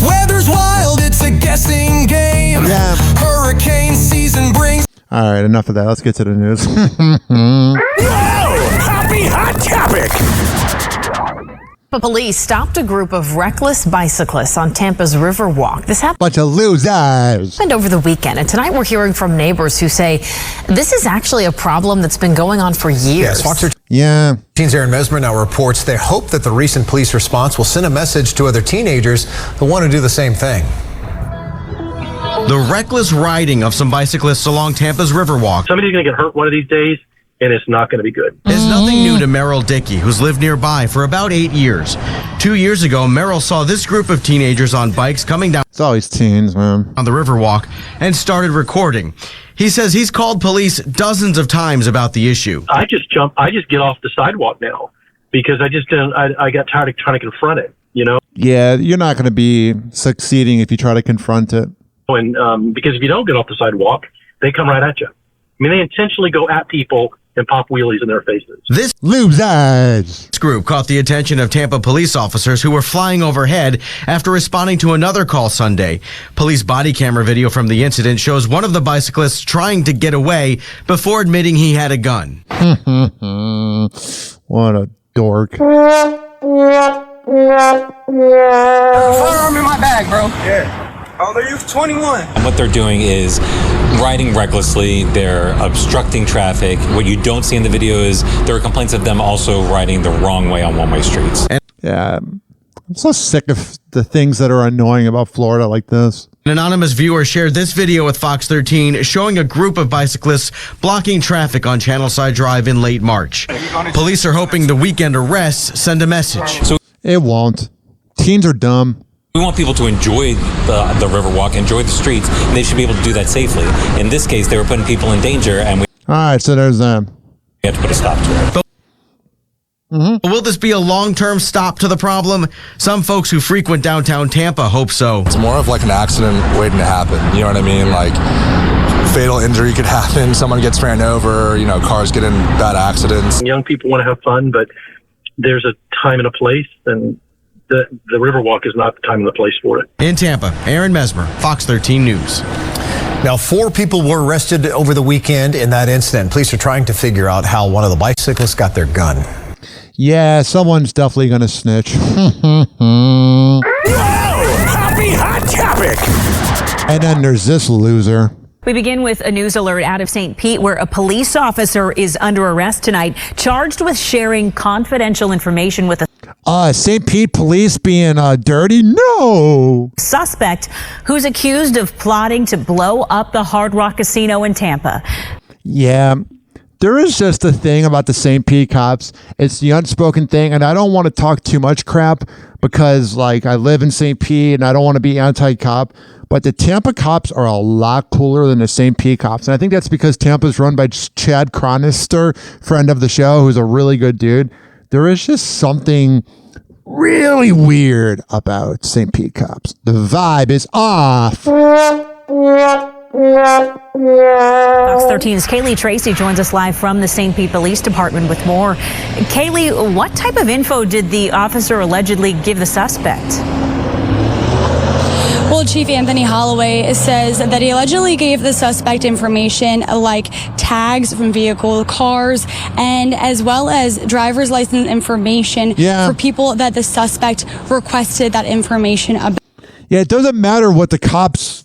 Weather's wild, it's a guessing game. Yeah. Hurricane season brings. All right, enough of that. Let's get to the news. Whoa! Hoppy hot topic! Police stopped a group of reckless bicyclists on Tampa's Riverwalk. This happened Bunch of losers. over the weekend, and tonight we're hearing from neighbors who say this is actually a problem that's been going on for years. Yes, Fox 13's Aaron Mesmer now reports they hope that the recent police response will send a message to other teenagers who want to do the same thing. The reckless riding of some bicyclists along Tampa's Riverwalk. Somebody's going to get hurt one of these days, and it's not going to be good. Is nothing new to Merrill Dickey, who's lived nearby for about 8 years. 2 years ago, Merrill saw this group of teenagers on bikes coming down. It's always teens, man. On the Riverwalk and started recording. He says he's called police dozens of times about the issue. I just get off the sidewalk now because I got tired of trying to confront it, you know? Yeah, you're not going to be succeeding if you try to confront it. And because if you don't get off the sidewalk, they come right at you. I mean, they intentionally go at people and pop wheelies in their faces. This losers group caught the attention of Tampa police officers who were flying overhead after responding to another call Sunday. Police body camera video from the incident shows one of the bicyclists trying to get away before admitting he had a gun. What a dork. Firearm in my bag, bro. Yeah. Oh, they're 21. And what they're doing is riding recklessly. They're obstructing traffic. What you don't see in the video is there are complaints of them also riding the wrong way on one-way streets. Yeah, I'm so sick of the things that are annoying about Florida like this. An anonymous viewer shared this video with Fox 13 showing a group of bicyclists blocking traffic on Channelside Drive in late March. Police are hoping the weekend arrests send a message. So it won't. Teens are dumb. We want people to enjoy the Riverwalk, enjoy the streets, and they should be able to do that safely. In this case, they were putting people in danger, and we All right, so there's that. had to put a stop to it. Will this be a long-term stop to the problem? Some folks who frequent downtown Tampa hope so. It's more of like an accident waiting to happen. You know what I mean? Like fatal injury could happen. Someone gets ran over. You know, cars get in bad accidents. Young people want to have fun, but there's a time and a place, and the Riverwalk is not the time and the place for it. In Tampa, Aaron Mesmer, Fox 13 News. Now, 4 people were arrested over the weekend in that incident. Police are trying to figure out how one of the bicyclists got their gun. Yeah, someone's definitely going to snitch. Whoa! Happy hot topic! And then there's this loser. We begin with a news alert out of St. Pete where a police officer is under arrest tonight, charged with sharing confidential information with a St. Pete police being dirty? No. Suspect who's accused of plotting to blow up the Hard Rock Casino in Tampa. Yeah, there is just a thing about the St. Pete cops. It's the unspoken thing, and I don't want to talk too much crap because, like, I live in St. Pete and I don't want to be anti-cop. But the Tampa cops are a lot cooler than the St. Pete cops. And I think that's because Tampa's run by Chad Chronister, friend of the show, who's a really good dude. There is just something really weird about St. Pete cops. The vibe is off. Fox 13's Kaylee Tracy joins us live from the St. Pete Police Department with more. Kaylee, what type of info did the officer allegedly give the suspect? Well, Chief Anthony Holloway says that he allegedly gave the suspect information like tags from vehicle, cars, and as well as driver's license information for people that the suspect requested that information about. Yeah, it doesn't matter what the cops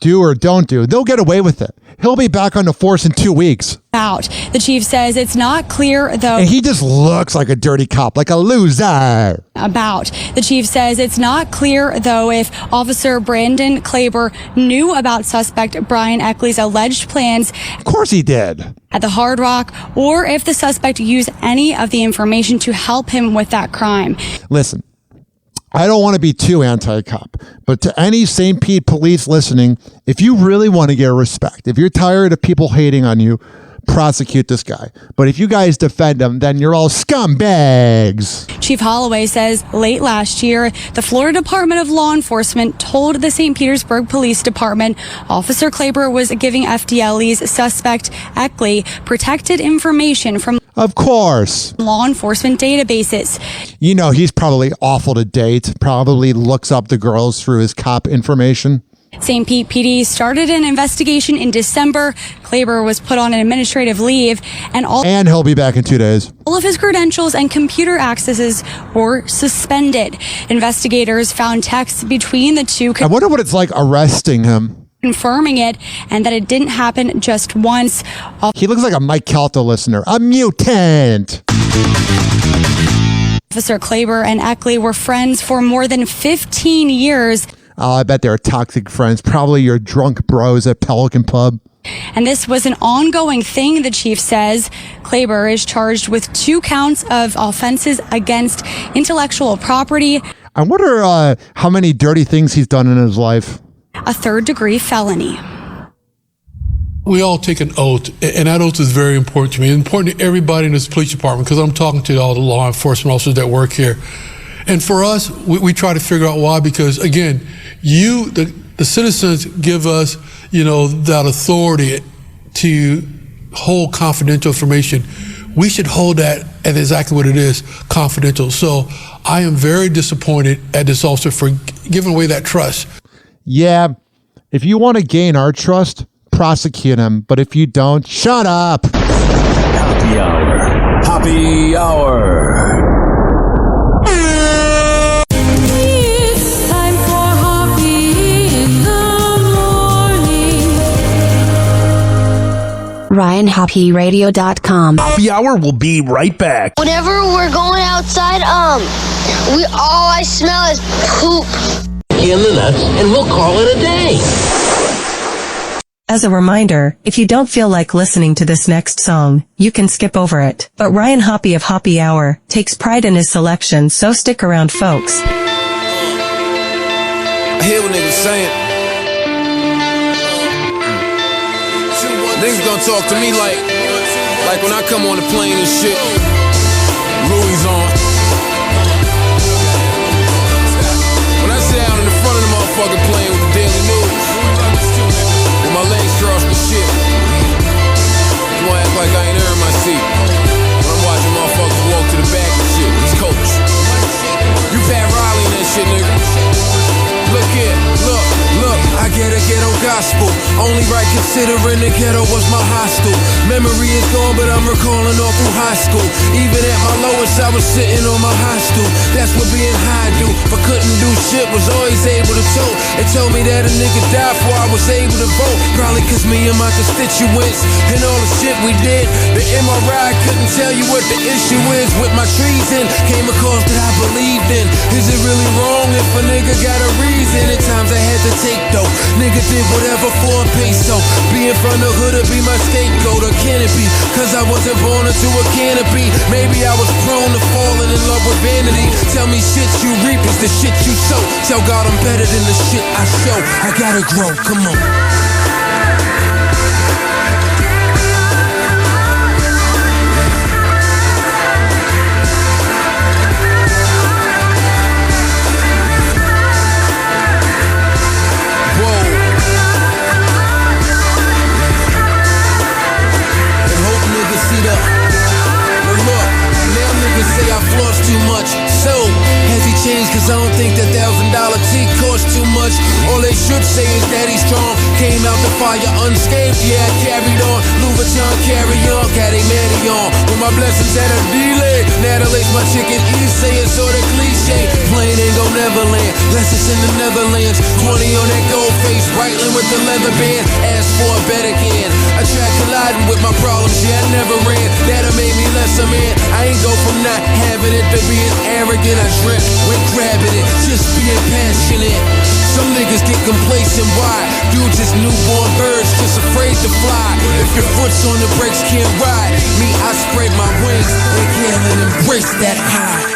do or don't do. They'll get away with it. He'll be back on the force in 2 weeks. The chief says it's not clear, though. And he just looks like a dirty cop, like a loser. The chief says it's not clear, though, if Officer Brandon Klaber knew about suspect Brian Eckley's alleged plans. Of course he did. At the Hard Rock, or if the suspect used any of the information to help him with that crime. Listen, I don't want to be too anti-cop, but to any St. Pete police listening, if you really want to get respect, if you're tired of people hating on you, prosecute this guy. But if you guys defend him, then you're all scumbags. Chief Holloway says late last year, the Florida Department of Law Enforcement told the St. Petersburg Police Department Officer Klaber was giving FDLE's suspect Eckley protected information from of course law enforcement databases. You know, he's probably awful to date, probably looks up the girls through his cop information. St. Pete PD started an investigation in December. Klaber was put on an administrative leave, and he'll be back in 2 days. All of his credentials and computer accesses were suspended. Investigators found texts between the two. I wonder what it's like arresting him. Confirming it, and that it didn't happen just once. He looks like a Mike Calta listener, a mutant. Officer Klaber and Eckley were friends for more than 15 years. Oh, I bet they're toxic friends. Probably your drunk bros at Pelican Pub. And this was an ongoing thing, the chief says. Klaber is charged with 2 counts of offenses against intellectual property. I wonder how many dirty things he's done in his life. A 3rd-degree felony. We all take an oath, and that oath is very important to me. It's important to everybody in this police department because I'm talking to all the law enforcement officers that work here. And for us, we try to figure out why, because again, the citizens give us, that authority to hold confidential information. We should hold that at exactly what it is, confidential. So I am very disappointed at this officer for giving away that trust. Yeah, if you want to gain our trust, prosecute him. But if you don't, shut up. Happy Hour. Happy Hour. It's time for Hoppe in the morning. RyanHoppeRadio.com. Happy Hour will be right back. Whenever we're going outside, all I smell is poop. In the nuts, and we'll call it a day. As a reminder, if you don't feel like listening to this next song, you can skip over it. But Ryan Hoppe of Happy Hour takes pride in his selection, so stick around, folks. I hear what niggas saying. Niggas gonna talk to me like when I come on the plane and shit. Louis on. When I sit out in the front of the motherfucking plane with the Daily News, with my legs crossed and shit, you wanna act like I ain't earned my seat. When I'm watching motherfuckers walk to the back and shit with his coach. You Pat Riley and that shit, nigga. Look here, look, I get a ghetto gospel. Only right considering the ghetto was my hostel. Memory is gone, but I'm recalling all through high school. Even at my lowest, I was sitting on my high stool. That's what being high do. But couldn't do shit, was always able to tote. It told me that a nigga died before I was able to vote. Probably cause me and my constituents and all the shit we did. The MRI couldn't tell you what the issue is with my treason. Came a cause that I believed in. Is it really wrong if a nigga got a reason? At times I had to take though. Nigga did whatever for a peso. Being from the hood to be my scapegoat, or can it be? Cause I wasn't born into a canopy. Maybe I was prone to falling in love with vanity. Tell me shit you reap is the shit you sow. Tell God I'm better than the shit I show. I gotta grow, come on. should say is that he's strong. Came out the fire unscathed, yeah, I carried on. Louis Vuitton, carry on, got a manny on. With my blessings at a delay. Now to lace my chicken east, say it's sorta cliche. Plane ain't go Neverland, less it's in the Netherlands. 20 on that gold face, Breitling with the leather band. Ask for a bet again. I tried colliding with my problems, yeah, I never ran. That'll make me less a man. I ain't go from not having it to being arrogant. I dreamt with grabbing it, just being passionate. Some niggas get complacent, why? Dudes just newborn birds, just afraid to fly. If your foot's on the brakes, can't ride. Me, I spread my wings, inhale and embrace that high.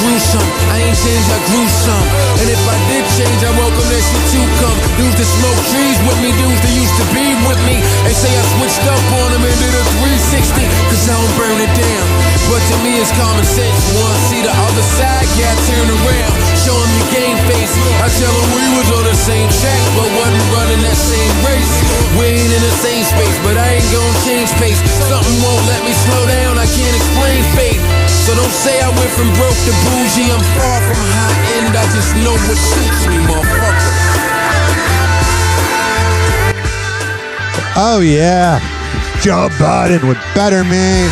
Gruesome. I ain't changed, I grew some. And if I did change, I welcome that shit to come. Dudes that smoke trees with me, dudes that used to be with me. They say I switched up on them and did a 360, cause I don't burn it down. But to me it's common sense. Wanna see the other side? Yeah, I turn around. Show them your game face. I tell them we was on the same track, but wasn't running that same race. We ain't in the same space, but I ain't gon' change pace. Something won't let me slow down, I can't explain fate. So don't say I went from broke to bougie. I'm far from high end, I just know what suits me, motherfucker. Oh yeah, Joe Budden with Better Me.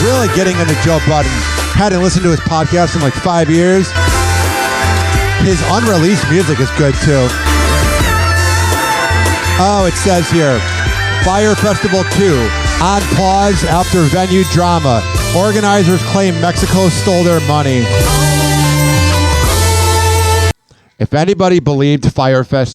Really getting into Joe Budden. Hadn't listened to his podcast in like 5 years. His unreleased music is good too. Oh, it says here, Fire Festival 2 on pause after venue drama. Organizers claim Mexico stole their money. If anybody believed Firefest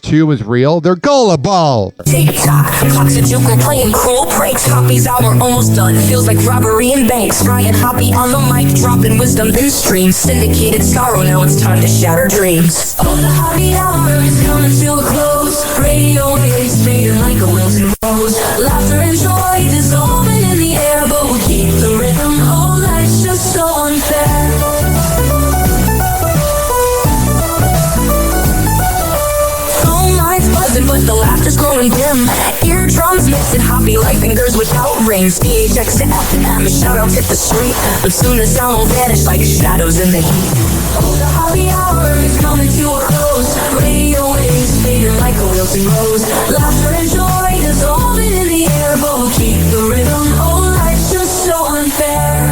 2 was real, they're gullible. TikTok, clocks a juke and playing cruel pranks. Hoppy's hour almost done. Feels like robbery in banks. Ryan Hoppe on the mic, dropping wisdom in streams. Syndicated sorrow, now it's time to shatter dreams. Oh, the Hoppe hour is coming to a close. Radio waves fading like a wilted rose. Laughter and joy dissolving in the air, but we'll keep the rhythm. Oh, life's just so unfair. But the laughter's growing dim. Eardrums mixing Hoppe like fingers without rings. DHX to FM, shout out hit the street. But soon the sound will vanish like shadows in the heat. Oh, the Hoppe hour is coming to a close. Radio waves fading like a wilted rose. Laughter and joy dissolving in the air, but we'll keep the rhythm. Oh, life's just so unfair.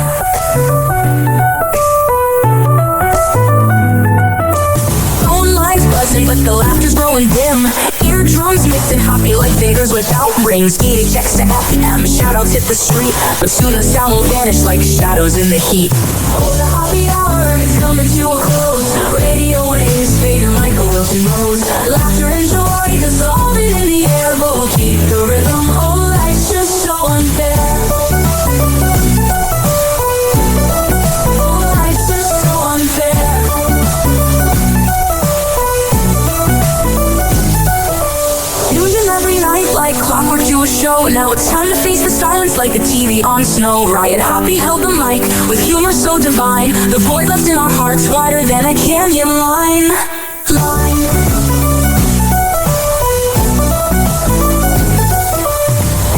But the laughter's growing dim. Eardrums mixing Hoppe like fingers without rings. DHX to FM, shoutouts hit the street. But soon the sound will vanish like shadows in the heat. Oh, the Hoppe hour is coming to a close. Radio waves fading like a wilted rose. Laughter and joy dissolving in the air, but we'll keep the rhythm. Oh, life's just so unfair. Oh, life's just so unfair. Every night like clockwork to a show. Now it's time to face the silence like a TV on snow. Ryan Hoppe held the mic with humor so divine. The void left in our hearts wider than a canyon line.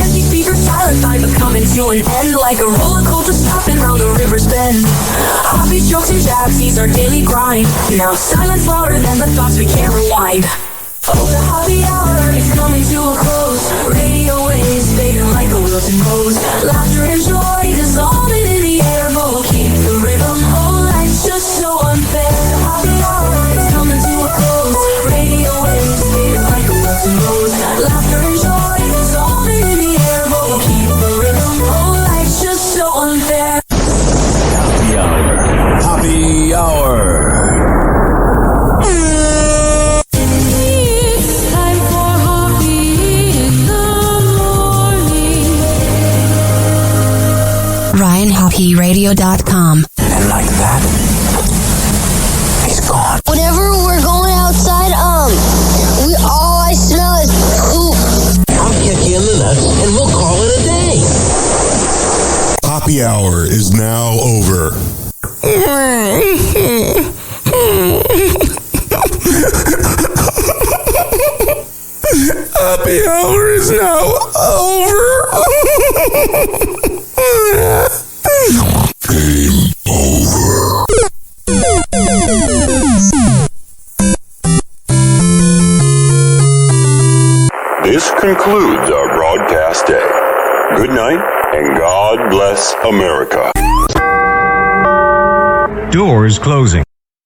Empty speakers silent, I'm coming to an end. Like a roller coaster stopping round the river's bend. Hoppe jokes and jabs, these are daily grind. Now silence louder than the thoughts we can't rewind. Oh, the Hoppe hour is coming to a close. Radio waves fading like a wilted rose. Laughter and joy dissolving in the air, but we'll keep the rhythm. Oh, life's just so unfair. The Hoppe hour is coming to a close. Radio waves fading like a wilted rose. Laughter and joy dissolving in the air, but we'll keep the rhythm. Oh, life's just so unfair. Hoppe hour. Hoppe hour. OPRadio.com. And like that, he's gone. Whenever we're going outside, all I smell is poop. I'll kick you in the nuts and we'll call it a day. Happy hour is now over. Happy hour is now over. Game over. This concludes our broadcast day. Good night, and God bless America. Doors closing.